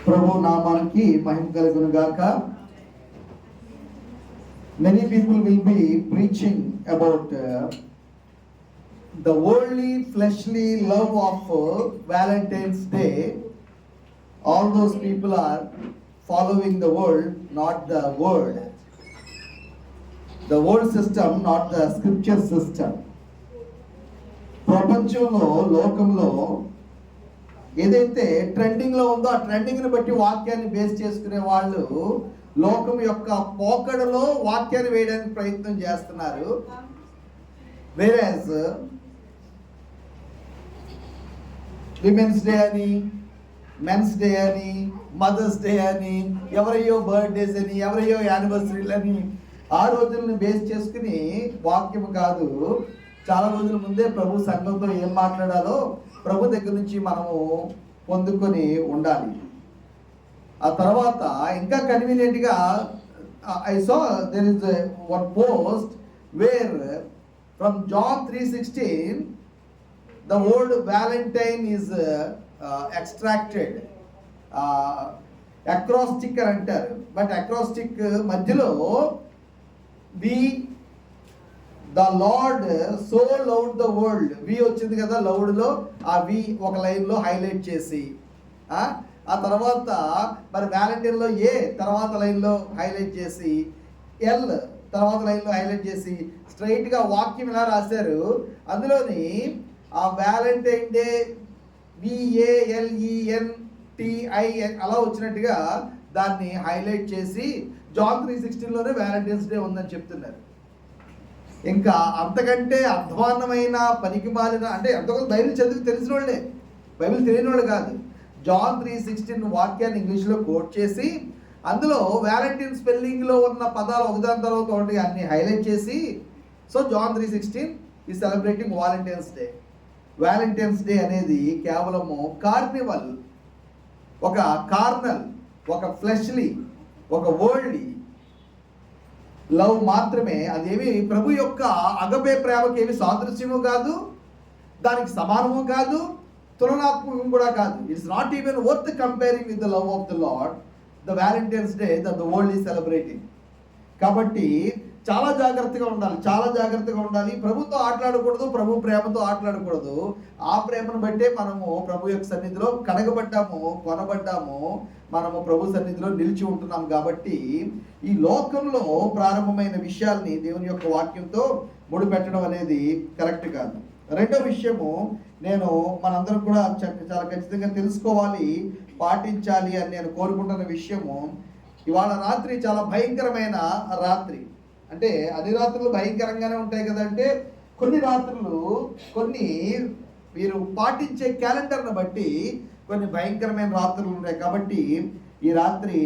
ప్రభు నామానికి మహిమ కలుగును గాక. Many people will be preaching about the worldly, fleshly love of Valentine's Day. All those people are following the world, not the word. The world system, not the scripture system. ప్రపంచంలో, లోకంలో ఏదైతే ట్రెండింగ్లో ఉందో ఆ ట్రెండింగ్ని బట్టి వాక్యాన్ని బేస్ చేసుకునే వాళ్ళు లోకం యొక్క పోకడలో వాక్యాన్ని వేయడానికి ప్రయత్నం చేస్తున్నారు. వేరేస్ విమెన్స్ డే అని, మెన్స్ డే అని, మదర్స్ డే అని, ఎవరయ్యో బర్త్డేస్ అని, ఎవరయ్యో యానివర్సరీలు అని ఆ రోజులను బేస్ చేసుకుని వాక్యం కాదు, చాలా రోజుల ముందే ప్రభు సంఘంతో ఏం మాట్లాడాలో ప్రభు దగ్గర నుంచి మనము పొందుకొని ఉండాలి. ఆ తర్వాత ఇంకా కన్వీనియంట్గా I saw there is one post where from John 3:16 the word Valentine is extracted. Acrostic అని అంటారు, బట్ అక్రాస్టిక్ మధ్యలో the Lord so loved the world, V వచ్చింది కదా లవ్డ్లో, ఆ వి ఒక లైన్లో హైలైట్ చేసి, ఆ తర్వాత మరి వ్యాలంటైన్లో ఏ తర్వాత లైన్లో హైలైట్ చేసి, ఎల్ తర్వాత లైన్లో హైలైట్ చేసి స్ట్రైట్గా వాక్యం ఇలా రాశారు. అందులోని ఆ వ్యాలంటైన్ డే VALENTIN అలా వచ్చినట్టుగా దాన్ని హైలైట్ చేసి జాన్ 3:16లోనే వ్యాలంటైన్స్ డే ఉందని చెప్తున్నారు. ఇంకా అంతకంటే అధ్వాన్నమైన పనికి మాలిన, అంటే అంతకంటే బైబిల్ చదివి తెలిసిన వాళ్ళే, బైబిల్ తెలియని వాళ్ళు కాదు. జాన్ 3:16 వాక్యాన్ని ఇంగ్లీష్లో కోట్ చేసి అందులో వ్యాలంటైన్ స్పెల్లింగ్లో ఉన్న పదాలు ఒకదాని తర్వాత ఒకటి అన్ని హైలైట్ చేసి, సో జాన్ 3:16 ఈ celebrating Valentine's day. Valentine's day అనేది కేవలము కార్నివల్, ఒక కార్నల్, ఒక ఫ్లెష్లీ, ఒక వరల్డ్లీ లవ్ మాత్రమే. అదేమి ప్రభు యొక్క అగపే ప్రేమకి ఏమి సాదృశ్యము కాదు, దానికి సమానము కాదు, తులనాత్మకం కూడా కాదు. It's not even worth comparing with the love of the lord, the Valentine's day that the world is celebrating. కాబట్టి చాలా జాగ్రత్తగా ఉండాలి, చాలా జాగ్రత్తగా ఉండాలి. ప్రభుతో ఆటలాడకూడదు, ప్రభు ప్రేమతో ఆటలాడకూడదు. ఆ ప్రేమను బట్టే మనము ప్రభు యొక్క సన్నిధిలో కడగబడ్డాము, కొనబడ్డాము, మనము ప్రభు సన్నిధిలో నిలిచి ఉంటున్నాం. కాబట్టి ఈ లోకంలో ప్రారంభమైన విషయాల్ని దేవుని యొక్క వాక్యంతో ముడిపెట్టడం అనేది కరెక్ట్ కాదు. రెండో విషయము, నేను మనందరం కూడా చాలా ఖచ్చితంగా తెలుసుకోవాలి, పాటించాలి అని నేను కోరుకుంటున్న విషయము, ఇవాళ రాత్రి చాలా భయంకరమైన రాత్రి. అంటే అన్ని రాత్రులు భయంకరంగానే ఉంటాయి కదంటే, కొన్ని రాత్రులు కొన్ని మీరు పాటించే క్యాలెండర్ని బట్టి కొన్ని భయంకరమైన రాత్రులు ఉన్నాయి. కాబట్టి ఈ రాత్రి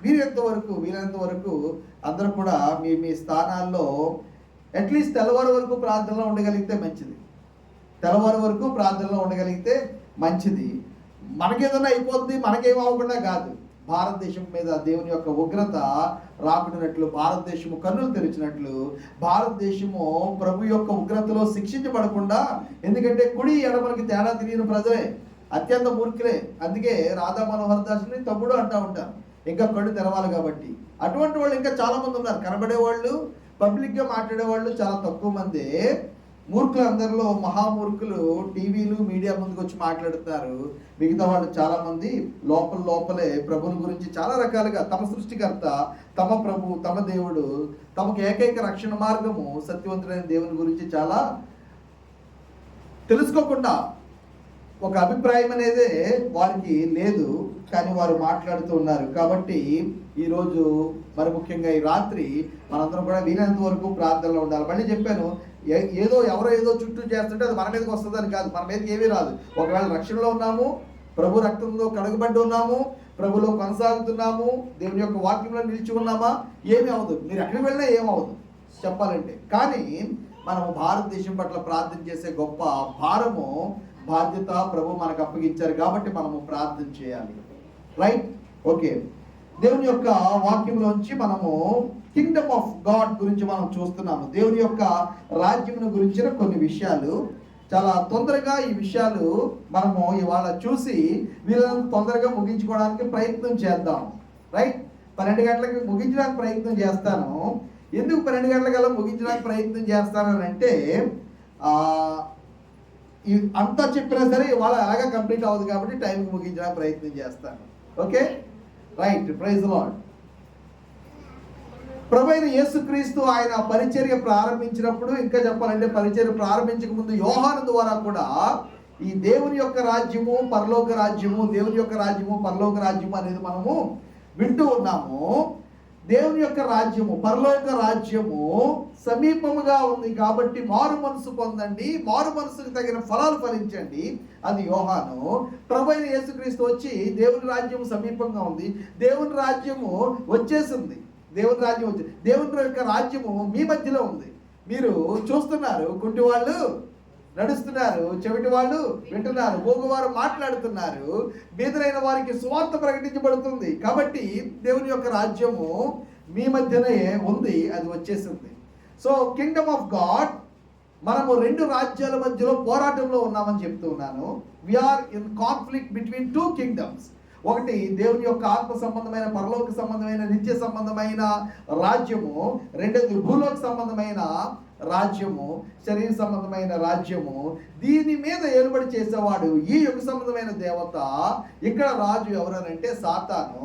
వీలైనంత వరకు అందరూ కూడా మీ స్థానాల్లో అట్లీస్ట్ తెల్లవారు వరకు ప్రార్థనలో ఉండగలిగితే మంచిది. తెల్లవారు వరకు ప్రార్థనలో ఉండగలిగితే మంచిది. మనకేదన్నా అయిపోద్ది, మనకేం అవ్వకుండా కాదు. భారతదేశం మీద దేవుని యొక్క ఉగ్రత రాకుడినట్లు, భారతదేశము కన్నులు తెరిచినట్లు, భారతదేశము ప్రభు యొక్క ఉగ్రతలో శిక్షించబడకుండా, ఎందుకంటే కుడి ఎడమలకి తేడా తెలియని ప్రజలే, అత్యంత మూర్ఖులే. అందుకే రాధా మనోహర్ దాస్ని తమ్ముడు అంటూ ఉంటారు, ఇంకా కళ్ళు తెరవాలి. కాబట్టి అటువంటి వాళ్ళు ఇంకా చాలా మంది ఉన్నారు. కనబడేవాళ్ళు, పబ్లిక్గా మాట్లాడేవాళ్ళు చాలా తక్కువ మంది. మూర్ఖులు అందరిలో మహామూర్ఖులు టీవీలు, మీడియా ముందుకు వచ్చి మాట్లాడుతున్నారు. మిగతా వాళ్ళు చాలా మంది లోపలే ప్రభుని గురించి చాలా రకాలుగా, తమ సృష్టికర్త, తమ ప్రభు, తమ దేవుడు, తమకు ఏకైక రక్షణ మార్గము సత్యవంతుడైన దేవుని గురించి చాలా తెలుసుకోకుండా ఒక అభిప్రాయం అనేది వారికి లేదు, కానీ వారు మాట్లాడుతూ ఉన్నారు. కాబట్టి ఈరోజు మరి ముఖ్యంగా ఈ రాత్రి మనందరం కూడా వీలైనంత వరకు ప్రార్థనలో ఉండాలి. మళ్ళీ చెప్పాను, ఎవరో ఏదో చుట్టూ చేస్తుంటే అది మన మీదకి వస్తుందని కాదు, మన మీదకి ఏమీ రాదు. ఒకవేళ రక్షణలో ఉన్నాము, ప్రభు రక్తంలో కడగబడి ఉన్నాము, ప్రభులో కొనసాగుతున్నాము, దేవుని యొక్క వాక్యంలో నిలిచి ఉన్నామా, ఏమీ అవ్వదు. మీరు ఎక్కడికి వెళ్ళినా ఏమవ్వదు చెప్పాలంటే. కానీ మనము భారతదేశం పట్ల ప్రార్థన చేసే గొప్ప భారము, బాధ్యత ప్రభు మనకు అప్పగించారు. కాబట్టి మనము ప్రార్థన చేయాలి. Right, okay. దేవుని యొక్క వాక్యంలోంచి మనము కింగ్డమ్ ఆఫ్ గాడ్ గురించి మనం చూస్తున్నాము. దేవుని యొక్క రాజ్యమును గురించిన కొన్ని విషయాలు చాలా తొందరగా ఈ విషయాలు మనము ఇవాళ చూసి వీళ్ళని తొందరగా ముగించుకోవడానికి ప్రయత్నం చేద్దాం. రైట్, 12 గంటలకి ముగించడానికి ప్రయత్నం చేస్తాను. ఎందుకు 12 గంటలకల్లా ముగించడానికి ప్రయత్నం చేస్తానంటే అంతా చెప్పినా సరే ఇవాళ అలాగా కంప్లీట్ అవ్వదు కాబట్టి టైంకి ముగించడానికి ప్రయత్నం చేస్తాను. Okay, right. Praise Lord. ప్రభువైన యేసుక్రీస్తు ఆయన పరిచర్య ప్రారంభించినప్పుడు, ఇంకా చెప్పాలంటే పరిచర్య ప్రారంభించక ముందు యోహాను ద్వారా కూడా ఈ దేవుని యొక్క రాజ్యము పరలోక రాజ్యము, దేవుని యొక్క రాజ్యము పరలోక రాజ్యము అనేది మనము వింటూ ఉన్నాము. దేవుని యొక్క రాజ్యము పరలోక రాజ్యము సమీపముగా ఉంది కాబట్టి మారు మనసు పొందండి, మారు మనసుకు తగిన ఫలాలు ఫలించండి. అది యోహాను. ప్రభువైన యేసుక్రీస్తు వచ్చి దేవుని రాజ్యము సమీపంగా ఉంది, దేవుని రాజ్యము వచ్చేసింది, దేవుని రాజ్యం వచ్చి దేవుని యొక్క రాజ్యము మీ మధ్యలో ఉంది. మీరు చూస్తున్నారు, కుంటి వాళ్ళు నడుస్తున్నారు, చెవిటి వాళ్ళు వింటున్నారు, మూగవారు మాట్లాడుతున్నారు, బీదరైన వారికి సువార్త ప్రకటించబడుతుంది. కాబట్టి దేవుని యొక్క రాజ్యము మీ మధ్యనే ఉంది, అది వచ్చేసింది. సో కింగ్డమ్ ఆఫ్ గాడ్, మనము 2 రాజ్యాల మధ్యలో పోరాటంలో ఉన్నామని చెప్తూ ఉన్నాను. We are in conflict between 2 kingdoms. ఒకటి దేవుని యొక్క ఆత్మ సంబంధమైన పరలోక సంబంధమైన నిత్య సంబంధమైన రాజ్యము, రెండోది భూలోక సంబంధమైన రాజ్యము, శరీర సంబంధమైన రాజ్యము. దీని మీద ఏలుబడి చేసేవాడు ఈ యుగ సంబంధమైన దేవత. ఇక్కడ రాజు ఎవరనంటే సాతాను.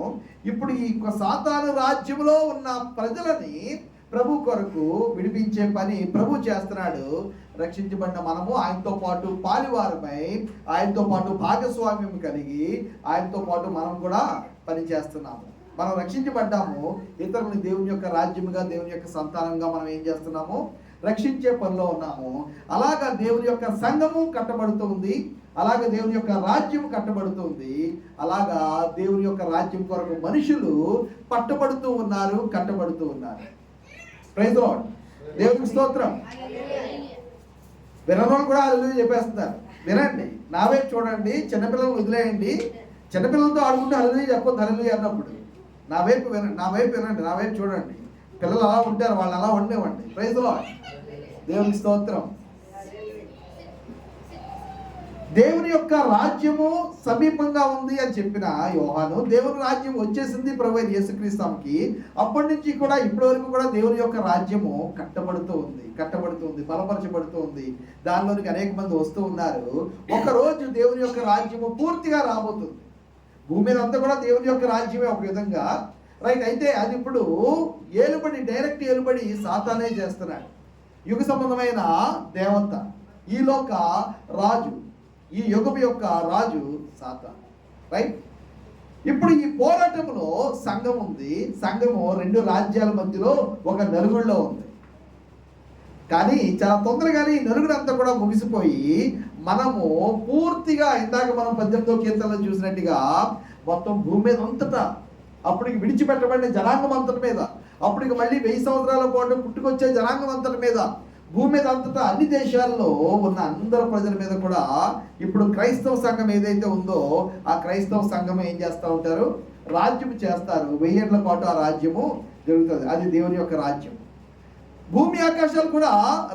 ఇప్పుడు ఈ సాతాను రాజ్యములో ఉన్న ప్రజలని ప్రభు కొరకు విడిపించే పని ప్రభు చేస్తున్నాడు. రక్షించబడిన మనము ఆయనతో పాటు పాలివారమై, ఆయనతో పాటు భాగస్వామ్యం కలిగి, ఆయనతో పాటు మనం కూడా పని చేస్తున్నాము. మనం రక్షించబడ్డాము, ఇతరులని దేవుని యొక్క రాజ్యముగా, దేవుని యొక్క సంతానంగా మనం ఏం చేస్తున్నాము? రక్షించే పనిలో ఉన్నాము. అలాగా దేవుని యొక్క సంఘము కట్టబడుతుంది, అలాగే దేవుని యొక్క రాజ్యం కట్టబడుతుంది. అలాగా దేవుని యొక్క రాజ్యం కొరకు మనుషులు పట్టబడుతూ ఉన్నారు, కట్టబడుతూ ఉన్నారు. Praise Lord. దేవునికి స్తోత్రం. వినరోళ్ళు కూడా హల్లెలూయా చెప్పేస్తున్నారు. వినండి, నా వైపు చూడండి, చిన్నపిల్లలు వదిలేయండి. చిన్నపిల్లలతో ఆడుకుంటే హల్లెలూయా చెప్పొద్దు, హల్లెలూయా అన్నప్పుడు. నా వైపు వినండి, నా వైపు చూడండి. పిల్లలు అలా ఉంటారు, వాళ్ళు అలా ఉండేవండి. Praise Lord. దేవునికి స్తోత్రం. దేవుని యొక్క రాజ్యము సమీపంగా ఉంది అని చెప్పిన యోహాను, దేవుని రాజ్యం వచ్చేసింది ప్రభువైన యేసుక్రీస్తుకి. అప్పటి నుంచి కూడా ఇప్పటి వరకు కూడా దేవుని యొక్క రాజ్యము కట్టబడుతూ ఉంది, బలపరచబడుతూ ఉంది. దానిలోనికి అనేక మంది వస్తూ ఉన్నారు. ఒకరోజు దేవుని యొక్క రాజ్యము పూర్తిగా రాబోతుంది. భూమి మీద అంతా కూడా దేవుని యొక్క రాజ్యమే ఒక విధంగా. రైట్. అయితే అది ఇప్పుడు డైరెక్ట్ ఏలుబడి సాతానే చేస్తున్నాడు. యుగ సంబంధమైన దేవత, ఈ లోక రాజు, ఈ యుగం యొక్క రాజు సాతాను. రైట్. ఇప్పుడు ఈ పోరాటంలో సంఘం ఉంది. సంఘము 2 రాజ్యాల మధ్యలో ఒక నలుగురిలో ఉంది. కానీ చాలా తొందరగానే ఈ నలుగురంతా కూడా ముగిసిపోయి మనము పూర్తిగా ఇందాక మనం 18వ కీర్తనలో చూసినట్టుగా మొత్తం భూమి మీద అంతటా అప్పటికి విడిచిపెట్టబడిన జనాంగం అంతటి మీద, అప్పటికి మళ్ళీ 1000 సంవత్సరాల పాటు పుట్టుకొచ్చే జనాంగం అంతటి మీద, భూమి మీద అంతటా అన్ని దేశాల్లో ఉన్న అందరు ప్రజల మీద కూడా ఇప్పుడు క్రైస్తవ సంఘం ఏదైతే ఉందో ఆ క్రైస్తవ సంఘం ఏం చేస్తూ ఉంటారు? రాజ్యం చేస్తారు. 1000 ఏళ్ల పాటు ఆ రాజ్యము జరుగుతుంది. అది దేవుని యొక్క రాజ్యం. భూమి ఆకాశాలు కూడా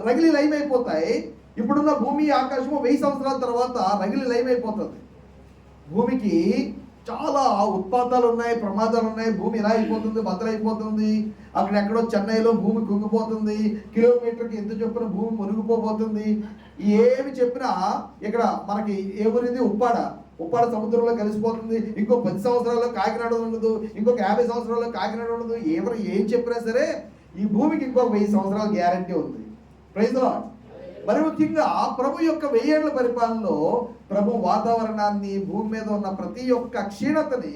రగిలి లయమైపోతాయి. ఇప్పుడున్న భూమి ఆకాశము 1000 సంవత్సరాల తర్వాత రగిలి లయమైపోతుంది. భూమికి చాలా ఉత్పాతాలు ఉన్నాయి, ప్రమాదాలు ఉన్నాయి. భూమి ఇలా అయిపోతుంది, బద్దలైపోతుంది. అక్కడెక్కడో చెన్నైలో భూమి కుంగిపోతుంది. కిలోమీటర్కి ఎంత చొప్పున భూమి మునిగిపోబోతుంది. ఏమి చెప్పినా ఇక్కడ మనకి ఏ ఊరిది? ఉప్పాడ సముద్రంలో కలిసిపోతుంది. ఇంకో 10 సంవత్సరాల్లో కాకినాడ ఉండదు, ఇంకొక 50 సంవత్సరాల్లో కాకినాడ ఉండదు. ఎవరు ఏం చెప్పినా సరే ఈ భూమికి ఇంకొక 1000 సంవత్సరాల గ్యారంటీ ఉంది. Praise the Lord. మరి ముఖ్యంగా ప్రభు యొక్క 1000 ఏళ్ల పరిపాలనలో ప్రభు వాతావరణాన్ని, భూమి మీద ఉన్న ప్రతి ఒక్క క్షీణతని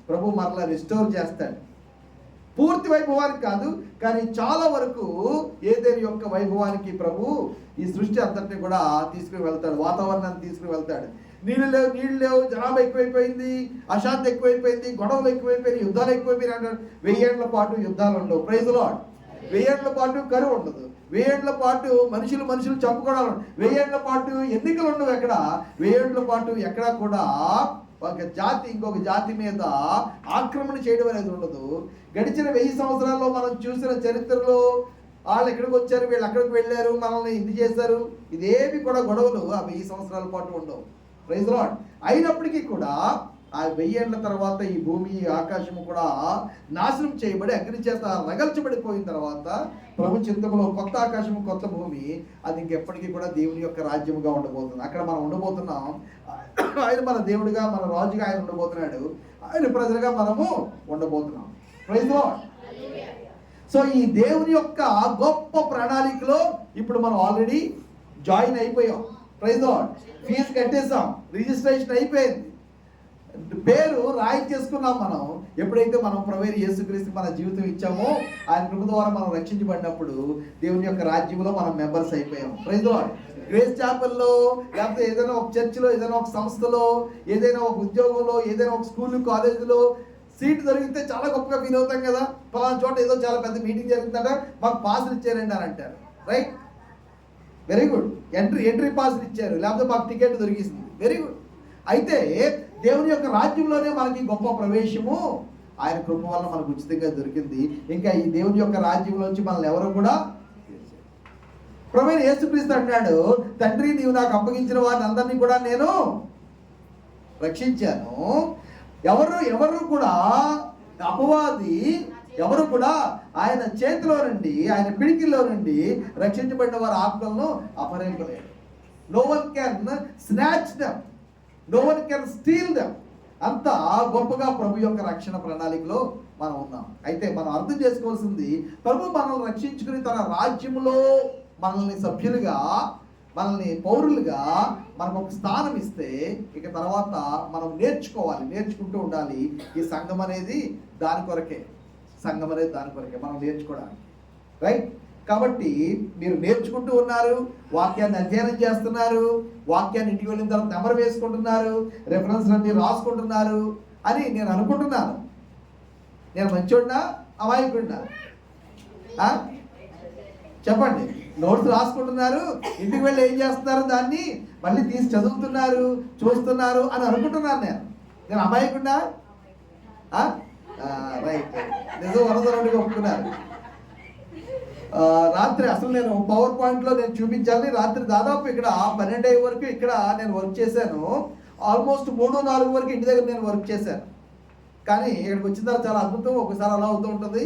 ప్రభు మరలా రిస్టోర్ చేస్తాడు. పూర్తి వైభవానికి కాదు, కానీ చాలా వరకు ఏదేని యొక్క వైభవానికి ప్రభు ఈ సృష్టి అంతటిని కూడా తీసుకుని వెళ్తాడు, వాతావరణాన్ని తీసుకుని వెళ్తాడు. నీళ్ళు లేవు, జనాభా ఎక్కువైపోయింది, అశాంతి ఎక్కువైపోయింది, గొడవలు ఎక్కువైపోయినాయి, యుద్ధాలు ఎక్కువైపోయినాయి అంటాడు. 1000 ఏళ్ల పాటు యుద్ధాలు ఉండవు. Praise the lord. 1000 ఏళ్ల పాటు కరువు ఉండదు. 1000 ఏళ్ల పాటు మనుషులు చంపుకోవడాలు, 1000 ఏళ్ల పాటు ఎన్నికలు ఉండవు. 1000 ఏళ్ల పాటు ఎక్కడా కూడా ఒక జాతి ఇంకొక జాతి మీద ఆక్రమణ చేయడం అనేది ఉండదు. గడిచిన 1000 సంవత్సరాల్లో మనం చూసిన చరిత్రలో వాళ్ళు ఎక్కడికి వచ్చారు, వీళ్ళు అక్కడికి వెళ్ళారు, మనల్ని ఇది చేశారు, ఇదేమి కూడా గొడవలు ఆ 1000 సంవత్సరాల పాటు ఉండవు. Praise Lord. అయినప్పటికీ కూడా ఆ 1000 ఏళ్ల తర్వాత ఈ భూమి ఆకాశము కూడా నాశనం చేయబడి అగ్ని చేత రగల్చబడిపోయిన తర్వాత ప్రభు చింతకులో కొత్త ఆకాశము కొత్త భూమి అది ఇంకెప్పటికీ కూడా దేవుని యొక్క రాజ్యముగా ఉండబోతుంది. అక్కడ మనం ఉండబోతున్నాం. ఆయన మన దేవుడిగా మన రాజుగా ఆయన ఉండబోతున్నాడు. ఆయన ప్రజలుగా మనము ఉండబోతున్నాం. Praise lord. సో ఈ దేవుని యొక్క గొప్ప ప్రణాళికలో ఇప్పుడు మనం ఆల్రెడీ జాయిన్ అయిపోయాం. Praise Lord. ఫీజు కట్టేసాం, రిజిస్ట్రేషన్ అయిపోయింది, పేరు రాయించేసుకున్నాం. మనం ఎప్పుడైతే మనం ప్రభువైన యేసుక్రీస్తు మన జీవితం ఇచ్చామో ఆయన కృప ద్వారా మనం రక్షించబడినప్పుడు దేవుని యొక్క రాజ్యంలో మనం మెంబర్స్ అయిపోయాం. Praise lord. గ్రేస్ చాపెల్లో లేకపోతే ఏదైనా ఒక చర్చిలో, ఏదైనా ఒక సంస్థలో, ఏదైనా ఒక ఉద్యోగంలో, ఏదైనా ఒక స్కూల్ కాలేజీలో సీట్ దొరికితే చాలా గొప్పగా ఫీల్ అవుతాం కదా. పలానా చోట ఏదో చాలా పెద్ద మీటింగ్ జరుగుతుందట, మాకు పాసులు ఇచ్చారండి అని అంటారు. Right, very good. ఎంట్రీ పాసులు ఇచ్చారు, లేకపోతే మాకు టికెట్ దొరికిస్తుంది, వెరీ గుడ్. అయితే దేవుని యొక్క రాజ్యంలోనే మనకి గొప్ప ప్రవేశము ఆయన కృప వల్ల మనకు ఉచితంగా దొరికింది. ఇంకా ఈ దేవుని యొక్క రాజ్యంలోంచి మనల్ని ఎవరు కూడా ప్రభువైన యేసుక్రీస్తు అంటున్నాడు, తండ్రి నీవు నాకు అప్పగించిన వారిని అందరినీ కూడా నేను రక్షించాను. ఎవరు కూడా అపవాది ఎవరు కూడా ఆయన చేతిలో నుండి, ఆయన పిడికిల్లో నుండి రక్షించబడిన వారి ఆత్మలను అపహరింపలేడు. No one can snatch them, no one can steal them. అంత గొప్పగా ప్రభు యొక్క రక్షణ ప్రణాళికలో మనం ఉన్నాం. అయితే మనం అర్థం చేసుకోవాల్సింది, ప్రభు మనల్ని రక్షించుకుని తన రాజ్యంలో మనల్ని సభ్యులుగా, మనల్ని పౌరులుగా మనకు ఒక స్థానం ఇస్తే ఇక తర్వాత మనం నేర్చుకుంటూ ఉండాలి. ఈ సంఘం అనేది దాని కొరకే, మనం నేర్చుకోవడానికి. రైట్. కాబట్టి మీరు నేర్చుకుంటూ ఉన్నారు, వాక్యాన్ని అధ్యయనం చేస్తున్నారు, వాక్యాన్ని ఇంటికి వెళ్ళిన తర్వాత నెంబర్ వేసుకుంటున్నారు, రెఫరెన్స్ అన్ని రాసుకుంటున్నారు అని నేను అనుకుంటున్నాను. నేను మంచోడినా అమాయకుడినా? చెప్పండి. నోట్స్ రాసుకుంటున్నారు, ఇంటికి వెళ్ళి ఏం చేస్తున్నారు, దాన్ని మళ్ళీ తీసి చదువుతున్నారు, చూస్తున్నారు అని అనుకుంటున్నాను. నేను అమాయకుడినా? రైట్. నిజం వరదరండి ఒప్పుకున్నారు. రాత్రి అసలు నేను పవర్ పాయింట్లో నేను చూపించాలి. రాత్రి దాదాపు ఇక్కడ 12 వరకు ఇక్కడ నేను వర్క్ చేశాను. ఆల్మోస్ట్ 3-4 వరకు ఇంటి దగ్గర నేను వర్క్ చేశాను. కానీ ఇక్కడికి వచ్చిన తర్వాత చాలా అద్భుతం. ఒకసారి అలా అవుతూ ఉంటుంది.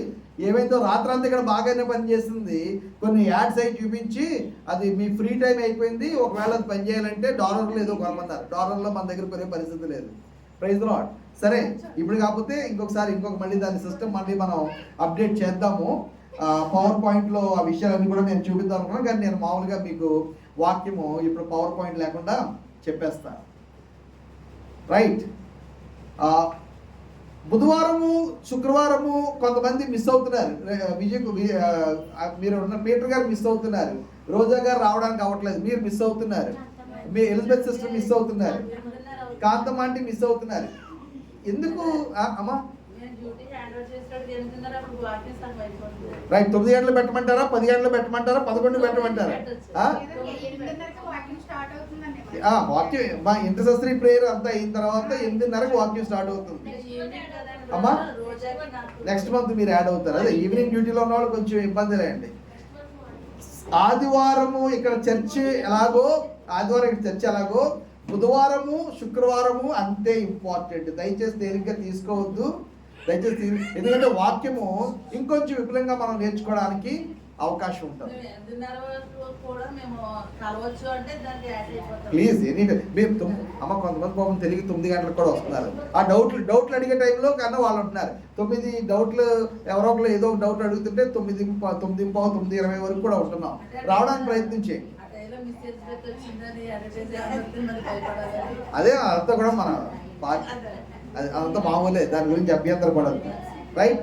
ఏమైందో రాత్రి అంతా ఇక్కడ బాగానే పనిచేస్తుంది. కొన్ని యాడ్స్ అయి చూపించి అది మీ ఫ్రీ టైం అయిపోయింది, ఒకవేళ అది పని చేయాలంటే $1 ఏదో కొనమన్నారు. $1 మన దగ్గర కొనే పరిస్థితి లేదు. Praise Lord. సరే, ఇప్పుడు కాకపోతే ఇంకొక మళ్ళీ దాని సిస్టమ్ మళ్ళీ మనం అప్డేట్ చేద్దాము. పవర్ పాయింట్లో ఆ విషయాలన్నీ కూడా నేను చూపిద్దాం అనుకున్నాను. కానీ నేను మామూలుగా మీకు వాక్యము ఇప్పుడు పవర్ పాయింట్ లేకుండా చెప్పేస్తాను. రైట్. బుధవారము, శుక్రవారము కొంతమంది మిస్ అవుతున్నారు. మీరు ఉన్న పీటర్ గారు మిస్ అవుతున్నారు, రోజా గారు రావడానికి అవ్వట్లేదు, మీరు మిస్ అవుతున్నారు, మీ ఎలిజబెత్ సిస్టర్ మిస్ అవుతున్నారు, కాంతమాంటి మిస్ అవుతున్నారు. ఎందుకు అమ్మా? రైట్. 9 గంటలు పెట్టమంటారా, 10 గంటలు పెట్టమంటారా, 11 పెట్టమంటారా? వాక్యం మా ఇంటర్సెసరీ ప్రేయర్ అంతా అయిన తర్వాత 8:30కి వాక్యం స్టార్ట్ అవుతుంది అమ్మా. నెక్స్ట్ మంత్ మీరు యాడ్ అవుతారు. అదే ఈవినింగ్ డ్యూటీలో ఉన్న వాళ్ళు కొంచెం ఇబ్బంది లేండి. ఆదివారము ఇక్కడ చర్చి ఎలాగో బుధవారము, శుక్రవారము అంతే ఇంపార్టెంట్. దయచేసి తేలిగ్గా తీసుకోవద్దు. ఎందుకంటే వాక్యము ఇంకొంచెం విపులంగా మనం నేర్చుకోవడానికి అవకాశం ఉంటుంది. ప్లీజ్ మీరు అమ్మ కొంతమంది పాపం తెలిగి 9 గంటలకు కూడా వస్తున్నారు. ఆ డౌట్లు అడిగే టైంలో కన్నా వాళ్ళు ఉంటున్నారు. 9 డౌట్లు ఎవరో ఒకరు ఏదో ఒక డౌట్ అడుగుతుంటే 9:20 వరకు కూడా ఉంటున్నాం. రావడానికి ప్రయత్నం చేయండి. అదే అంతా కూడా మన అదంతా మామూలే, దాని గురించి అభ్యంతరం పడదు. రైట్.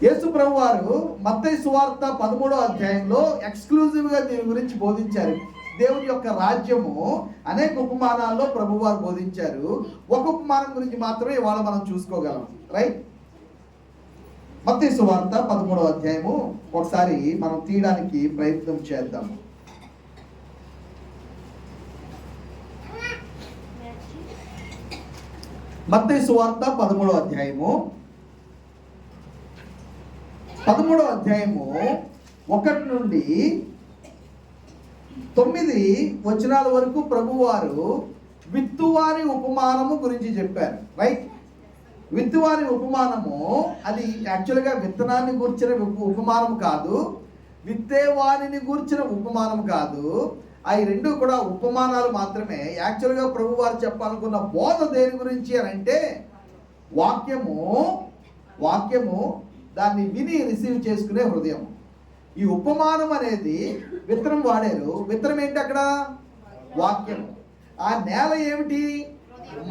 యేసు ప్రభు వారు మత్తయి సువార్త 13వ అధ్యాయంలో ఎక్స్క్లూజివ్గా దీని గురించి బోధించారు. దేవుని యొక్క రాజ్యము అనేక ఉపమానాల్లో ప్రభు వారు బోధించారు. ఒక ఉపమానం గురించి మాత్రమే ఇవాళ మనం చూసుకోగలం. రైట్. మత్తయి సువార్త 13వ అధ్యాయము ఒకసారి మనం తీయడానికి ప్రయత్నం చేద్దాము. మత్తయి సువార్త 13వ అధ్యాయము 13వ అధ్యాయము 1 నుండి 9 వచనాల వరకు ప్రభువారు విత్తువారి ఉపమానము గురించి చెప్పారు. రైట్? విత్తువారి ఉపమానము అది యాక్చువల్గా విత్తనాన్ని గూర్చిన ఉపమానం కాదు, విత్తేవారిని గూర్చిన ఉపమానం కాదు. అవి రెండు కూడా ఉపమానాలు మాత్రమే. యాక్చువల్గా ప్రభువారు చెప్పాలనుకున్న బోధ దేని గురించి అని అంటే వాక్యము దాన్ని విని రిసీవ్ చేసుకునే హృదయం. ఈ ఉపమానం అనేది విత్తనం వాడారు. విత్తనం ఏంటి అక్కడ? వాక్యం. ఆ నేల ఏమిటి?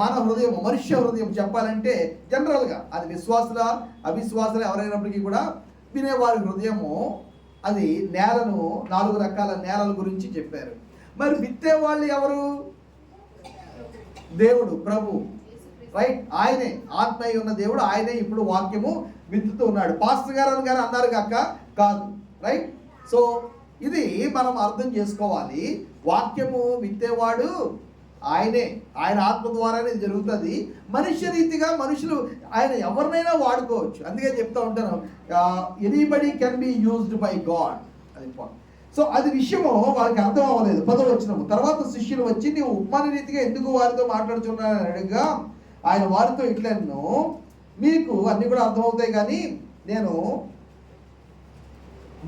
మన హృదయం, మనుష్య హృదయం. చెప్పాలంటే జనరల్గా అది విశ్వాసుల అవిశ్వాసులు ఎవరైనప్పటికీ కూడా వినేవారి హృదయము అది నేలను, 4 రకాల నేలల గురించి చెప్పారు. మరి విత్తే వాళ్ళు ఎవరు? దేవుడు, ప్రభు. రైట్? ఆయనే ఆత్మయ్య ఉన్న దేవుడు, ఆయనే ఇప్పుడు వాక్యము విత్తుతూ ఉన్నాడు. పాస్టర్ గారు అన్నారు కాక కాదు. రైట్? సో ఇది మనం అర్థం చేసుకోవాలి. వాక్యము విత్తేవాడు ఆయనే, ఆయన ఆత్మ ద్వారానే జరుగుతుంది. మనుష్య రీతిగా మనుషులు ఆయన ఎవరినైనా వాడుకోవచ్చు. అందుకే చెప్తా ఉంటాను, anybody can be used by God. అది ఇంపార్టెంట్. సో అది విషయము వాళ్ళకి అర్థం అవ్వలేదు. 10వ వచనము. తర్వాత శిష్యులు వచ్చి నీవు ఉపమాన రీతిగా ఎందుకు వారితో మాట్లాడుతున్నానని అడగగా ఆయన వారితో ఇట్లను, మీకు అన్ని కూడా అర్థమవుతాయి కానీ నేను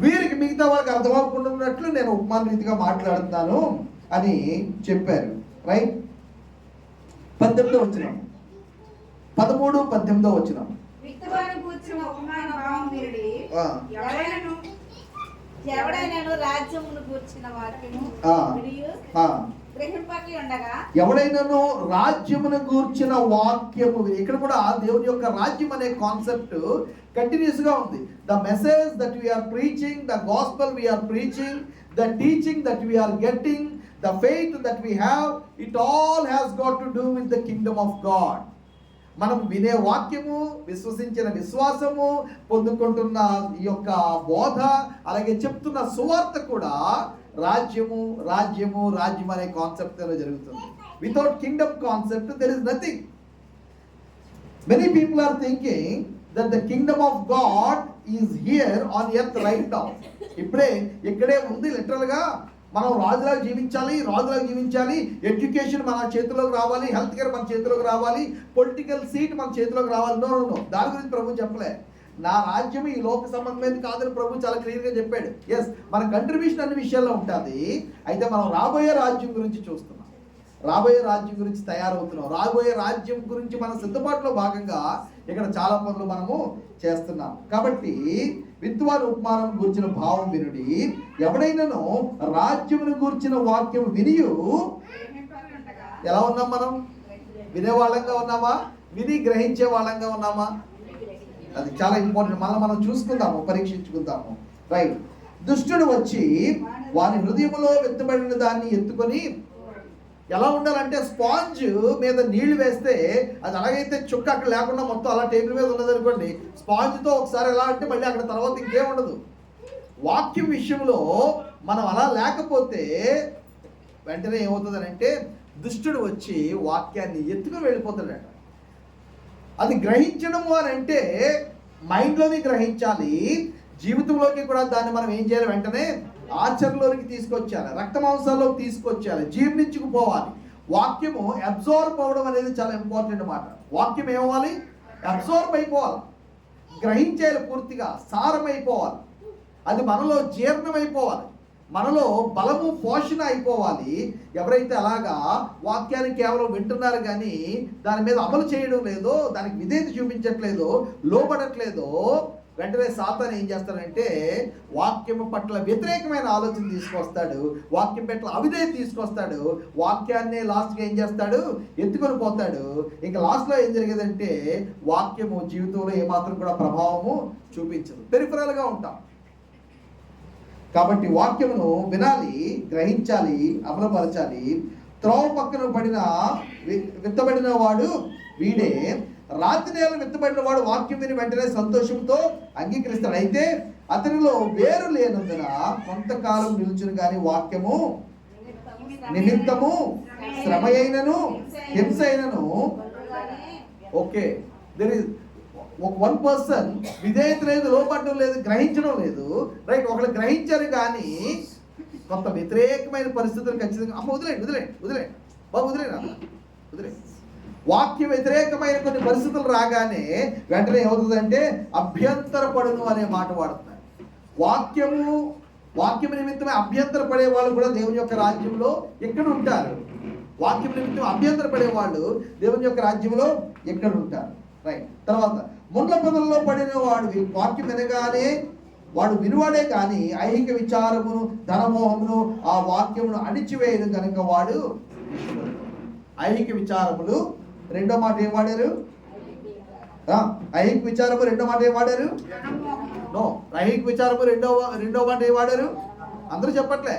వీరికి మిగతా వాళ్ళకి అర్థమవుకుంటున్నట్లు నేను ఉపమాన రీతిగా మాట్లాడుతున్నాను అని చెప్పారు. రైట్? 18వ వచనం, 13, 18వ వచనం. ఎవడైనాను రాజ్యమును గూర్చిన వాక్యము ఇక్కడ కూడా దేవుని యొక్క రాజ్యం అనే కాన్సెప్ట్ కంటిన్యూస్ గా ఉంది. The message that we are preaching, the gospel we are preaching, the teaching that we are getting, the faith that we have, it all has got to do with the kingdom of God. మనం వినే వాక్యము, విశ్వసించిన విశ్వాసము, పొందుకుంటున్న ఈ యొక్క బోధ, అలాగే చెప్తున్న సువార్త కూడా రాజ్యము అనే కాన్సెప్ట్ జరుగుతుంది. Without Kingdom concept there is nothing. Many people are thinking that the kingdom of God is here on earth right now. ఇక్కడే ఉంది. లిటరల్ గా మనం రాజులాగా జీవించాలి, ఎడ్యుకేషన్ మన చేతిలోకి రావాలి, హెల్త్ కేర్ మన చేతిలోకి రావాలి, పొలిటికల్ సీట్ మన చేతిలోకి రావాలి. నో. దాని గురించి ప్రభు చెప్పలే. నా రాజ్యం ఈ లోక సంబంధమైనది కాదని ప్రభు చాలా క్లియర్గా చెప్పాడు. ఎస్, మన కంట్రిబ్యూషన్ అన్ని విషయాల్లో ఉంటుంది. అయితే మనం రాబోయే రాజ్యం గురించి చూస్తున్నాం, రాబోయే రాజ్యం గురించి తయారవుతున్నాం, రాబోయే రాజ్యం గురించి మన సిద్ధపాటులో భాగంగా ఇక్కడ చాలా పనులు మనము చేస్తున్నాం. కాబట్టి విత్తువారి ఉపమానం గూర్చిన భావం వినుడి, ఎవడైనాను రాజ్యమును గూర్చిన వాక్యం వినియు. ఎలా ఉన్నాం మనం? వినే వాళ్ళంగా ఉన్నామా? విని గ్రహించే వాళ్ళంగా ఉన్నామా? అది చాలా ఇంపార్టెంట్. మనం చూసుకుందాము, పరీక్షించుకుందాము. రైట్? దుష్టుడు వచ్చి వాని హృదయములో విత్తబడిన దాన్ని ఎత్తుకొని, ఎలా ఉండాలంటే స్పాంజ్ మీద నీళ్లు వేస్తే అది అలాగైతే చుక్క అక్కడ లేకుండా మొత్తం అలా టేబుల్ మీద ఉన్నది అనుకోండి, స్పాంజ్తో ఒకసారి ఎలా అంటే మళ్ళీ అక్కడ తర్వాత ఇంకేం ఉండదు. వాక్యం విషయంలో మనం అలా లేకపోతే వెంటనే ఏమవుతుంది అంటే దుష్టుడు వచ్చి వాక్యాన్ని ఎత్తుకుని వెళ్ళిపోతాడట. అది గ్రహించడము అని అంటే మైండ్లోని గ్రహించాలి, జీవితంలోకి కూడా దాన్ని మనం ఏం చేయాలి? వెంటనే ఆచరణలోకి తీసుకొచ్చాలి, రక్త మాంసాల్లోకి తీసుకొచ్చాలి, జీర్ణించుకుపోవాలి. వాక్యము అబ్జార్బ్ అవ్వడం అనేది చాలా ఇంపార్టెంట్ మాట. వాక్యం ఏమవ్వాలి? అబ్జార్బ్ అయిపోవాలి, గ్రహించేయాలి, పూర్తిగా సారమైపోవాలి, అది మనలో జీర్ణమైపోవాలి, మనలో బలము పోషణ అయిపోవాలి. ఎవరైతే అలాగా వాక్యాన్ని కేవలం వింటున్నారు కానీ దాని మీద అమలు చేయడం లేదో, దానికి విధేయత చూపించట్లేదో, లోబడట్లేదో, వెంటనే సాతాను ఏం చేస్తాడంటే వాక్యం పట్ల వ్యతిరేకమైన ఆలోచన తీసుకొస్తాడు, వాక్యం పట్ల అవిధేయత తీసుకొస్తాడు, వాక్యాన్ని లాస్ట్గా ఏం చేస్తాడు? ఎత్తుకొని పోతాడు. ఇంకా లాస్ట్లో ఏం జరిగేదంటే వాక్యము జీవితంలో ఏమాత్రం కూడా ప్రభావము చూపించదు, పెరిఫరల్గా ఉంటాం. కాబట్టి వాక్యమును వినాలి, గ్రహించాలి, అమలుపరచాలి. త్రోవ పక్కన విత్తబడిన వాడు వీడే. రాతి నేల విత్తబడిన వాడు వాక్యం విని వెంటనే సంతోషంతో అంగీకరిస్తాడు. అయితే అతనిలో వేరు లేనందున కొంతకాలం నిలుచును కానీ వాక్యము నిమిత్తము శ్రమ అయినను హింస అయినను. ఓకే, ఒక వన్ పర్సన్ విధేయత లేదు, లోపడడం లేదు, గ్రహించడం లేదు. రైట్, ఒకళ్ళు గ్రహించారు కానీ కొంత వ్యతిరేకమైన పరిస్థితులు ఖచ్చితంగా అమ్మ వదిలేండి బాబు వదిలేండి. వాక్య వ్యతిరేకమైన కొన్ని పరిస్థితులు రాగానే వెంటనే ఏమవుతుందంటే అభ్యంతరపడును అనే మాట వాడుతున్నారు. వాక్యము నిమిత్తమే అభ్యంతర పడే వాళ్ళు కూడా దేవుని యొక్క రాజ్యంలో ఎక్కడ ఉంటారు? వాక్యం నిమిత్తం అభ్యంతర పడే వాళ్ళు దేవుని యొక్క రాజ్యంలో ఎక్కడ ఉంటారు? రైట్. తర్వాత ముండ్ల పొదల్లో పడిన వాడు వాక్యం వినగానే వాడు వినువాడే కానీ ఐహిక విచారమును ధనమోహమును ఆ వాక్యమును అణిచివేయను కనుక వాడు ఐహిక విచారములు రెండో మాట ఏం వాడారు? ఐహిక విచారము రెండో మాట ఏం వాడారు? నో, ఐహిక విచారము రెండో మాట ఏం వాడారు? అందరూ చెప్పట్లే,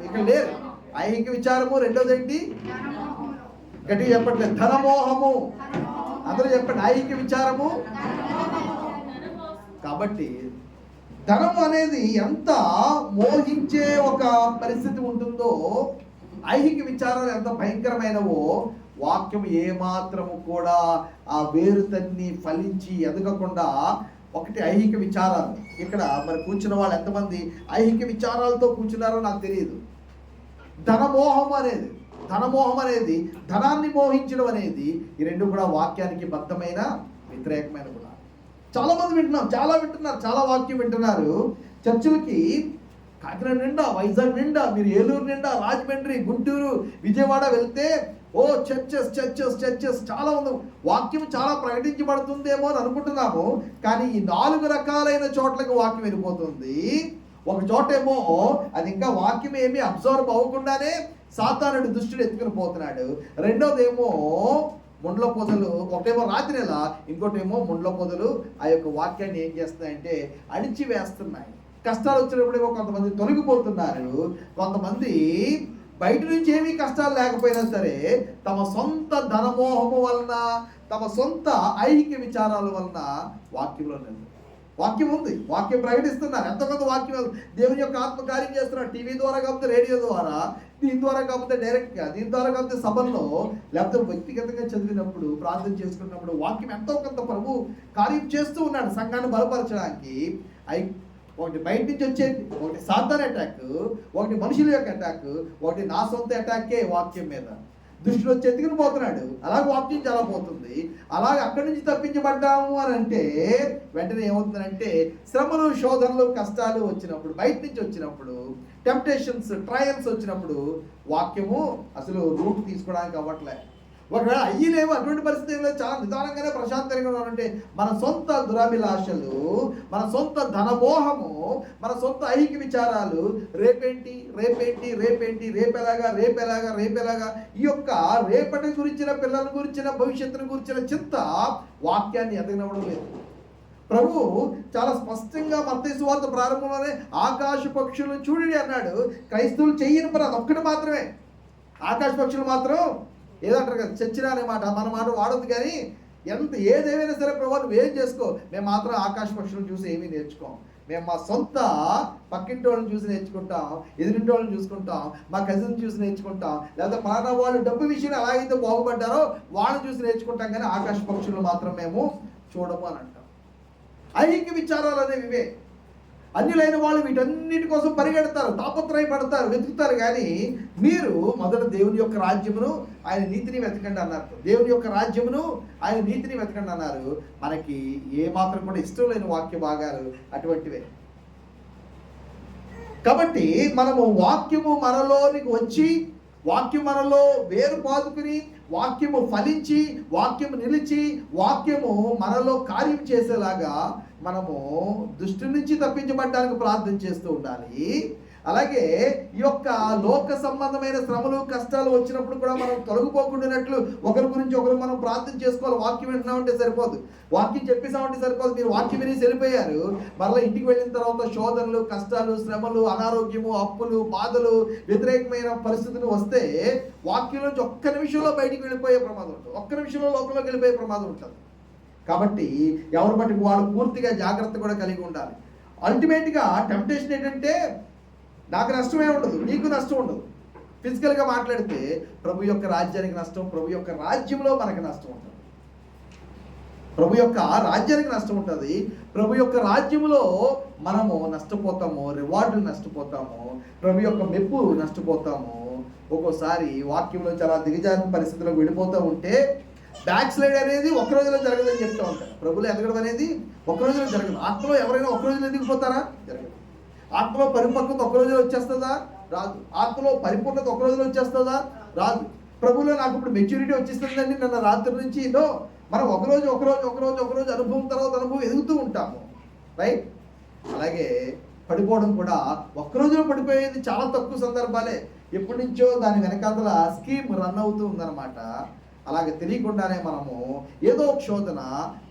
ఇక్కడ లేరు. ఐహిక విచారము రెండోది ఏంటి? గట్టిగా చెప్పట్లేదు. ధనమోహము. అందరూ చెప్పండి. ఐహిక విచారము. కాబట్టి ధనము అనేది ఎంత మోహించే ఒక పరిస్థితి ఉంటుందో, ఐహిక విచారాలు ఎంత భయంకరమైనవో, వాక్యం ఏమాత్రము కూడా ఆ వేరు తన్ని ఫలించి ఎదగకుండా ఒకటి ఐహిక విచారాలు. ఇక్కడ మరి కూర్చున్న వాళ్ళు ఎంతమంది ఐహిక విచారాలతో కూర్చున్నారో నాకు తెలియదు. ధనమోహం అనేది ధనాన్ని మోహించడం అనేది ఈ రెండు కూడా వాక్యానికి బద్ధమైన వ్యతిరేకమైన కూడా. చాలా మంది వింటున్నారు, చాలా వాక్యం వింటున్నారు. చర్చిలకి కాకినాడ నిండా, వైజాగ్ నిండా, మీరు ఏలూరు నిండా, రాజమండ్రి, గుంటూరు, విజయవాడ వెళ్తే ఓ చర్చెస్ చాలా ఉంది. వాక్యం చాలా ప్రకటించబడుతుందేమో అని అనుకుంటున్నాము, కానీ ఈ 4 రకాలైన చోట్లకి వాక్యం వెళ్ళిపోతుంది. ఒక చోటేమో అది ఇంకా వాక్యం ఏమీ అబ్జర్వ్ అవ్వకుండానే సాతానుడు దుష్టుడు ఎత్తుకుని పోతున్నాడు. రెండోదేమో ముండ్ల పొదలు, ఒకటేమో రాత్రి నెల, ఇంకోటేమో ముండ్ల పొదలు ఆ యొక్క వాక్యాన్ని ఏం చేస్తున్నాయంటే అణిచివేస్తున్నాయి. కష్టాలు వచ్చినప్పుడేమో కొంతమంది తొలగిపోతున్నారు, కొంతమంది బయట నుంచి ఏమీ కష్టాలు లేకపోయినా సరే తమ సొంత ధనమోహము వలన, తమ సొంత ఐహిక విచారాల వలన వాక్యంలో లేదు. వాక్యం ఉంది, వాక్యం ప్రకటిస్తున్నారు, ఎంతో కొంత వాక్యం దేవుని యొక్క ఆత్మకార్యం చేస్తున్నారు. టీవీ ద్వారా కాకపోతే రేడియో ద్వారా, దీని ద్వారా కాకపోతే డైరెక్ట్గా, దీని ద్వారా కాకపోతే సభల్లో, లేకపోతే వ్యక్తిగతంగా చదివినప్పుడు, ప్రార్థన చేసుకున్నప్పుడు వాక్యం ఎంతో కొంత ప్రభు కార్యం చేస్తూ ఉన్నాడు సంఘాన్ని బలపరచడానికి. ఒకటి బయట నుంచి వచ్చేది, ఒకటి సాతాన్ అటాక్, ఒకటి మనుషుల యొక్క అటాక్, ఒకటి నా సొంత అటాకే వాక్యం మీద. దుష్టుడు వచ్చి ఎత్తుకుని పోతున్నాడు, అలాగే వాక్యం చాలా పోతుంది. అలాగే అక్కడి నుంచి తప్పించబడ్డాము అని అంటే వెంటనే ఏమవుతుందంటే శ్రమలు, శోధనలు, కష్టాలు వచ్చినప్పుడు, బయట నుంచి వచ్చినప్పుడు, టెంప్టేషన్స్, ట్రయల్స్ వచ్చినప్పుడు వాక్యము అసలు రూట్ తీసుకోవడానికి అవ్వట్లే. ఒకవేళ అయ్యిలేమో అటువంటి పరిస్థితి ఏమో చాలా నిదానంగానే ప్రశాంతంగా ఉన్నామంటే మన సొంత దురాభిలాషలు, మన సొంత ధనమోహము, మన సొంత ఐహిక విచారాలు, రేపేంటి రేపెలాగా ఈ యొక్క రేపటి గురించిన, పిల్లల గురించిన, భవిష్యత్తును గురించిన చింత వాక్యాన్ని ఎదగనవడం లేదు. ప్రభు చాలా స్పష్టంగా మత్తయి సువార్త ప్రారంభంలోనే ఆకాశ పక్షులను చూడండి అన్నాడు. క్రైస్తవులు చెయ్యని పని అదొక్కటి మాత్రమే. ఆకాశ పక్షులు మాత్రం ఏదంటారు కదా, చచ్చినా అనే మాట, మన మాట వాడద్దు. కానీ ఏదేమైనా సరే ప్రభు నువ్వేం చేసుకో, మేము మాత్రం ఆకాశ పక్షులను చూసి ఏమీ నేర్చుకోం. మేము మా సొంత పక్కింటి వాళ్ళని చూసి నేర్చుకుంటాం, ఎదురింటి వాళ్ళని చూసుకుంటాం, మా కజిన్ చూసి నేర్చుకుంటాం, లేకపోతే మన వాళ్ళు డబ్బు విషయంలో ఎలాగైతే బాగుపడ్డారో వాళ్ళని చూసి నేర్చుకుంటాం, కానీ ఆకాశ పక్షులు మాత్రం మేము చూడము అని అంటాం. ఐహిక విచారాలు అనేవి ఇవే. అన్యులైన వాళ్ళు వీటన్నిటి కోసం పరిగెడతారు, తాపత్రయపడతారు, వెతుకుతారు. కానీ మీరు మొదట దేవుని యొక్క రాజ్యమును, ఆయన నీతిని వెతకండి అన్నారు. దేవుని యొక్క రాజ్యమును, ఆయన నీతిని వెతకండి అన్నారు. మనకి ఏమాత్రం కూడా ఇష్టం లేని వాక్య భాగాలు అటువంటివే. కాబట్టి మనము వాక్యము మనలోనికి వచ్చి, వాక్యం మనలో వేరు పాదుకుని, వాక్యము ఫలించి, వాక్యము నిలిచి, వాక్యము మనలో కార్యం చేసేలాగా మనము దుష్టు నుంచి తప్పించబడడానికి ప్రార్థన చేస్తూ ఉండాలి. అలాగే ఈ యొక్క లోక సంబంధమైన శ్రమలు, కష్టాలు వచ్చినప్పుడు కూడా మనం తొలగిపోకుండానట్లు ఒకరి గురించి ఒకరు మనం ప్రార్థన చేసుకోవాలి. వాక్యం వింటున్నామంటే సరిపోదు, వాక్యం చెప్పేసామంటే సరిపోదు. మీరు వాక్యం విని వెళ్ళిపోయారు, మరలా ఇంటికి వెళ్ళిన తర్వాత శోధనలు, కష్టాలు, శ్రమలు, అనారోగ్యము, అప్పులు, బాధలు, వ్యతిరేకమైన పరిస్థితులు వస్తే వాక్యం నుంచి ఒక్క నిమిషంలో బయటికి వెళ్ళిపోయే ప్రమాదం ఉంటుంది, ఒక్క నిమిషంలో లోకంలోకి వెళ్ళిపోయే ప్రమాదం ఉంటుంది. కాబట్టి ఎవరి మటుకు వాళ్ళు పూర్తిగా జాగ్రత్త కూడా కలిగి ఉండాలి. అల్టిమేట్గా టెంప్టేషన్ ఏంటంటే నాకు నష్టమే ఉండదు, నీకు నష్టం ఉండదు. ఫిజికల్గా మాట్లాడితే ప్రభు యొక్క రాజ్యానికి నష్టం, ప్రభు యొక్క రాజ్యంలో మనకి నష్టం ఉంటుంది. ప్రభు యొక్క రాజ్యానికి నష్టం ఉంటుంది. ప్రభు యొక్క రాజ్యంలో మనము నష్టపోతాము, రివార్డులు నష్టపోతాము, ప్రభు యొక్క మెప్పు నష్టపోతాము. ఒక్కోసారి వాక్యంలో చాలా దిగజారిన పరిస్థితులకు వెళ్ళిపోతూ ఉంటే బ్యాక్ స్లైడ్ అనేది ఒక రోజులో జరగదని చెప్తూ ఉంటారు. ప్రభులో ఎదగడం అనేది ఒక రోజులో జరగదు. ఆత్మలో ఎవరైనా ఒక రోజులో ఎదిగిపోతారా? జరగదు. ఆత్మలో పరిపక్వత ఒక రోజులో వచ్చేస్తుందా? రాదు. ఆత్మలో పరిపూర్ణత ఒక రోజులో వచ్చేస్తుందా? రాదు. ప్రభులో నాకు ఇప్పుడు మెచ్యూరిటీ వచ్చేస్తుందండి నన్ను రాత్రి నుంచి మనం ఒకరోజు అనుభవం తర్వాత అనుభవం ఎదుగుతూ ఉంటాము, రైట్? అలాగే పడిపోవడం కూడా ఒక్కరోజులో పడిపోయేది చాలా తక్కువ సందర్భాలే. ఎప్పటి నుంచో దాని వెనకాతల స్కీమ్ రన్ అవుతూ ఉందన్నమాట. అలాగే తెలియకుండానే మనము ఏదో ఒక శోధన,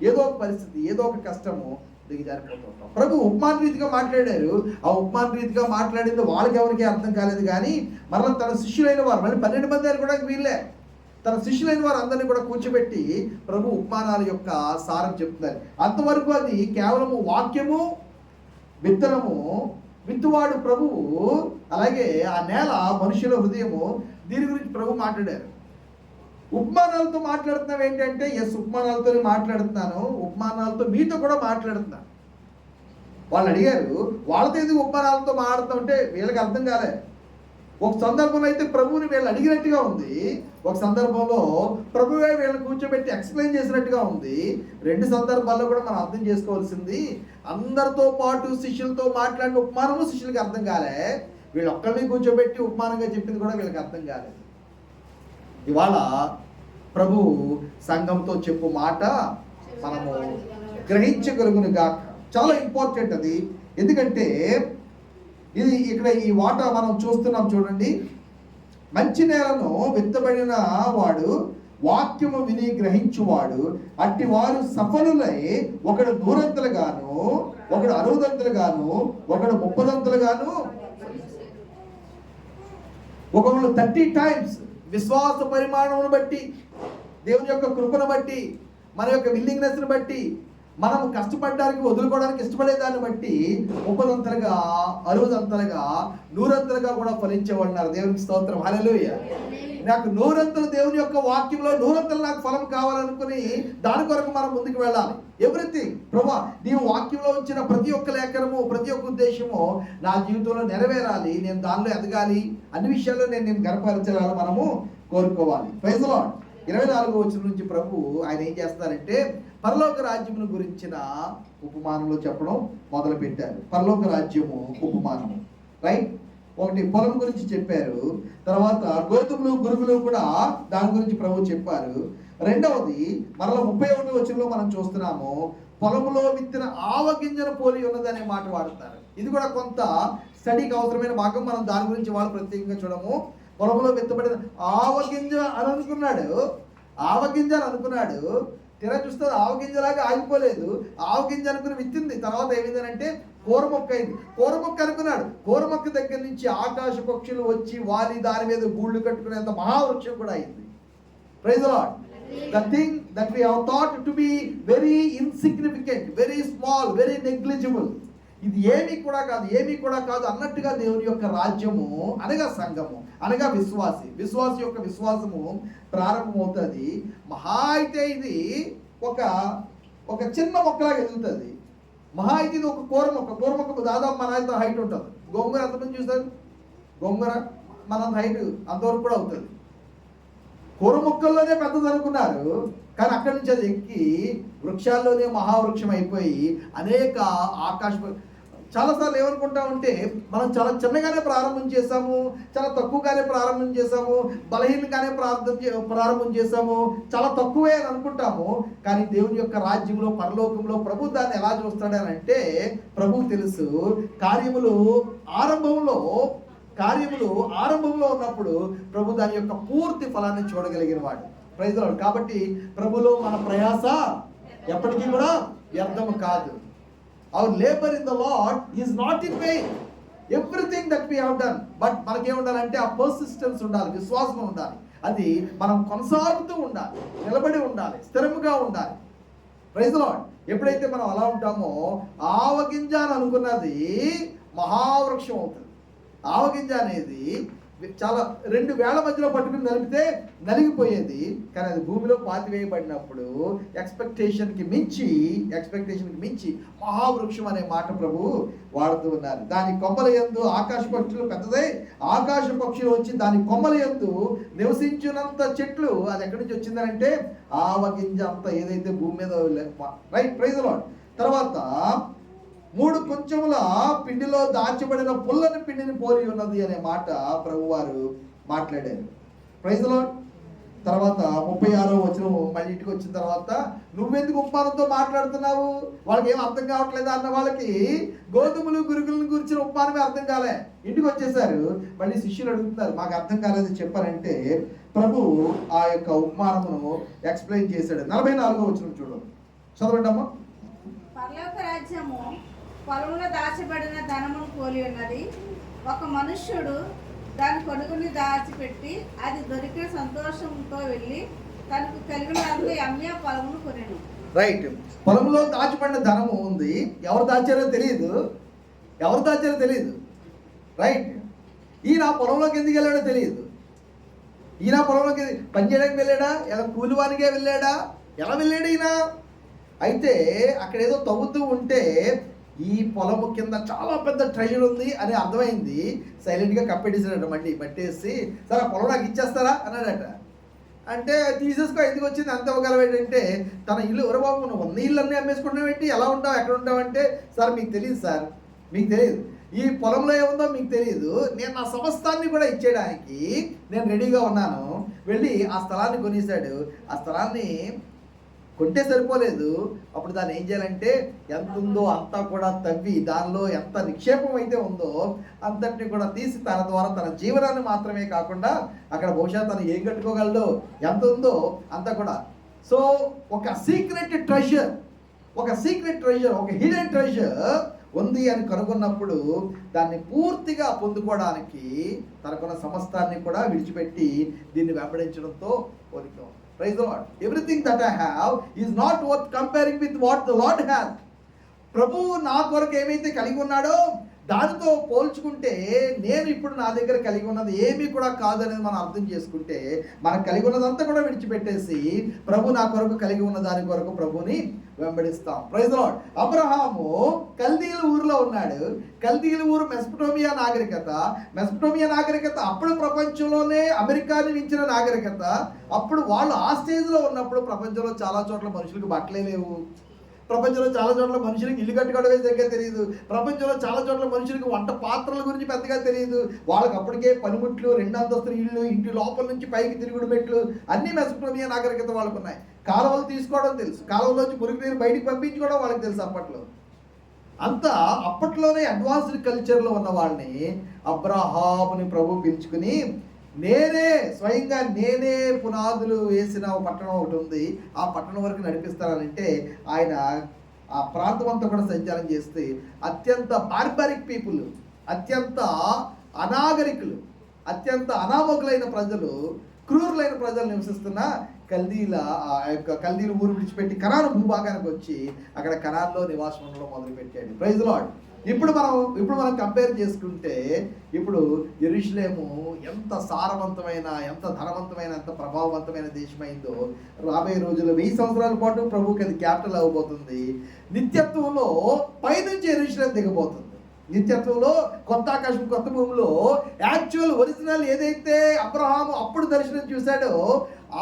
ఏదో ఒక పరిస్థితి, ఏదో ఒక కష్టము దిగజారిపోతూ ఉంటాం. ప్రభు ఉపమాన రీతిగా మాట్లాడారు. ఆ ఉపమాన రీతిగా మాట్లాడింది వాళ్ళకి ఎవరికి అర్థం కాలేదు. కానీ మరలా తన శిష్యులైన వారు, మళ్ళీ 12 మంది అని కూడా వీళ్ళే, తన శిష్యులైన వారు అందరినీ కూడా కూర్చోబెట్టి ప్రభు ఉపమానాల యొక్క సారం చెప్తున్నారు. అంతవరకు అది కేవలము వాక్యము, విత్తనము, విత్తువాడు ప్రభువు, అలాగే ఆ నేల మనుషుల హృదయము. దీని గురించి ప్రభు మాట్లాడారు. ఉపమానాలతో మాట్లాడుతున్నావు ఏంటంటే, ఎస్ ఉపమానాలతోనే మాట్లాడుతున్నాను, ఉపమానాలతో మీతో కూడా మాట్లాడుతున్నాను. వాళ్ళు అడిగారు, వాళ్ళతో ఎందుకు ఉపమానాలతో మాట్లాడుతాం అంటే వీళ్ళకి అర్థం కాలే. ఒక సందర్భంలో అయితే ప్రభువుని వీళ్ళు అడిగినట్టుగా ఉంది, ఒక సందర్భంలో ప్రభువే వీళ్ళని కూర్చోబెట్టి ఎక్స్ప్లెయిన్ చేసినట్టుగా ఉంది. 2 సందర్భాల్లో కూడా మనం అర్థం చేసుకోవాల్సింది, అందరితో పాటు శిష్యులతో మాట్లాడిన ఉపమానము శిష్యులకి అర్థం కాలే, వీళ్ళు ఒక్కరిని కూర్చోబెట్టి ఉపమానంగా చెప్పింది కూడా వీళ్ళకి అర్థం కాలేదు. ఇవాళ ప్రభు సంఘంతో చెప్పు మాట మనము గ్రహించగలుగునుగా. చాలా ఇంపార్టెంట్ అది. ఎందుకంటే ఇది ఇక్కడ ఈ వాట మనం చూస్తున్నాం చూడండి. మంచి నేలను విత్తబడిన వాడు వాక్యము విని గ్రహించువాడు, అట్టి వారు సఫలులై ఒకడు 100 ఒకడు 60 ఒకడు 30 ఒకళ్ళు 30 times. విశ్వాస పరిమాణమును బట్టి, దేవుని యొక్క కృపను బట్టి, మన యొక్క విల్లింగ్నెస్ని బట్టి, మనం కష్టపడడానికి వదులుకోవడానికి ఇష్టపడే దాన్ని బట్టి 30 60 100 కూడా ఫలించేవాడున్నారు. దేవునికి స్తోత్రం, హల్లెలూయా. నాకు 100 దేవుని యొక్క వాక్యంలో 100 నాకు ఫలం కావాలనుకుని దాని కొరకు మనం ముందుకు వెళ్ళాలి. ఎవ్రీథింగ్ ప్రభా, నీవు వాక్యంలో ఉంచిన ప్రతి ఒక్క లేఖనము, ప్రతి ఒక్క ఉద్దేశము నా జీవితంలో నెరవేరాలి, నేను దానిలో ఎదగాలి, అన్ని విషయాల్లో నేను గర్వపరచాలని మనము కోరుకోవాలి. Praise the lord. 24వ వచనం నుంచి ప్రభు ఆయన ఏం చేస్తారంటే పరలోక రాజ్యమును గురించిన ఉపమానంలో చెప్పడం మొదలు పెట్టారు. పరలోక రాజ్యము ఉపమానము, రైట్? ఒకటి పొలం గురించి చెప్పారు, తర్వాత గోధుమలు గురుగులు కూడా దాని గురించి ప్రభు చెప్పారు. రెండవది మరలా 31వ వచనంలో మనం చూస్తున్నాము, పొలంలో విత్తిన ఆవగింజను పోలి ఉన్నదనే మాట వాడుతారు. ఇది కూడా కొంత స్టడీకి అవసరమైన భాగం. మనం దాని గురించి వాళ్ళు ప్రత్యేకంగా చూడము. పొలంలో విత్తబడిన ఆవగింజ అని అనుకున్నాడు. తెర చూస్తే ఆవగింజలాగా ఆగిపోలేదు. ఆవగింజ అనుకుని విత్తింది. తర్వాత ఏమైందనంటే కూర మొక్క అయింది. కూర మొక్క అనుకున్నాడు. కూర మొక్క దగ్గర నుంచి ఆకాశ పక్షులు వచ్చి వాలి దాని మీద గూళ్ళు కట్టుకునేంత మహావృక్షం కూడా అయింది. Praise the Lord. The thing that we have thought to be very insignificant, very small, very negligible, ఇది ఏమీ కూడా కాదు అన్నట్టుగా దేవుని యొక్క రాజ్యము అనగా సంఘము, అనగా విశ్వాసి యొక్క విశ్వాసము ప్రారంభమవుతుంది. మహా అయితే ఇది ఒక చిన్న మొక్కలాగా ఎదుగుతుంది. మహా అయితే ఇది ఒక కూర మొక్క దాదాపు మన అయితే హైట్ ఉంటుంది. గోంగూర ఎంతమంది చూస్తారు? గోంగూర మన హైట్ అంతవరకు కూడా అవుతుంది. కూర మొక్కల్లోనే పెద్దది అనుకున్నారు, కానీ అక్కడి నుంచి అది ఎక్కి వృక్షాల్లోనే మహావృక్షం అయిపోయి అనేక చాలాసార్లు ఏమనుకుంటామంటే మనం చాలా చిన్నగానే ప్రారంభం చేశాము, చాలా తక్కువగానే ప్రారంభం చేశాము, బలహీనంగానే ప్రారంభం చేశాము, చాలా తక్కువే అని అనుకుంటాము. కానీ దేవుని యొక్క రాజ్యంలో, పరలోకంలో ప్రభు దాన్ని ఎలా చూస్తాడని అంటే ప్రభువు తెలుసు. కార్యములు ఆరంభంలో ఉన్నప్పుడు ప్రభు దాని యొక్క పూర్తి ఫలాన్ని చూడగలిగిన వాడు. Praise the Lord. కాబట్టి ప్రభులో మన ప్రయాస ఎప్పటికీ కూడా వ్యర్థము కాదు. Our labor in the Lord is not in vain. Everything that we have done, but మనకేముండాలంటే ఆ పర్సిస్టెన్స్ ఉండాలి, విశ్వాసం ఉండాలి. అది మనం కొనసాగుతూ ఉండాలి, నిలబడి ఉండాలి, స్థిరముగా ఉండాలి. Praise the Lord. ఎప్పుడైతే మనం అలా ఉంటామో ఆవగింజ అని అనుకున్నది మహావృక్షం అవుతుంది. ఆవగింజ అనేది చాలా 2 వేళ్ల మధ్యలో పట్టుకుని నలిపితే నలిగిపోయేది. కానీ అది భూమిలో పాతివేయబడినప్పుడు ఎక్స్పెక్టేషన్కి మించి మహావృక్షం అనే మాట ప్రభు వాడుతూ ఉన్నారు. దాని కొమ్మల యందు ఆకాశ పక్షులు పెద్దదై ఆకాశ పక్షులు వచ్చి దాని కొమ్మల యందు నివసించినంత చెట్లు. అది ఎక్కడి నుంచి వచ్చిందంటే ఆవగింజ అంత ఏదైతే భూమి మీద రైట్. Praise the Lord. తర్వాత 3 కొంచెముల పిండిలో దాచబడిన పుల్లని పిండిని పోలి ఉన్నది అనే మాట ప్రభువారు మాట్లాడారు. Praise the Lord. తర్వాత 36వ వచనం మళ్ళీ ఇంటికి వచ్చిన తర్వాత నువ్వెందుకు ఉపమానంతో మాట్లాడుతున్నావు, వాళ్ళకి ఏం అర్థం కావట్లేదా అన్న వాళ్ళకి గోధుమలు గురుగులను గురించిన ఉపమానమే అర్థం కాలే. ఇంటికి వచ్చేసారు. మళ్ళీ శిష్యులు అడుగుతున్నారు, మాకు అర్థం కాలేదని చెప్పారంటే ప్రభు ఆ యొక్క ఉపమానమును ఎక్స్ప్లెయిన్ చేశాడు. 44వ వచనం చూడండి, చదవండి అమ్మా. పరలోక రాజ్యము పొలంలో దాచబడిన ధనమును పోలి ఉన్నది. ఒక మనుష్యుడు దాని కొనుగోలు దాచిపెట్టి అది దొరికిన సంతోషంతో వెళ్ళి తనకు కలిగిన అమ్మి ఆ పొలమును కొనెను. రైట్. పొలంలో దాచిపడిన ధనము ఉంది. ఎవరు దాచారో తెలియదు. రైట్. ఈయన పొలంలోకి ఎందుకు వెళ్ళాడో తెలియదు. ఈయన పొలంలోకి పని చేయడానికి వెళ్ళాడా, ఎలా కూలివానిగా వెళ్ళాడా, ఎలా వెళ్ళాడు ఈయన? అయితే అక్కడ ఏదో తవ్వుతూ ఉంటే ఈ పొలము కింద చాలా పెద్ద ట్రైజర్ ఉంది అని అర్థమైంది. సైలెంట్గా కప్పెట్టేసాడట. మళ్ళీ పట్టేసి సార్ ఆ పొలం నాకు ఇచ్చేస్తారా అన్నాడట. అంటే తీసేసుకో, ఎందుకు వచ్చింది అంత ఇవ్వగలవేంటంటే తన ఇల్లు ఎవరబాబు నువ్వు ఉన్న ఇళ్ళన్నీ అమ్మేసుకుంటావు ఏంటి, ఎలా ఉంటావు, ఎక్కడ ఉంటావు అంటే సార్ మీకు తెలియదు సార్, మీకు తెలియదు, ఈ పొలంలో ఏముందో మీకు తెలియదు, నేను నా సమస్తాన్ని కూడా ఇచ్చేయడానికి నేను రెడీగా ఉన్నాను. వెళ్ళి ఆ స్థలాన్ని కొనేసాడు. ఆ స్థలాన్ని కొంటే సరిపోలేదు. అప్పుడు దాన్ని ఏం చేయాలంటే ఎంత ఉందో అంతా కూడా తవ్వి దానిలో ఎంత నిక్షేపం అయితే ఉందో అంతటిని కూడా తీసి తన ద్వారా తన జీవనాన్ని మాత్రమే కాకుండా అక్కడ బహుశా తను ఏం కట్టుకోగలడో ఎంత ఉందో అంతా కూడా. సో ఒక సీక్రెట్ ట్రెజర్, ఒక హిడెన్ ట్రెజర్ ఉంది అని కనుగొన్నప్పుడు దాన్ని పూర్తిగా పొందుకోవడానికి తనకున్న సమస్తాన్ని కూడా విడిచిపెట్టి దీన్ని వెంబడించడంతో పోలిక. Praise the Lord. Everything that I have is not worth comparing with what the Lord has. ప్రభువు నా కొరకు ఏమైతే కలిగి ఉన్నాడో దానితో పోల్చుకుంటే నేను ఇప్పుడు నా దగ్గర కలిగి ఉన్నది ఏమీ కూడా కాదు అనేది మనం అర్థం చేసుకుంటే మనకు కలిగి ఉన్నదంతా కూడా విడిచిపెట్టేసి ప్రభు నా కొరకు కలిగి ఉన్న దాని కొరకు ప్రభుని వెంబడిస్తాం. Praise the Lord. అబ్రహాము కల్దీల ఊరిలో ఉన్నాడు. కల్దీల ఊరు మెసొపొటేమియా నాగరికత అప్పుడు ప్రపంచంలోనే అమెరికాని మించిన నాగరికత. అప్పుడు వాళ్ళు ఆ స్టేజ్లో ఉన్నప్పుడు ప్రపంచంలో చాలా చోట్ల మనుషులకు బట్టలే లేవు. ప్రపంచంలో చాలా చోట్ల మనుషులకు ఇల్లు కట్టుకోవడమే సరిగ్గా తెలియదు. ప్రపంచంలో చాలా చోట్ల మనుషులకు వంట పాత్రల గురించి పెద్దగా తెలియదు. వాళ్ళకి అప్పటికే పనిముట్లు, 2 అంతస్తుల ఇళ్ళు, ఇంటి లోపల నుంచి పైకి తిరుగుడు మెట్లు అన్నీ మెసొపొటేమియా నాగరికత వాళ్ళకు ఉన్నాయి. కాలువలు తీసుకోవడం తెలుసు, కాలువలోంచి మురికి నీరు బయటికి పంపించుకోవడం వాళ్ళకి తెలుసు. అప్పట్లో అంతా అప్పట్లోనే అడ్వాన్స్డ్ కల్చర్లో ఉన్న వాళ్ళని అబ్రహాముని ప్రభు పిలుచుకుని స్వయంగా నేనే పునాదులు వేసిన ఒక పట్టణం ఒకటి ఉంది, ఆ పట్టణం వరకు నడిపిస్తానంటే ఆయన ఆ ప్రాంతం అంతా కూడా సంచారం చేస్తే అత్యంత బార్బారిక్ పీపుల్, అత్యంత అనాగరికులు, అత్యంత అనామకులైన ప్రజలు, క్రూరులైన ప్రజలు నివసిస్తున్న కల్దీలు ఊరు విడిచిపెట్టి కనాను భూభాగానికి వచ్చి అక్కడ కనాన్లో నివాసం ఉండడం మొదలుపెట్టాడు. Praise the Lord. ఇప్పుడు మనం కంపేర్ చేసుకుంటే ఇప్పుడు యెరూషలేము ఎంత సారవంతమైన, ఎంత ధనవంతమైన, ఎంత ప్రభావవంతమైన దేశమైందో రాబోయే రోజుల్లో 1000 సంవత్సరాల పాటు ప్రభువుకి అది క్యాపిటల్ అవ్వబోతుంది. నిత్యత్వంలో పైనుంచి యెరూషలేం దిగబోతుంది. నిత్యత్వంలో కొత్త ఆకాశం కొత్త భూమిలో యాక్చువల్ ఒరిజినల్ ఏదైతే అబ్రహాము అప్పుడు దర్శనం చూశాడో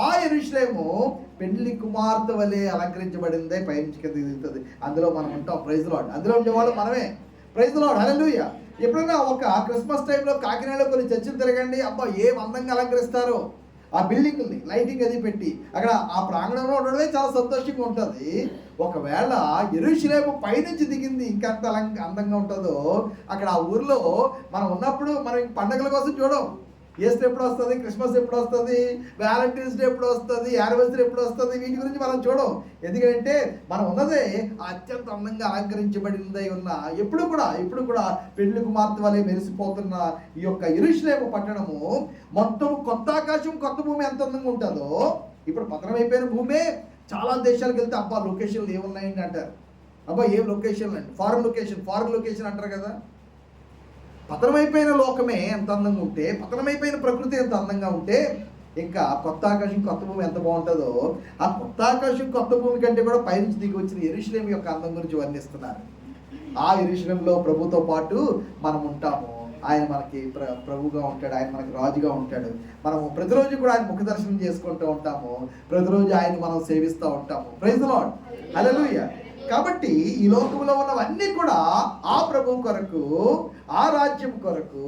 ఆ యెరూషలేము పెళ్లి కుమార్తె వలె అలంకరించబడిందే పైనుంచి కింద దిగుతుంది. అందులో మనం ఉంటాం. Praise the Lord. అందులో ఉండేవాళ్ళు మనమే. Praise the Lord. హల్లెలూయా. ఎప్పుడైనా ఒక క్రిస్మస్ టైంలో కాకినాడలో కొన్ని చర్చిలు తిరగండి, అబ్బా ఏం అందంగా అలంకరిస్తారో ఆ బిల్డింగ్ని లైటింగ్ అది పెట్టి అక్కడ ఆ ప్రాంగణంలో ఉండడమే చాలా సంతోషంగా ఉంటుంది. ఒకవేళ యెరూషలేము పైనుంచి దిగింది ఇంకెంత అందంగా ఉంటుందో. అక్కడ ఆ ఊర్లో మనం ఉన్నప్పుడు మనం పండుగల కోసం చూడం. ఈస్టర్ ఎప్పుడు వస్తుంది, క్రిస్మస్ ఎప్పుడు వస్తుంది, వ్యాలంటైన్స్ డే ఎప్పుడు వస్తుంది, యానివర్సరీ ఎప్పుడు వస్తుంది, వీటి గురించి మనం చూడం. ఎందుకంటే మనం ఉన్నదే అత్యంత అందంగా అలంకరించబడిందై ఉన్న ఇప్పుడు కూడా పెళ్లి కుమార్తె వలె మెరిసిపోతున్న ఈ యొక్క యెరూషలేము పట్టణము మొత్తం కొత్త ఆకాశం కొత్త భూమి ఎంత అందంగా ఉంటుందో. ఇప్పుడు పతనం అయిపోయిన భూమే చాలా దేశాలకు వెళ్తే అబ్బా లొకేషన్లు ఏమున్నాయండి అంటారు. అబ్బా ఏం లొకేషన్లు అండి, ఫారెన్ లొకేషన్ అంటారు కదా. పతనమైపోయిన లోకమే ఎంత అందంగా ఉంటే, పతనమైపోయిన ప్రకృతి ఎంత అందంగా ఉంటే, ఇంకా కొత్త ఆకాశం కొత్త భూమి ఎంత బాగుంటుందో, ఆ కొత్త ఆకాశం కొత్త భూమి కంటే కూడా పైనుంచి దిగి వచ్చిన యెరూషలేము యొక్క అందం గురించి వర్ణిస్తున్నారు. ఆ యెరూషలేములో ప్రభుతో పాటు మనం ఉంటాము. ఆయన మనకి ప్రభుగా ఉంటాడు, ఆయన మనకి రాజుగా ఉంటాడు. మనము ప్రతిరోజు కూడా ఆయన ముఖ దర్శనం చేసుకుంటూ ఉంటాము, ప్రతిరోజు ఆయన మనం సేవిస్తూ ఉంటాము. ప్రైజ్ ది లార్డ్, హల్లెలూయా. కాబట్టి ఈ లోకంలో ఉన్నవన్నీ కూడా ఆ ప్రభు కొరకు, ఆ రాజ్యం కొరకు,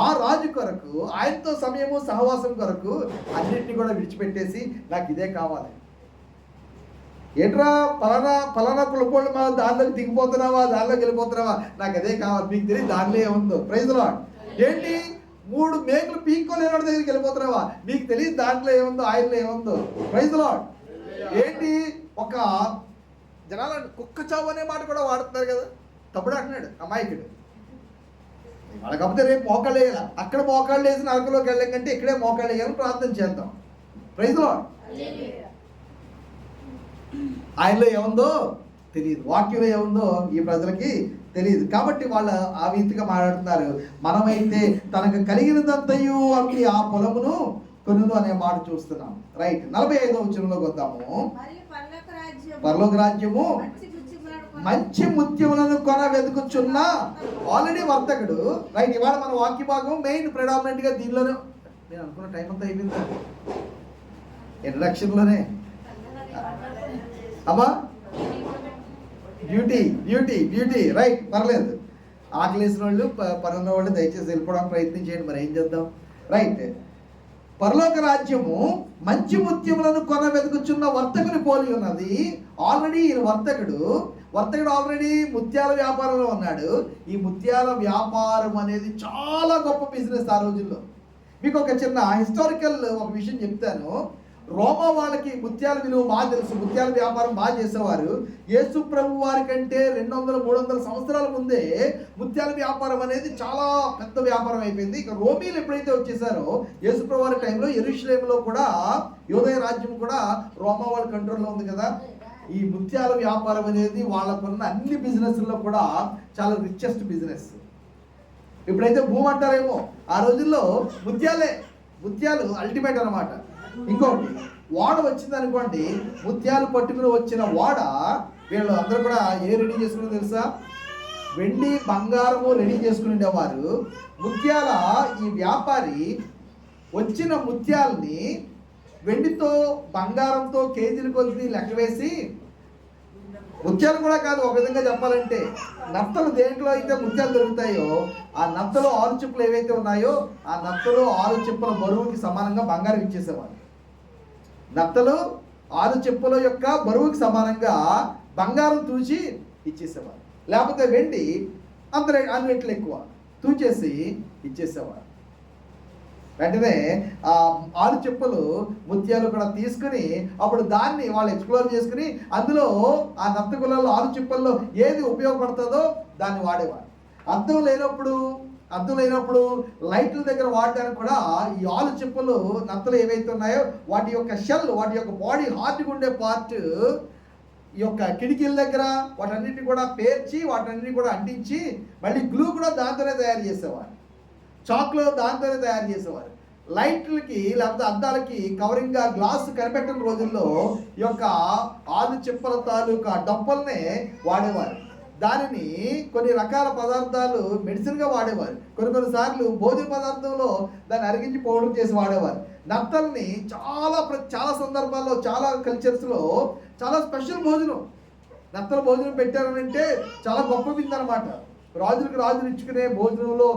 ఆ రాజు కొరకు, ఆయనతో సమయము సహవాసం కొరకు అన్నింటినీ కూడా విడిచిపెట్టేసి నాకు ఇదే కావాలి. ఏంట్రా పలానా కులపోళ్ళు మా దానిలోకి దిగిపోతున్నావా, దానిలోకి వెళ్ళిపోతున్నావా, నాకు అదే కావాలి. మీకు తెలియదు దానిలో ఏముందో. Praise the Lord. ఏంటి 3 మేకులు పీక్కోలేని దగ్గరికి వెళ్ళిపోతున్నావా, మీకు తెలియదు దాంట్లో ఏముందో, ఆయనలో ఏముందో. Praise the Lord. ఏంటి ఒక జనాలు కుక్క చావు అనే మాట కూడా వాడుతున్నారు కదా, తప్పుడు అంటున్నాడు అమాయకుడు. వాళ్ళ కాకపోతే రేపు మోకాళ్ళు వేయాల, అక్కడ మోకాళ్ళు వేసి నరకలోకి వెళ్ళాం కంటే ఇక్కడే మోకాళ్ళు వేయాలని ప్రార్థన చేద్దాం. Praise the Lord. ఆయనలో ఏముందో తెలియదు, వాక్యంలో ఏముందో ఈ ప్రజలకి తెలియదు. కాబట్టి వాళ్ళు ఆ రీతిగా మాట్లాడుతున్నారు. మనమైతే తనకు కలిగినదంతయు అమ్మి ఆ పొలమును కొనును అనే మాట చూస్తున్నాం. రైట్. 45వ వచనంలోకి వద్దాము. పరలోక రాజ్యము మంచి ముత్యములను కొన వెతుకుచున్న ఆల్రెడీ వర్తకుడు. రైట్. ఇవాళ మన వాక్య భాగం మెయిన్ ప్రెడామినెంట్ గా దీనిలోనే. నేను అనుకున్న టైం అంతా అయిపోయిందా ఇంట్రడక్షన్ అమ్మా? బ్యూటీ రైట్, పర్లేదు. ఆకలేసిన వాళ్ళు పనున్న వాళ్ళు దయచేసి వెళ్ళిపోవడానికి ప్రయత్నం చేయండి, మరి ఏం చేద్దాం. రైట్. పరలోక రాజ్యము మంచి ముత్యములను కొన వెతుకుచున్న వర్తకుని పోలి ఉన్నది. ఆల్రెడీ ఈయన వర్తకుడు ఆల్రెడీ ముత్యాల వ్యాపారంలో ఉన్నాడు. ఈ ముత్యాల వ్యాపారం అనేది చాలా గొప్ప బిజినెస్ ఆ రోజుల్లో. మీకు ఒక చిన్న హిస్టారికల్ ఒక విషయం చెప్తాను. రోమా వాళ్ళకి ముత్యాల విలువ బాగా తెలుసు, ముత్యాల వ్యాపారం బాగా చేసేవారు. యేసు ప్రభు వారి కంటే 200-300 సంవత్సరాల ముందే ముత్యాల వ్యాపారం అనేది చాలా పెద్ద వ్యాపారం అయిపోయింది. ఇక రోమీలు ఎప్పుడైతే వచ్చేసారో యేసు ప్రభు వారి టైంలో యెరూషలేములో కూడా యూదయ రాజ్యం కూడా రోమా వాళ్ళ కంట్రోల్లో ఉంది కదా. ఈ ముత్యాల వ్యాపారం అనేది వాళ్ళకున్న అన్ని బిజినెస్లో కూడా చాలా రిచెస్ట్ బిజినెస్. ఇప్పుడైతే భూమి అంటారేమో, ఆ రోజుల్లో ముత్యాలు అల్టిమేట్ అన్నమాట. ఇంకోటి వాడ వచ్చింది అనుకోండి, ముత్యాలు పట్టుకుని వచ్చిన వాడ వీళ్ళు అందరూ కూడా రెడీ చేసుకుని తెలుసా, వెండి బంగారము రెడీ చేసుకుని ఉండేవారు. ముత్యాల ఈ వ్యాపారి వచ్చిన ముత్యాలని వెండితో బంగారంతో కేజీల కొద్ది లెక్క వేసి, ముత్యాలు కూడా కాదు, ఒక విధంగా చెప్పాలంటే నత్తలు దేంట్లో అయితే ముత్యాలు దొరుకుతాయో ఆ నత్తలో 6 చిప్పలు ఏవైతే ఉన్నాయో ఆ నత్తలో 6 చిప్పల బరువుకి సమానంగా బంగారం ఇచ్చేసేవారు. నత్తలు 6 చిప్పల యొక్క బరువుకి సమానంగా బంగారం తూచి ఇచ్చేసేవారు. లేకపోతే వెండి అన్నిట్లు ఎక్కువ తూచేసి ఇచ్చేసేవారు. వెంటనే ఆ 6 చిప్పలు ముత్యాలు కూడా తీసుకుని అప్పుడు దాన్ని వాళ్ళు ఎక్స్ప్లోర్ చేసుకుని అందులో ఆ నత్త గుళ్ళలో 6 చిప్పల్లో ఏది ఉపయోగపడుతుందో దాన్ని వాడేవారు. అద్దం లేనప్పుడు లైట్ల దగ్గర వాడడానికి కూడా ఈ 6 చిప్పలు నత్తలు ఏవైతే ఉన్నాయో వాటి యొక్క షెల్, వాటి యొక్క బాడీ హార్ట్గా ఉండే పార్ట్ ఈ యొక్క కిటికీల దగ్గర వాటన్నిటిని కూడా పేర్చి వాటన్నిటిని కూడా అంటించి మళ్ళీ గ్లూ కూడా దాంతోనే తయారు చేసేవారు. చాక్లో దాంతోనే తయారు చేసేవారు. లైట్లకి లేకపోతే అద్దాలకి కవరింగ్గా గ్లాస్ కనిపెట్టిన రోజుల్లో ఈ యొక్క 6 చిప్పల తాలూకా డప్పల్నే వాడేవారు. దానిని కొన్ని రకాల పదార్థాలు మెడిసిన్గా వాడేవారు. కొన్నిసార్లు భోజన పదార్థంలో దాన్ని అరిగించి పౌడర్ చేసి వాడేవారు. నత్తల్ని చాలా సందర్భాల్లో చాలా కల్చర్స్లో చాలా స్పెషల్ భోజనం, నత్తల భోజనం పెట్టారనంటే చాలా గొప్ప విందనమాట. రాజులు ఇచ్చుకునే భోజనంలో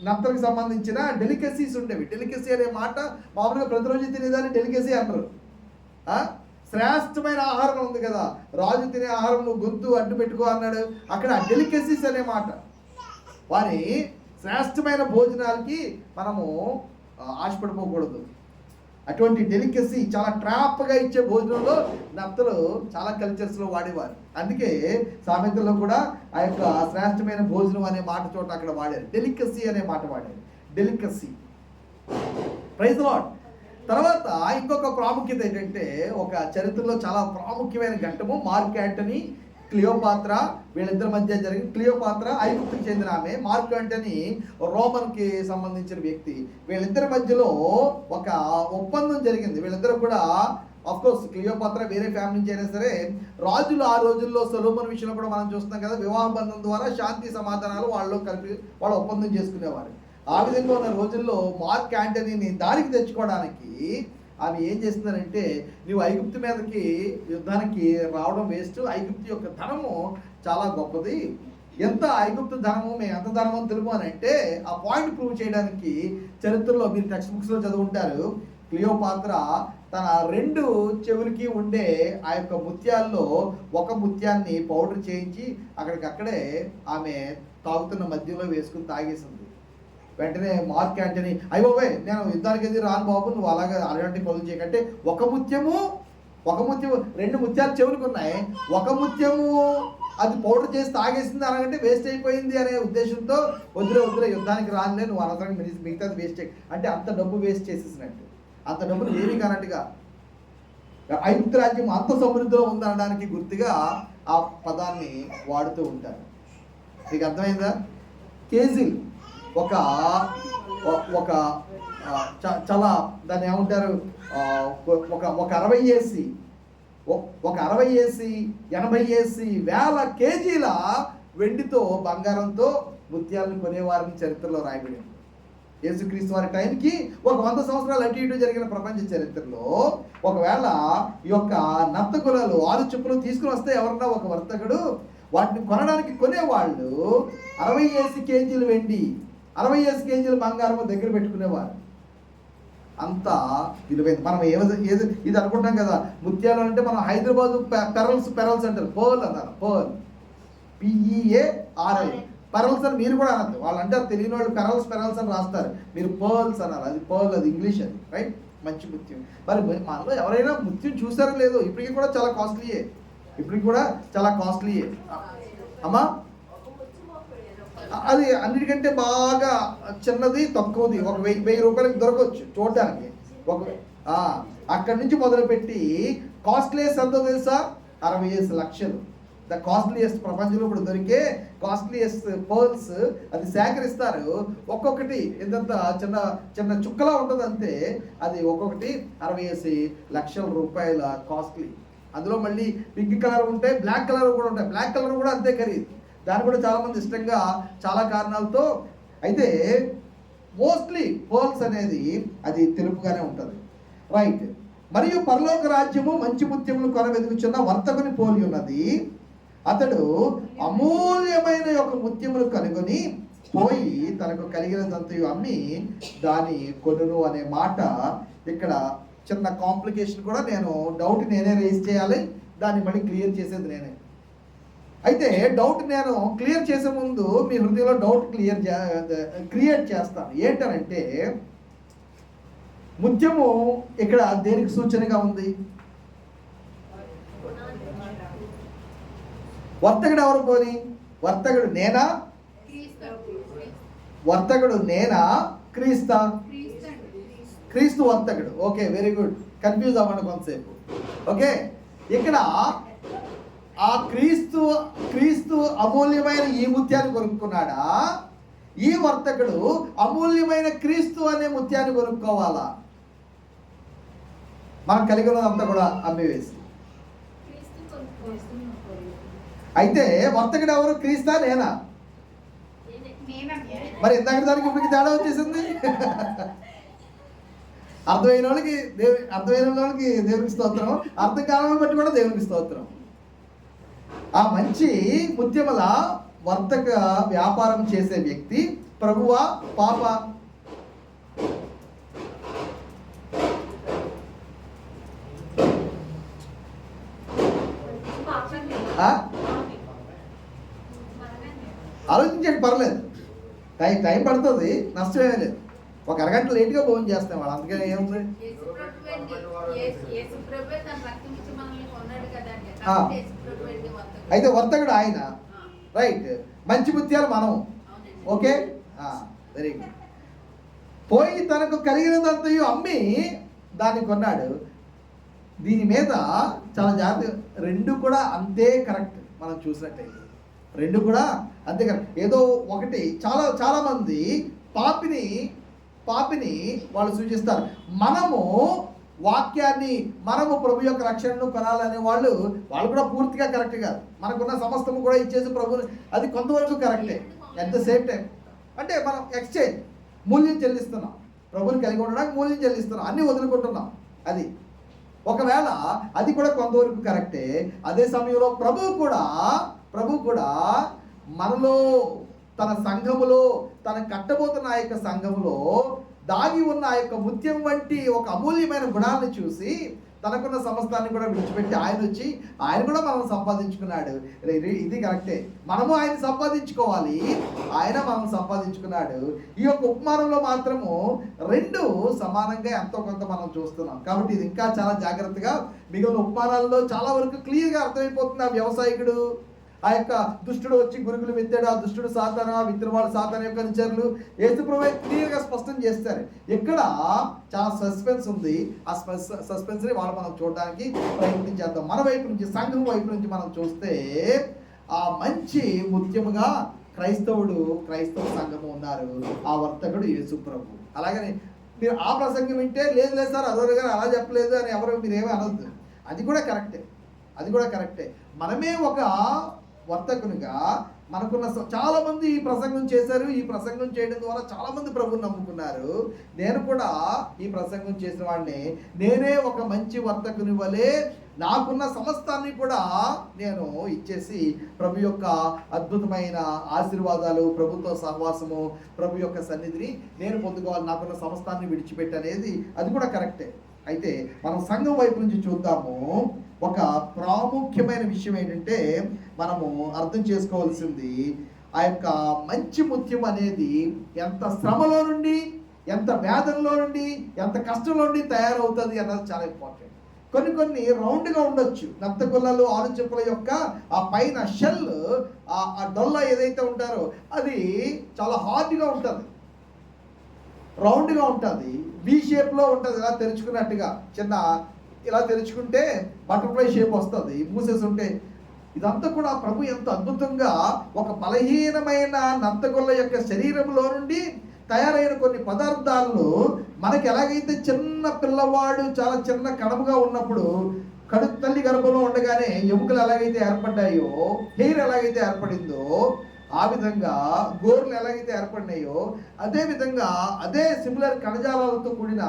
నత్తలకు సంబంధించిన డెలికసీస్ ఉండేవి. డెలికసీ అనే మాట మామూలుగా ప్రతిరోజు తినేదాన్ని డెలికసీ అంటారు. శ్రేష్టమైన ఆహారం ఉంది కదా, రాజు తినే ఆహారం నువ్వు గొంతు అడ్డు పెట్టుకో అన్నాడు. అక్కడ డెలికసీస్ అనే మాట, వారి శ్రేష్టమైన భోజనాలకి మనము ఆశపడిపోకూడదు. అటువంటి డెలికసీ చాలా ట్రాప్గా ఇచ్చే భోజనంలో నత్తలు చాలా కల్చర్స్లో వాడేవారు. అందుకే సామెతల్లో కూడా ఆ యొక్క శ్రేష్టమైన భోజనం అనే మాట చోట అక్కడ వాడారు, డెలికసీ అనే మాట వాడారు. డెలికసీ. Praise the Lord. తర్వాత ఇంకొక ప్రాముఖ్యత ఏంటంటే ఒక చరిత్రలో చాలా ప్రాముఖ్యమైన ఘట్టము మార్క్ యాంటనీ క్లియోపాత్ర, వీళ్ళిద్దరి మధ్య జరిగిన క్లియోపాత్ర ఐగుప్తుకి చెందిన ఆమె, మార్క్ యాంటనీ రోమన్కి సంబంధించిన వ్యక్తి. వీళ్ళిద్దరి మధ్యలో ఒక ఒప్పందం జరిగింది. వీళ్ళిద్దరు కూడా ఆఫ్ కోర్స్ క్లియోపాత్ర వేరే ఫ్యామిలీ నుంచి అయినా సరే, రాజులు ఆ రోజుల్లో సొలొమోను విషయంలో కూడా మనం చూస్తున్నాం కదా, వివాహ బంధం ద్వారా శాంతి సమాధానాలు వాళ్ళు కలిపి వాళ్ళు ఒప్పందం చేసుకునేవారు. ఆ విధంగా ఉన్న రోజుల్లో మార్క్ యాంటనీని దారికి తెచ్చుకోవడానికి ఆమె ఏం చేస్తున్నారంటే, నువ్వు ఐగుప్తు మీదకి యుద్ధానికి రావడం వేస్ట్, ఐగుప్తు యొక్క ధనము చాలా గొప్పది, ఎంత ఐగుప్తు ధనము, మేము ఎంత ధనమో తెలుపు అని అంటే, ఆ పాయింట్ ప్రూవ్ చేయడానికి చరిత్రలో మీరు టెక్స్ట్ బుక్స్లో చదువుంటారు, క్లియోపాత్ర తన 2 చెవులకి ఉండే ఆ యొక్క ముత్యాల్లో ఒక ముత్యాన్ని పౌడర్ చేయించి అక్కడికక్కడే ఆమె తాగుతున్న మధ్యలో వేసుకుని తాగేసింది. వెంటనే మార్క్ యాంటనీ, అయ్యోవే నేను యుద్ధానికి ఎదురు రాను బాబు, నువ్వు అలాగే అలాంటి పనులు చేయకంటే, ఒక ముత్యము 2 ముత్యాలు చెవులకు ఉన్నాయి, ఒక ముత్యము అది పౌడర్ చేసి తాగేసింది అనకంటే వేస్ట్ అయిపోయింది అనే ఉద్దేశంతో, వదిలే యుద్ధానికి రానులే, నువ్వు అనవసరంగా మిగతాది వేస్ట్ అంటే అంత డబ్బు వేస్ట్ చేసేసినట్టు, అంత డబ్బులు ఏమీ కానట్టుగా. ఐగుప్తు రాజ్యం అంత సమృద్ధిలో ఉందనడానికి గుర్తుగా ఆ పదాన్ని వాడుతూ ఉంటారు. మీకు అర్థమైందా? కేజీలు ఒక ఒక చాలా దాన్ని ఏమంటారు, ఒక 60 ఏసీ, ఒక 60 ఏసీ 80 ఏసీ వేల కేజీల వెండితో బంగారంతో ముత్యాలను కొనేవారిని చరిత్రలో రాయబడింది. యేసుక్రీస్తు వారి టైంకి ఒక 100 సంవత్సరాలు అటు ఇటు జరిగిన ప్రపంచ చరిత్రలో ఒకవేళ ఈ యొక్క నర్తకులలు 6 చెప్పులు తీసుకుని వస్తే ఎవరన్నా ఒక వర్తకుడు వాటిని కొనడానికి కొనేవాళ్ళు 60 ఏసీ కేజీలు వెండి, 60 ఏసీ కేజీలు బంగారం దగ్గర పెట్టుకునేవారు. అంత విలువైంది. మనం ఇది అనుకుంటాం కదా, ముత్యాలు అంటే మనం హైదరాబాదు పెరల్స్ అంటారు, పర్ల్ అన్నారు, పర్ల్ PEARL పెరల్స్ అని మీరు కూడా అనద్దు, వాళ్ళు అంటారు తెలియని వాళ్ళు పెరల్స్ అని రాస్తారు, మీరు పర్ల్స్ అన్నారు, అది పర్ల్, అది ఇంగ్లీష్, అది రైట్, మంచి ముత్యం. మరి మనలో ఎవరైనా ముత్యం చూసారో లేదో, ఇప్పటికీ కూడా చాలా కాస్ట్లీయే, అమ్మా. అది అన్నిటికంటే బాగా చిన్నది, తక్కువది, ఒక 1000 రూపాయలకి దొరకవచ్చు చూడడానికి. అక్కడి నుంచి మొదలుపెట్టి కాస్ట్లీయెస్ట్ ఎంతో తెలుసా? 65 లక్షలు. ద కాస్ట్లీయెస్ట్, ప్రపంచంలో ఇప్పుడు దొరికే కాస్ట్లీయెస్ట్ పర్ల్స్ అది సేకరిస్తారు. ఒక్కొక్కటి ఎంత చిన్న చిన్న చుక్కలా ఉంటుంది అంతే, అది ఒక్కొక్కటి 65 లక్షల రూపాయల కాస్ట్లీ. అందులో మళ్ళీ పింక్ కలర్ ఉంటాయి, బ్లాక్ కలర్ కూడా ఉంటాయి, బ్లాక్ కలర్ కూడా అంతే ఖరీదు. దాన్ని కూడా చాలామంది ఇష్టంగా చాలా కారణాలతో. అయితే మోస్ట్లీ పర్ల్స్ అనేది అది తెలుపుగానే ఉంటుంది, రైట్. మరియు పరలోక రాజ్యము మంచి ముత్యములు కొన వెతుకుచున్న వర్తకుని పోలి ఉన్నది. అతడు అమూల్యమైన యొక్క ముత్యములు కనుగొని పోయి తనకు కలిగినదంతయు అమ్మి దాని కొనును అనే మాట ఇక్కడ చిన్న కాంప్లికేషన్ కూడా, నేను డౌట్ నేనే రేజ్ చేయాలి, దాన్ని మళ్ళీ క్లియర్ చేసేది నేనే. అయితే డౌట్ నేను క్లియర్ చేసే ముందు మీ హృదయంలో డౌట్ క్రియేట్ చేస్తాను. ఏంటనంటే, ముత్యము ఇక్కడ దేనికి సూచనగా ఉంది? వర్తకుడు ఎవరు పోని? వర్తకుడు నేనా క్రీస్తా? క్రీస్తు వర్తకుడు. Okay, very good. కన్ఫ్యూజ్ అవ్వండి కొంతసేపు. ఓకే, ఇక్కడ ఆ క్రీస్తు అమూల్యమైన ఈ ముత్యాన్ని కొనుక్కున్నాడా? ఈ వర్తకుడు అమూల్యమైన క్రీస్తు అనే ముత్యాన్ని కొనుక్కోవాలా? మనం కలిగి ఉన్నదంతా కూడా అమ్మివేసి. అయితే వర్తకుడు ఎవరు? క్రీస్తా నేనా? మరి ఇందాక దానికి ఇప్పటికి తేడా వచ్చేసింది. అర్థమైన వాళ్ళకి దేవునికి స్తోత్రం, అర్థం కావాలని బట్టి కూడా దేవునికి స్తోత్రం. ఆ మంచి ముత్యముల వర్తక వ్యాపారం చేసే వ్యక్తి ప్రభువా పాప? ఆలోచించండి, పర్లేదు, టైం పడుతుంది, నష్టమేమీ లేదు. ఒక అరగంట లేట్గా భోజనం చేస్తాం వాళ్ళు, అందుకని ఏముంది. అయితే వర్తకుడు ఆయన, రైట్. మంచి ముత్యాలు మనం, ఓకే, వెరీ గుడ్. పోయి తనకు కలిగినదంతయు అమ్మి దాన్ని కొన్నాడు. దీని మీద చాలా జాగ్రత్త, 2 కూడా అంతే కరెక్ట్. మనం చూసినట్టయితే రెండు కూడా అంతేకాదు. ఏదో ఒకటి చాలా మంది పాపిని వాళ్ళు సూచిస్తారు. మనము వాక్యాన్ని, మనము ప్రభు యొక్క రక్షణను కొనాలనే వాళ్ళు కూడా పూర్తిగా కరెక్ట్ కాదు. మనకున్న సమస్తము కూడా ఇచ్చేసి ప్రభుని, అది కొంతవరకు కరెక్టే. అట్ ద సేమ్ టైం అంటే మనం ఎక్స్చేంజ్, మూల్యం చెల్లిస్తున్నాం, ప్రభుని కలిగి ఉండడానికి మూల్యం చెల్లిస్తున్నాం, అన్నీ వదులుకుంటున్నాం. అది ఒకవేళ అది కూడా కొంతవరకు కరెక్టే. అదే సమయంలో ప్రభు కూడా మనలో, తన సంఘములో, తన కట్టబోతున్న ఆ యొక్క సంఘములో దాగి ఉన్న ఆ యొక్క ముత్యం వంటి ఒక అమూల్యమైన గుణాలను చూసి తనకున్న సమస్తాన్ని కూడా విడిచిపెట్టి ఆయన కూడా మనం సంపాదించుకున్నాడు. ఇది కరెక్టే. మనము ఆయన సంపాదించుకోవాలి, ఆయన మనం సంపాదించుకున్నాడు. ఈ యొక్క ఉపమానంలో మాత్రము రెండు సమానంగా ఎంతో కొంత మనం చూస్తున్నాం. కాబట్టి ఇది ఇంకా చాలా జాగ్రత్తగా మిగిలిన ఉపమానాల్లో చాలా వరకు క్లియర్గా అర్థమైపోతుంది. ఆ వ్యవసాయకుడు, ఆ యొక్క దుష్టుడు వచ్చి గురుగులు విత్తాడు, ఆ దుష్టుడు సాతాను, ఆ విత్తిన వాళ్ళు సాతాను యొక్క అనుచరులు, యేసుప్రభువే క్లియర్గా స్పష్టం చేస్తారు. ఇక్కడ చాలా సస్పెన్స్ ఉంది. ఆ సస్పెన్స్ని మనం చూడడానికి ప్రయత్నించేద్దాం. మన వైపు నుంచి, సంఘం వైపు నుంచి మనం చూస్తే ఆ మంచి ముత్యముగా క్రైస్తవ సంఘము ఉన్నారు. ఆ వర్తకుడు యేసుప్రభు. అలాగని మీరు ఆ ప్రసంగం వింటే లేదు సార్ అరోర గారు అలా చెప్పలేదు అని ఎవరు మీరేమీ అనొద్దు. అది కూడా కరెక్టే. మనమే ఒక వర్తకునిగా మనకున్న చాలా మంది ఈ ప్రసంగం చేశారు. ఈ ప్రసంగం చేయడం ద్వారా చాలా మంది ప్రభువుని నమ్ముకున్నారు. నేను కూడా ఈ ప్రసంగం చేసిన వాడిని. నేనే ఒక మంచి వర్తకుని వలె నాకున్న సమస్తాన్ని కూడా నేను ఇచ్చేసి ప్రభు యొక్క అద్భుతమైన ఆశీర్వాదాలు, ప్రభుత్వ సహవాసము, ప్రభు యొక్క సన్నిధిని నేను పొందుకోవాలి, నాకున్న సమస్తాన్ని విడిచిపెట్టి అనేది అది కూడా కరెక్టే. అయితే మనం సంఘం వైపు నుంచి చూద్దాము. ఒక ప్రాముఖ్యమైన విషయం ఏంటంటే మనము అర్థం చేసుకోవాల్సింది, ఆ యొక్క మంచి ముత్యం అనేది ఎంత శ్రమలో నుండి, ఎంత వేదనలో నుండి, ఎంత కష్టంలో నుండి తయారవుతుంది అన్నది చాలా ఇంపార్టెంట్. కొన్ని రౌండ్గా ఉండొచ్చు. నత్తగుల్లలు, ఆలుచెప్పుల యొక్క ఆ పైన షెల్, ఆ డొల్ల ఏదైతే ఉంటారో అది చాలా హార్డ్గా ఉంటుంది, రౌండ్గా ఉంటుంది, వి షేప్లో ఉంటుంది. ఇలా తెరుచుకున్నట్టుగా ఇలా తెరుచుకుంటే బటర్ఫ్లై షేప్ వస్తుంది, మూసేసి ఉంటే. ఇదంతా కూడా ప్రభు ఎంత అద్భుతంగా ఒక బలహీనమైన నత్తగొల్ల యొక్క శరీరంలో నుండి తయారైన కొన్ని పదార్థాలను మనకి ఎలాగైతే చిన్న పిల్లవాడు చాలా చిన్న కడుపుగా ఉన్నప్పుడు తల్లి గర్భంలో ఉండగానే ఎముకలు ఎలాగైతే ఏర్పడ్డాయో, హెయిర్ ఎలాగైతే ఏర్పడిందో, ఆ విధంగా గోర్లు ఎలాగైతే ఏర్పడినాయో అదే సిమిలర్ కణజాలాలతో కూడిన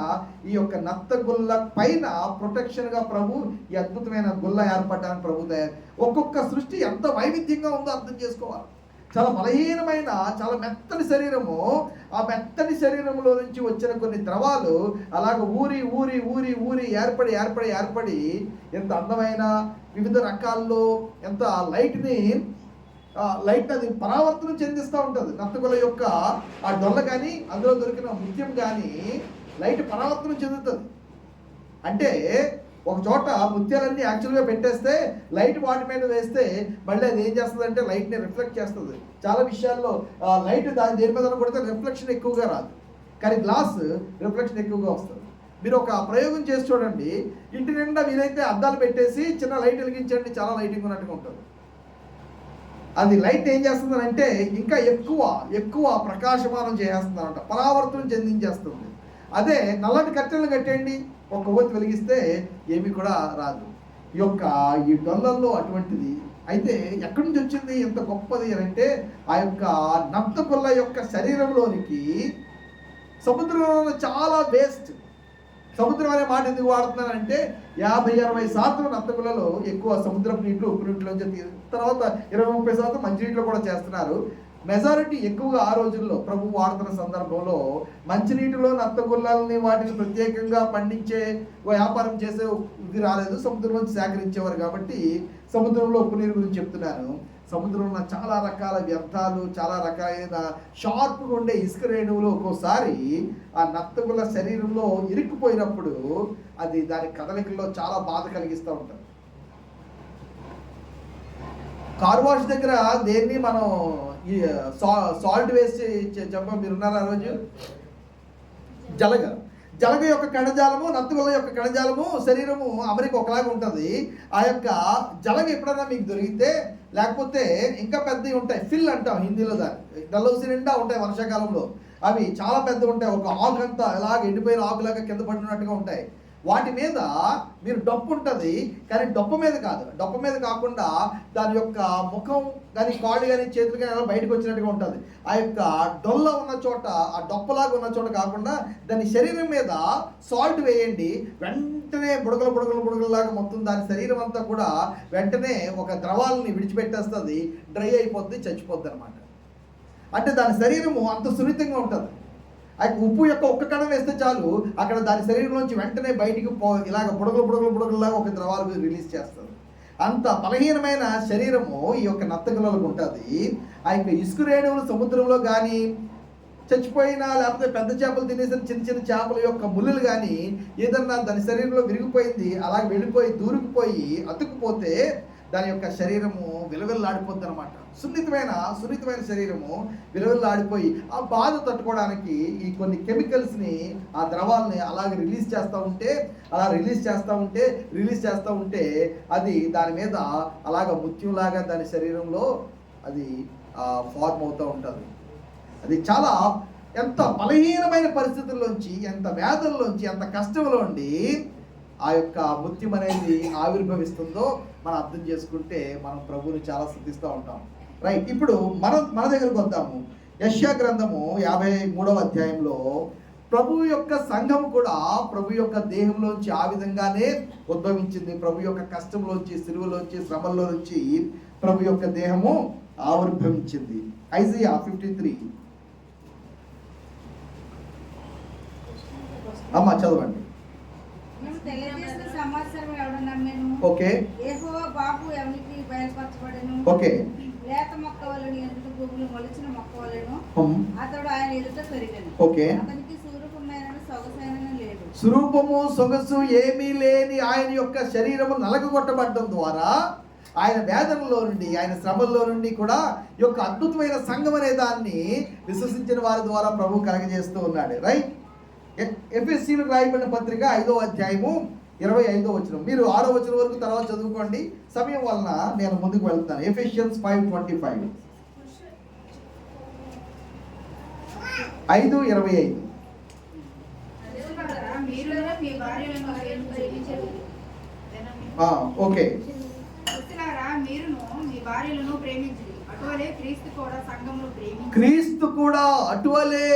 ఈ యొక్క నత్తగుల్ల పైన ప్రొటెక్షన్గా ప్రభు ఈ అద్భుతమైన గుల్ల ఏర్పడడానికి ప్రభు తయారు. ఒక్కొక్క సృష్టి ఎంత వైవిధ్యంగా ఉందో అర్థం చేసుకోవాలి. చాలా బలహీనమైన, చాలా మెత్తని శరీరము, ఆ మెత్తని శరీరంలో నుంచి వచ్చిన కొన్ని ద్రవాలు అలాగ ఊరి ఏర్పడి ఎంత అందమైన వివిధ రకాల్లో ఎంత లైట్ అది పరావర్తనం చెందిస్తూ ఉంటుంది. నత్తగుల యొక్క ఆ డొల్ల కానీ, అందులో దొరికిన ముత్యం కానీ లైట్ పరావర్తనం చెందుతుంది. అంటే ఒక చోట ముత్యాలన్నీ యాక్చువల్గా పెట్టేస్తే లైట్ వాటి మీద వేస్తే మళ్ళీ అది ఏం చేస్తుంది అంటే లైట్ని రిఫ్లెక్ట్ చేస్తుంది. చాలా విషయాల్లో లైట్ దేని మీద కొడితే రిఫ్లెక్షన్ ఎక్కువగా రాదు, కానీ గ్లాస్ రిఫ్లెక్షన్ ఎక్కువగా వస్తుంది. మీరు ఒక ప్రయోగం చేసి చూడండి. ఇంటి నిండా వీలైతే అద్దాలు పెట్టేసి చిన్న లైట్ వెలిగించండి, చాలా లైటింగ్ ఉన్నట్టుగా ఉంటుంది. అది లైట్ ఏం చేస్తుంది అంటే ఇంకా ఎక్కువ ప్రకాశమానం చేసేస్తుందన్నమాట, పరావర్తనం చెందించేస్తుంది. అదే నల్లటి కట్టెలను కట్టేయండి, ఒక కొవ్వొత్తి వెలిగిస్తే ఏమీ కూడా రాదు. ఈ డొల్లల్లో అటువంటిది. అయితే ఎక్కడి నుంచి వచ్చింది ఎంత గొప్పది అని అంటే ఆ యొక్క నత్తగుల్ల యొక్క శరీరంలోనికి సముద్రంలో చాలా వేస్ట్. సముద్రం అనే మాట ఎందుకు వాడుతున్నానంటే 50-60% నత్తగుల్లలో ఎక్కువ సముద్రపు నీటిలో, ఉప్పు నీటిలోంచి, తర్వాత 20-30% మంచినీటిలో కూడా చేస్తున్నారు. మెజారిటీ ఎక్కువగా ఆ రోజుల్లో ప్రభు వాడుతున్న సందర్భంలో మంచినీటిలో నత్తగుల్లల్ని వాటిని ప్రత్యేకంగా పండించే వ్యాపారం చేసే ఇది రాలేదు, సముద్రం నుంచి సేకరించేవారు. కాబట్టి సముద్రంలో ఉప్పు నీరు గురించి చెప్తున్నాను. సముద్రంలో చాలా రకాల వ్యర్థాలు, చాలా రకాలైన షార్ప్గా ఉండే ఇసుక రేణువులు ఒక్కోసారి ఆ నత్తగుల్ల శరీరంలో ఇరుక్కుపోయినప్పుడు అది దాని కదలికల్లో చాలా బాధ కలిగిస్తూ ఉంటుంది. కార్ వాష్ దగ్గర దేన్ని మనం ఈ సాల్ట్ వేసి చెప్ప మీరున్నారు ఆ రోజు, జలగ యొక్క కణజాలము, నత్తగుల్ల యొక్క కణజాలము, శరీరము అమరిక ఒకలాగా ఉంటుంది. ఆ యొక్క జలగ ఎప్పుడైనా మీకు దొరికితే లేకపోతే ఇంకా పెద్దవి ఉంటాయి, ఫిల్ అంటాం హిందీలో, దాన్ని డల్హౌసీ నిండా ఉంటాయి వర్షాకాలంలో. అవి చాలా పెద్దవి ఉంటాయి, ఒక ఆకు అంతా ఇలాగ ఎండిపోయిన ఆకులాగా కింద పడినట్టుగా ఉంటాయి. వాటి మీద మీరు డప్పు ఉంటుంది, కానీ డప్పు మీద కాదు, డప్పు మీద కాకుండా దాని యొక్క ముఖం కానీ కాళ్ళు కానీ చేతులు కానీ అలా బయటకు వచ్చినట్టుగా ఉంటుంది. ఆ యొక్క డొల్ల ఉన్న చోట, ఆ డొప్పలాగా ఉన్న చోట కాకుండా దాని శరీరం మీద సాల్ట్ వేయండి, వెంటనే బుడగలు బుడగలు బుడగలలాగా మొత్తం దాని శరీరం అంతా కూడా వెంటనే ఒక ద్రవాలని విడిచిపెట్టేస్తుంది, డ్రై అయిపోద్ది, చచ్చిపోద్ది అనమాట. అంటే దాని శరీరము అంత సున్నితంగా ఉంటుంది. ఆ ఉప్పు యొక్క ఒక్క కణం వేస్తే చాలు, అక్కడ దాని శరీరంలోంచి వెంటనే బయటికి ఇలాగ బుడగలు బుడగలు బుడగలులాగా ఒక ద్రవాలు రిలీజ్ చేస్తుంది. అంత బలహీనమైన శరీరము ఈ యొక్క నత్తగులకు ఉంటుంది. ఆ యొక్క ఇసుక రేణువులు సముద్రంలో కానీ, చచ్చిపోయిన లేకపోతే పెద్ద చేపలు తినేసిన చిన్న చిన్న చేపల యొక్క ముళ్ళులు కానీ ఏదన్నా దాని శరీరంలో విరిగిపోయింది, అలాగే వెళ్ళిపోయి దూరుకుపోయి అతుక్కుపోతే దాని యొక్క శరీరము విలవిల్లాడిపోద్ది అనమాట. సున్నితమైన శరీరము విలవిల్లాడిపోయి ఆ బాధ తట్టుకోవడానికి ఈ కొన్ని కెమికల్స్ని, ఆ ద్రవాలని అలాగే రిలీజ్ చేస్తూ ఉంటే అది దాని మీద అలాగ ముత్యంలాగా దాని శరీరంలో అది ఫార్మ్ అవుతూ ఉంటుంది. అది చాలా ఎంత బలహీనమైన పరిస్థితుల్లోంచి, ఎంత వ్యాధుల్లోంచి, ఎంత కష్టంలో ఉండి ఆ యొక్క ముత్యం అనేది ఆవిర్భవిస్తుందో మనం అర్థం చేసుకుంటే మనం ప్రభువుని చాలా స్తుతిస్తూ ఉంటాం. రైట్, ఇప్పుడు మన దగ్గరకు వద్దాము. యెషయా గ్రంథము 53వ అధ్యాయంలో ప్రభు యొక్క సంఘం కూడా ప్రభు యొక్క దేహంలోంచి ఆ విధంగానే ఉద్భవించింది. ప్రభు యొక్క కష్టంలోంచి, సిలువలోంచి, శ్రమల్లో నుంచి ప్రభు యొక్క దేహము ఆవిర్భవించింది. ఐజియా 53 అమ్మ చదవండి. తెలియజేసిన సమాచారం ఎవడు నమ్మెను? ఓకే, యెహోవా బాబు ఎవరికి బయలుపరచబడెను? ఓకే, లేత మొక్క వలెను, ఎదుట భూమిలో మొలిచిన మొక్క వలెను అతడు ఆయన ఎదుట పెరిగెను. ఓకే, అతనికి స్వరూపమైన సొగసైన లేదు. స్వరూపము సొగసు ఏమీ లేని ఆయన యొక్క శరీరము నలగగొట్టబడడం ద్వారా ఆయన వేదనలో నుండి, ఆయన శ్రమల్లో నుండి కూడా ఈ యొక్క అద్భుతమైన సంఘం అనే దాన్ని విశ్వసించిన వారి ద్వారా ప్రభు కలగజేస్తూ ఉన్నాడు. రైట్, ఎఫెసీయులకు రాయబడిన పత్రిక 5వ అధ్యాయము 25వ వచనం. మీరు 6వ వచనం వరకు తర్వాత చదువుకోండి, సమయం వలన నేను ముందుకు వెళ్తాను. ఎఫెసియన్స్ 5:25 5:25. ఓకే, క్రీస్తు కూడా అటువలే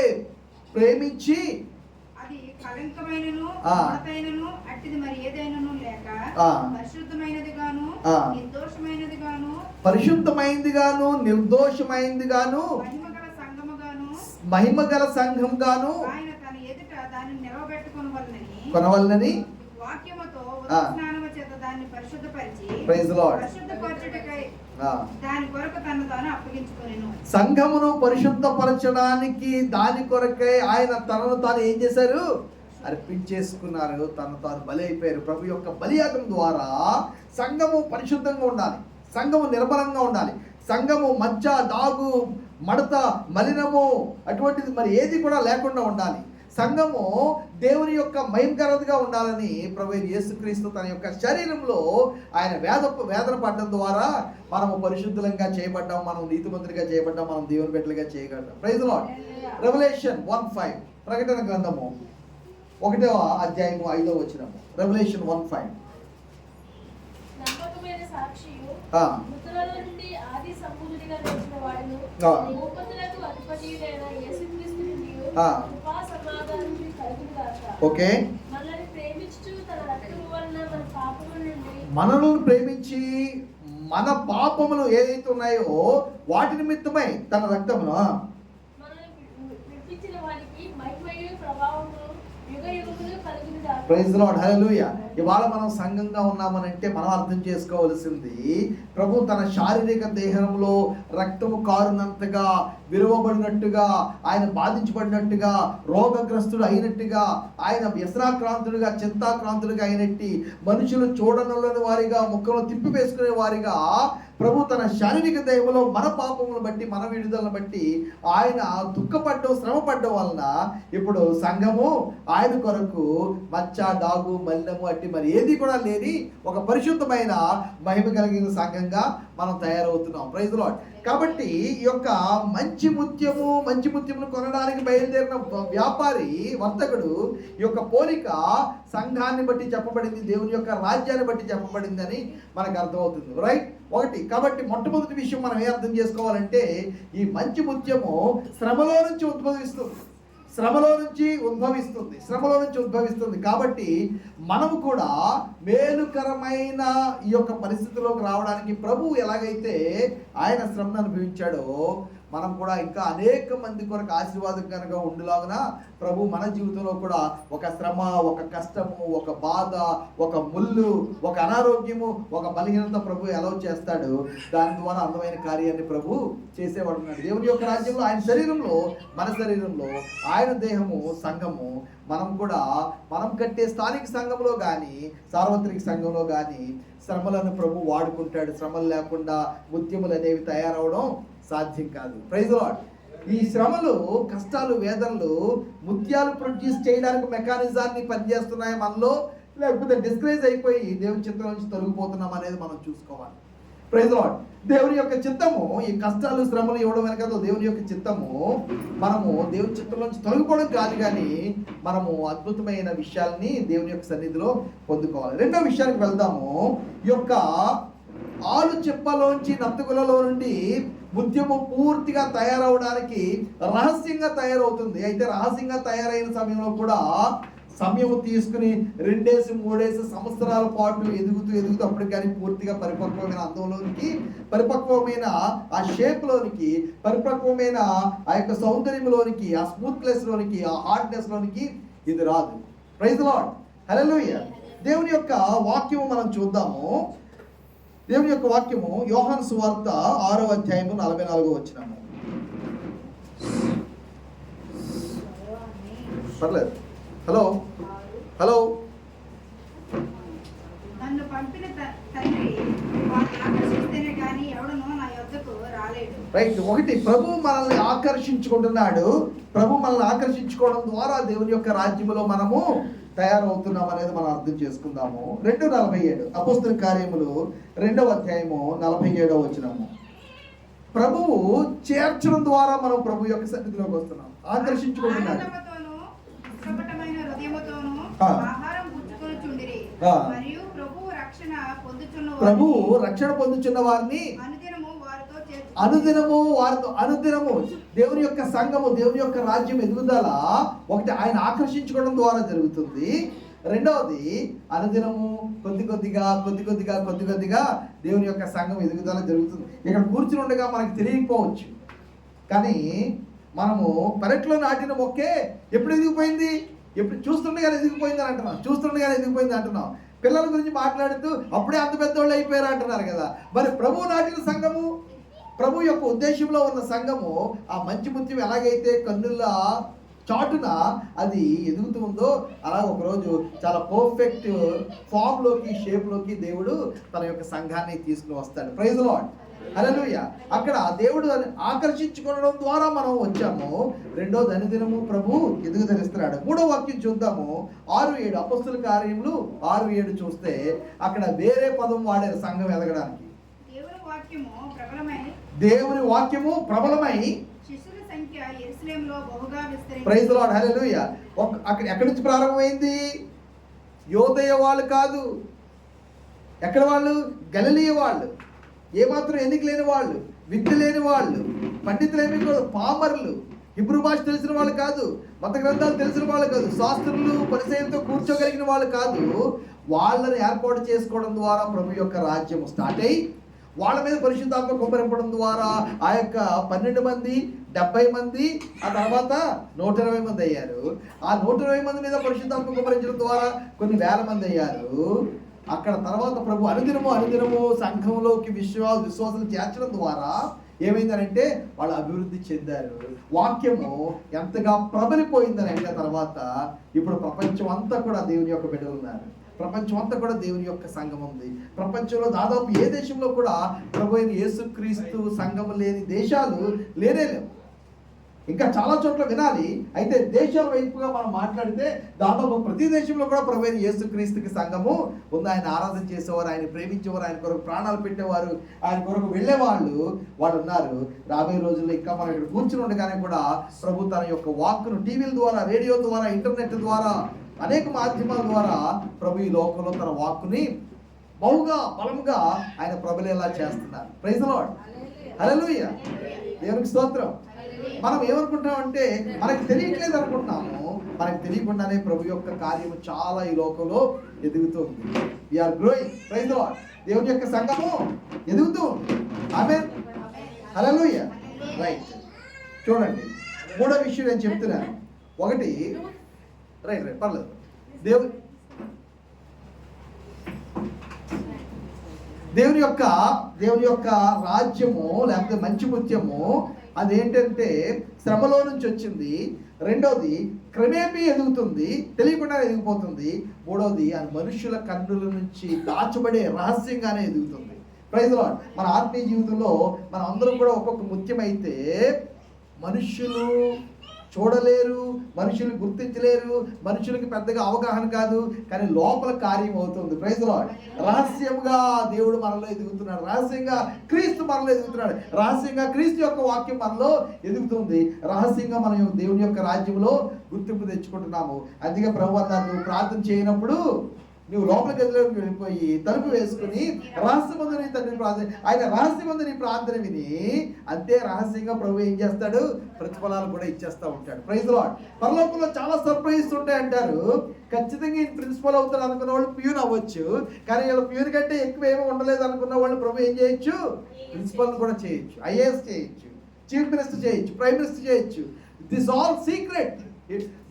ప్రేమించి కళంకమైనను అట్టిది మరి ఏదైనను లేక పరిశుద్ధమైనది గాను నిర్దోషమైనది గాను మహిమగల సంఘం గాను ఆయన తన ఎదుట దాన్ని కొనవలనని వాక్యముతో స్నానము చేత దాన్ని పరిశుద్ధపరిచి ప్రైజ్ లార్డ్ పరిశుద్ధపరచుటకై దాని కొరకు తనను తాను అప్పగించుకొనెను. సంఘమును పరిశుద్ధపరచడానికి దాని కొరకై ఆయన తనను తాను ఏం చేశారు? అర్పించేసుకున్నారు, తను తాను బలి అయిపోయారు. ప్రభు యొక్క బలియాగం ద్వారా సంఘము పరిశుద్ధంగా ఉండాలి, సంఘము నిర్మలంగా ఉండాలి, సంఘము మచ్చ, దాగు, మడత, మలినము అటువంటిది మరి ఏది కూడా లేకుండా ఉండాలి. సంఘము దేవుని యొక్క మహిమకరంగా ఉండాలని ప్రభు యేసుక్రీస్తు తన యొక్క శరీరంలో ఆయన వేదన పడడం ద్వారా మనము పరిశుద్ధంగా చేయబడ్డాం, మనం నీతిమంతులుగా చేయబడ్డాం, మనం దేవుని బిడ్డలుగా చేయగలం. Praise lord. రెవల్యూషన్ 1:5 ప్రకటన గ్రంథము 1వ అధ్యాయము 5వ వచనము. రెవల్యూషన్ 1:5 నమ్మకమైన సాక్షియు మృతులలో నుండి ఆది సంపూర్ణుడిగా లేచిన వాడును భూపతులకు అధిపతియైన యేసుక్రీస్తునియు కృపా సమాధానములు కలుగునుగాక. ఓకే, మనల్ని ప్రేమించుచు తన రక్తము వలన మన పాపముల నుండి మనల్ని ప్రేమించి మన పాపములు ఏదైతే ఉన్నాయో వాటి నిమిత్తమై తన రక్తమును మనల్ని విడిపించిన వారికి మహిమయు ప్రభావము యుగయుగములు కలుగునుగాక. Praise Lord. హల్లెలూయా. ఇవాళ మనం సంఘంగా ఉన్నామనంటే మనం అర్థం చేసుకోవాల్సింది ప్రభు తన శారీరక దేహంలో రక్తము కారునంతగా విలువబడినట్టుగా, ఆయన బాధించబడినట్టుగా, రోగగ్రస్తుడు అయినట్టుగా, ఆయన వ్యసనాక్రాంతుడుగా, చింతాక్రాంతుడుగా అయినట్టి, మనుషులు చూడనులని వారిగా, ముఖంలో తిప్పి వేసుకునే వారిగా ప్రభు తన శారీరక దయములో మన పాపములను బట్టి, మన విడుదలను బట్టి ఆయన దుఃఖపడ్డం, శ్రమపడ్డం వలన ఇప్పుడు సంఘము ఆయన కొరకు మచ్చ, డాగు, మలినము అట్టి మరి ఏది కూడా లేని ఒక పరిశుద్ధమైన మహిమ కలిగిన సంఘంగా మనం తయారవుతున్నాం. Praise lord. కాబట్టి ఈ యొక్క మంచి ముత్యమును కొనడానికి బయలుదేరిన వ్యాపారి, వర్తకుడు ఈ యొక్క పోలిక సంఘాన్ని బట్టి చెప్పబడింది, దేవుని యొక్క రాజ్యాన్ని బట్టి చెప్పబడింది అని మనకు అర్థమవుతుంది. రైట్. ఒకటి. కాబట్టి మొట్టమొదటి విషయం మనం ఏ అర్థం చేసుకోవాలంటే, ఈ మంచి ముత్యము శ్రమలో నుంచి ఉద్భవిస్తుంది. కాబట్టి మనము కూడా మేలుకరమైన ఈ యొక్క పరిస్థితిలోకి రావడానికి ప్రభువు ఎలాగైతే ఆయన శ్రమను అనుభవించాడో, మనం కూడా ఇంకా అనేక మంది కొరకు ఆశీర్వాదకరంగా ఉండేలాగున ప్రభు మన జీవితంలో కూడా ఒక శ్రమ, ఒక కష్టము, ఒక బాధ, ఒక ముళ్ళు, ఒక అనారోగ్యము, ఒక బలహీనత ప్రభు ఎలా చేస్తాడు, దాని ద్వారా అందమైన కార్యాన్ని ప్రభు చేసేవాడు ఉన్నాడు. దేవుని యొక్క రాజ్యంలో ఆయన శరీరంలో, మన శరీరంలో ఆయన దేహము సంఘము. మనం కట్టే స్థానిక సంఘంలో కానీ, సార్వత్రిక సంఘంలో కానీ శ్రమలను ప్రభు వాడుకుంటాడు. శ్రమలు లేకుండా ముత్యములు అనేవి తయారవడం సాధ్యం కాదు. Praise Lord. ఈ శ్రమలు, కష్టాలు, వేదనలు ముత్యాలు ప్రొడ్యూస్ చేయడానికి మెకానిజాన్ని పనిచేస్తున్నాయి మనలో, లేకపోతే డిస్కరేజ్ అయిపోయి దేవుని చిత్తం నుంచి తొలగిపోతున్నాం అనేది మనం చూసుకోవాలి. Praise Lord. దేవుని యొక్క చిత్తము ఈ కష్టాలు, శ్రమలు ఇవ్వడం వెనక దేవుని యొక్క చిత్తము మనము దేవుని చిత్తం నుంచి తొలగిపోవడం కాదు, కానీ మనము అద్భుతమైన విషయాల్ని దేవుని యొక్క సన్నిధిలో పొందుకోవాలి. రెండో విషయానికి వెళ్దాము. ఈ యొక్క ఆలు చెప్పలోంచి, నత్తగులలో నుండి ముత్యము పూర్తిగా తయారవడానికి రహస్యంగా తయారవుతుంది. అయితే రహస్యంగా తయారైన సమయంలో కూడా సమయం తీసుకుని 2-3 సంవత్సరాల పాటు ఎదుగుతూ అప్పుడు కానీ పూర్తిగా పరిపక్వమైన అందంలోనికి, పరిపక్వమైన ఆ షేప్లోనికి, పరిపక్వమైన ఆ యొక్క సౌందర్యంలోనికి, ఆ స్మూత్నెస్ లోనికి, ఆ హార్డ్నెస్ లోనికి ఇది రాదు. Praise Lord. హల్లెలూయా. దేవుని యొక్క వాక్యము మనం చూద్దాము. దేవుని యొక్క వాక్యము యోహాను సువార్త 6వ అధ్యాయము 44వ వచనము. పర్లేదు. హలో. నన్ను పంపిన తండ్రి వారిని ఆకర్షిస్తేనే కానీ ఎవడను నా యొద్దకు రాలేడు. రైట్. ఒకటి, ప్రభు మనల్ని ఆకర్షించుకుంటున్నాడు. ప్రభు మనల్ని ఆకర్షించుకోవడం ద్వారా దేవుని యొక్క రాజ్యములో మనము తయారవుతున్నాం అనేది మనం అర్థం చేసుకుందాము. 2:47 అపోస్తల కార్యములు 2వ అధ్యాయము 47వ వచనము. ప్రభువు చేర్చడం ద్వారా మనం ప్రభు యొక్క సన్నిధిలోకి వస్తున్నాం. ఆకర్షించుకుంటున్నాడు. ఆహారం పుచ్చుకొనుచుండిరి మరియు ప్రభువు రక్షణ పొందుచున్న వారిని అనుదినము అనుదినము దేవుని యొక్క సంఘము, దేవుని యొక్క రాజ్యం ఎదుగుదల ఒకటి ఆయన ఆకర్షించుకోవడం ద్వారా జరుగుతుంది. రెండవది అనుదినము కొద్ది కొద్దిగా దేవుని యొక్క సంఘం ఎదుగుదల జరుగుతుంది. ఇక్కడ కూర్చుని ఉండగా మనకు తెలియకపోవచ్చు, కానీ మనము పెరట్లో నాటిన మొక్కే ఎప్పుడు ఎదిగిపోయింది, ఎప్పుడు చూస్తుండగానే ఎదిగిపోయింది అంటున్నాం. పిల్లల గురించి మాట్లాడుతూ అప్పుడే అంత పెద్దోళ్ళు అయిపోయారు అంటున్నారు కదా. మరి ప్రభు నాటిన సంఘము, ప్రభు యొక్క ఉద్దేశంలో ఉన్న సంఘము, ఆ మంచి ముత్యం ఎలాగైతే కన్నుల చాటున అది ఎదుగుతూ ఉందో, అలా ఒకరోజు చాలా పర్ఫెక్ట్ ఫామ్లోకి, షేప్లోకి దేవుడు తన యొక్క సంఘాన్ని తీసుకుని వస్తాడు. Praise Lord. హల్లెలూయా. అక్కడ దేవుడు ఆకర్షించుకోవడం ద్వారా మనం వచ్చాము. రెండోది అనుదినము ప్రభు ఎదుగుదలిస్తున్నాడు. 3వ వాక్యం చూద్దాము. 6:7 అపోస్తల కార్యములు 6:7 చూస్తే అక్కడ వేరే పదం వాడారు సంఘం ఎదగడానికి. దేవుని వాక్యము ప్రబలమై శిష్యుల సంఖ్య యెరూషలేములో బహుగా విస్తరించింది. Praise Lord. హల్లెలూయా. అక్కడ ఎక్కడి నుంచి ప్రారంభమైంది? యోదయ వాళ్ళు కాదు. ఎక్కడ వాళ్ళు? గలిలయ వాళ్ళు. ఏమాత్రం ఎన్నిక లేని వాళ్ళు, విద్య లేని వాళ్ళు, పండితులేమి కాదు, పామరులు, హిబ్రూ భాష తెలిసిన వాళ్ళు కాదు, మత గ్రంథాలు తెలిసిన వాళ్ళు కాదు, శాస్త్రులు పరిచయంతో కూర్చోగలిగిన వాళ్ళు కాదు. వాళ్ళని ఏర్పాటు చేసుకోవడం ద్వారా ప్రభు యొక్క రాజ్యం స్టార్ట్ అయ్యి వాళ్ళ మీద పరిశుద్ధాత్మ కుమ్మరింపడం ద్వారా ఆ యొక్క 12 మంది, 70 మంది, ఆ తర్వాత 120 మంది అయ్యారు. ఆ 120 మంది మీద పరిశుద్ధాత్మ కుమ్మరించడం ద్వారా కొన్ని వేల మంది అయ్యారు. అక్కడ తర్వాత ప్రభు అనుదినము సంఘంలోకి విశ్వాసులు చేర్చడం ద్వారా ఏమైందనంటే వాళ్ళు అభివృద్ధి చెందారు. వాక్యము ఎంతగా ప్రబలిపోయిందని అంటే తర్వాత ఇప్పుడు ప్రపంచం అంతా కూడా దేవుని యొక్క బిడ్డలు ఉన్నారు. ప్రపంచం అంతా కూడా దేవుని యొక్క సంఘం ఉంది. ప్రపంచంలో దాదాపు ఏ దేశంలో కూడా ప్రభు అయిన యేసుక్రీస్తు సంఘం లేని దేశాలు లేనే లేవు. ఇంకా చాలా చోట్ల వినాలి. అయితే దేశాల వైపుగా మనం మాట్లాడితే దాదాపు ప్రతి దేశంలో కూడా ప్రభు అయిన యేసుక్రీస్తుకి సంఘము ఉంది. ఆయన ఆరాధన చేసేవారు, ఆయన ప్రేమించేవారు, ఆయన కొరకు ప్రాణాలు పెట్టేవారు, ఆయన కొరకు వెళ్ళేవాళ్ళు వాళ్ళు ఉన్నారు. రాబోయే రోజుల్లో ఇంకా మనం ఇక్కడ కూర్చుని ఉండగానే కూడా ప్రభు తన యొక్క వాక్కును టీవీల ద్వారా, రేడియో ద్వారా, ఇంటర్నెట్ ద్వారా, అనేక మాధ్యమాల ద్వారా ప్రభు ఈ లోకంలో తన వాక్కుని బహుగా బలముగా ఆయన ప్రబలేలా చేస్తున్నారు. Praise the Lord. హల్లెలూయా. దేవునికి స్తోత్రం. మనం ఏమనుకుంటామంటే మనకు తెలియట్లేదు అనుకుంటున్నాము. మనకు తెలియకుండానే ప్రభు యొక్క కార్యము చాలా ఈ లోకంలో ఎదుగుతుంది. We are growing. Praise the Lord. దేవుని యొక్క సంఘము ఎదుగుతూ ఉంది. ఆమేన్. హల్లెలూయా. రైట్. చూడండి, మూడో విషయం నేను చెప్తున్నాను. ఒకటి, రైట్ పర్లేదు. దేవుని యొక్క రాజ్యము లేకపోతే మంచి ముత్యము అదేంటంటే శ్రమలో నుంచి వచ్చింది. రెండోది క్రమేపీ ఎదుగుతుంది, తెలియకుండా ఎదిగిపోతుంది. మూడోది ఆ మనుషుల కన్నుల నుంచి దాచబడే రహస్యంగానే ఎదుగుతుంది. Praise the Lord. మన ఆత్మీయ జీవితంలో మనం అందరం కూడా ఒక్కొక్క ముత్యమైతే మనుషులు చూడలేరు, మనుషులు గుర్తించలేరు, మనుషులకి పెద్దగా అవగాహన కాదు, కానీ లోపల కార్యం అవుతుంది. Praise the Lord. రహస్యంగా దేవుడు మనలో ఎదుగుతున్నాడు, రహస్యంగా క్రీస్తు మనలో ఎదుగుతున్నాడు, రహస్యంగా క్రీస్తు యొక్క వాక్యం మనలో ఎదుగుతుంది, రహస్యంగా మనం దేవుని యొక్క రాజ్యంలో గుర్తింపు తెచ్చుకుంటున్నాము. అందుకే ప్రభు అన్నారు, నువ్వు ప్రార్థన చేయనప్పుడు నువ్వు లోపల గదిలోకి వెళ్ళిపోయి తలుపు వేసుకుని రహస్యమందు నీ తండ్రిని ప్రార్థన, ఆయన రహస్యమందు నీ ప్రార్థన విని అంతే రహస్యంగా ప్రభు ఏం చేస్తాడు, ప్రతిఫలాలు కూడా ఇచ్చేస్తూ ఉంటాడు. Praise the Lord. పరలోకంలో చాలా సర్ప్రైజ్ ఉంటాయి అంటారు. ఖచ్చితంగా ఈ ప్రిన్సిపల్ అవుతాడు అనుకున్న వాళ్ళు ప్యూన్ అవ్వచ్చు, కానీ వీళ్ళు ప్యూన్ కంటే ఎక్కువ ఏమీ ఉండలేదు అనుకున్న వాళ్ళు ప్రభు ఏం చేయొచ్చు, ప్రిన్సిపల్ కూడా చేయొచ్చు, ఐఏఎస్ చేయొచ్చు, చీఫ్ మినిస్టర్ చేయొచ్చు, ప్రైమ్ మినిస్టర్ చేయొచ్చు. This all secret.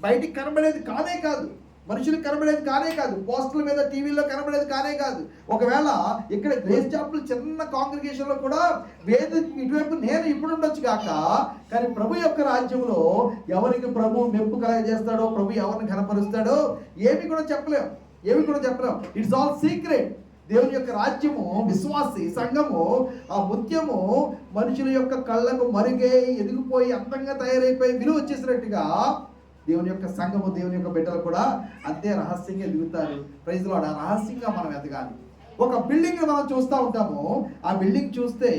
బయటికి కనబడేది కానే కాదు, మనుషులకు కనబడేది కానే కాదు, పోస్టర్ల మీద టీవీలో కనబడేది కానే కాదు. ఒకవేళ ఇక్కడ గ్రేస్ చాప్లు చిన్న కాంగ్రిగేషన్లో కూడా వేదిక ఇటువైపు నేను ఇప్పుడు ఉండొచ్చు కాక, కానీ ప్రభు యొక్క రాజ్యంలో ఎవరికి ప్రభు మెప్పు కలగజేస్తాడో, ప్రభు ఎవరిని కనపరుస్తాడో ఏమి కూడా చెప్పలేం. It's all secret. దేవుని యొక్క రాజ్యము, విశ్వాసి సంఘము, ఆ ముత్యము మనుషుల యొక్క కళ్ళకు మరుగై ఎదిగిపోయి అందంగా తయారైపోయి విలువ వచ్చేసినట్టుగా దేవుని యొక్క సంఘము, దేవుని యొక్క బిడ్డలు కూడా అంతే రహస్యంగా ఎదుగుతారు. Praise the Lord. ఆ రహస్యంగా మనం ఎదగాలి. ఒక బిల్డింగ్ మనం చూస్తూ ఉంటాము. ఆ బిల్డింగ్ చూస్తే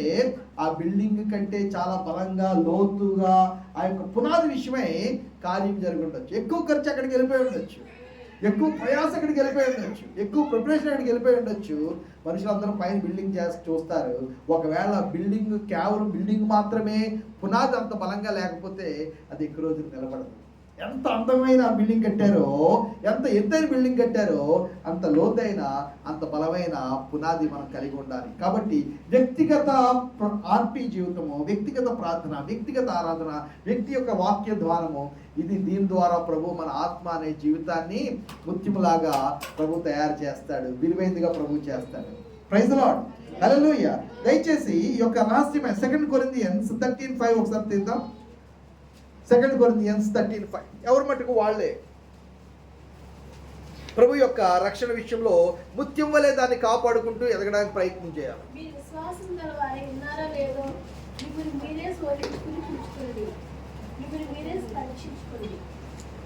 ఆ బిల్డింగ్ కంటే చాలా బలంగా, లోతుగా ఆ యొక్క పునాది విషయమై కార్యం జరిగి ఉండొచ్చు. ఎక్కువ ఖర్చు అక్కడికి వెళ్ళిపోయి ఉండొచ్చు, ఎక్కువ ప్రయాస అక్కడికి వెళ్ళిపోయి ఉండొచ్చు, ఎక్కువ ప్రిపరేషన్ అక్కడికి వెళ్ళిపోయి ఉండొచ్చు. మనుషులందరూ పైన బిల్డింగ్ చేసి చూస్తారు. ఒకవేళ బిల్డింగ్ కేవలం బిల్డింగ్ మాత్రమే, పునాది అంత బలంగా లేకపోతే అది ఎక్కువ రోజులు నిలబడదు. ఎంత అందమైన బిల్డింగ్ కట్టారో, ఎంత ఎత్తైన బిల్డింగ్ కట్టారో, అంత లోతైన, అంత బలమైన పునాది మనం కలిగి ఉండాలి. కాబట్టి వ్యక్తిగత ఆర్పీ జీవితము, వ్యక్తిగత ప్రార్థన, వ్యక్తిగత ఆరాధన, వ్యక్తి యొక్క వాక్య ద్వారము, దీని ద్వారా ప్రభు మన ఆత్మ అనే జీవితాన్ని ముత్యములాగా ప్రభు తయారు చేస్తాడు, విలువైనదిగా ప్రభు చేస్తాడు. Praise the Lord. హల్లెలూయా. దయచేసి ఈ యొక్క రహస్యమైన 2 కొరింథియన్స్ 13:5 ఒకసారి తీద్దాం. 2 కొరింథియన్స్ 13:5. ఎవరి మటుకు వాళ్ళే ప్రభు యొక్క రక్షణ విషయంలో ముత్యం వలె దాన్ని కాపాడుకుంటూ ఎదగడానికి ప్రయత్నం చేయాలి. మీరు విశ్వాసం గలవారై ఉన్నారో లేదో మిమ్మల్ని మీరే శోధించుకుని చూసుకోండి, మిమ్మల్ని మీరే పరీక్షించుకోండి.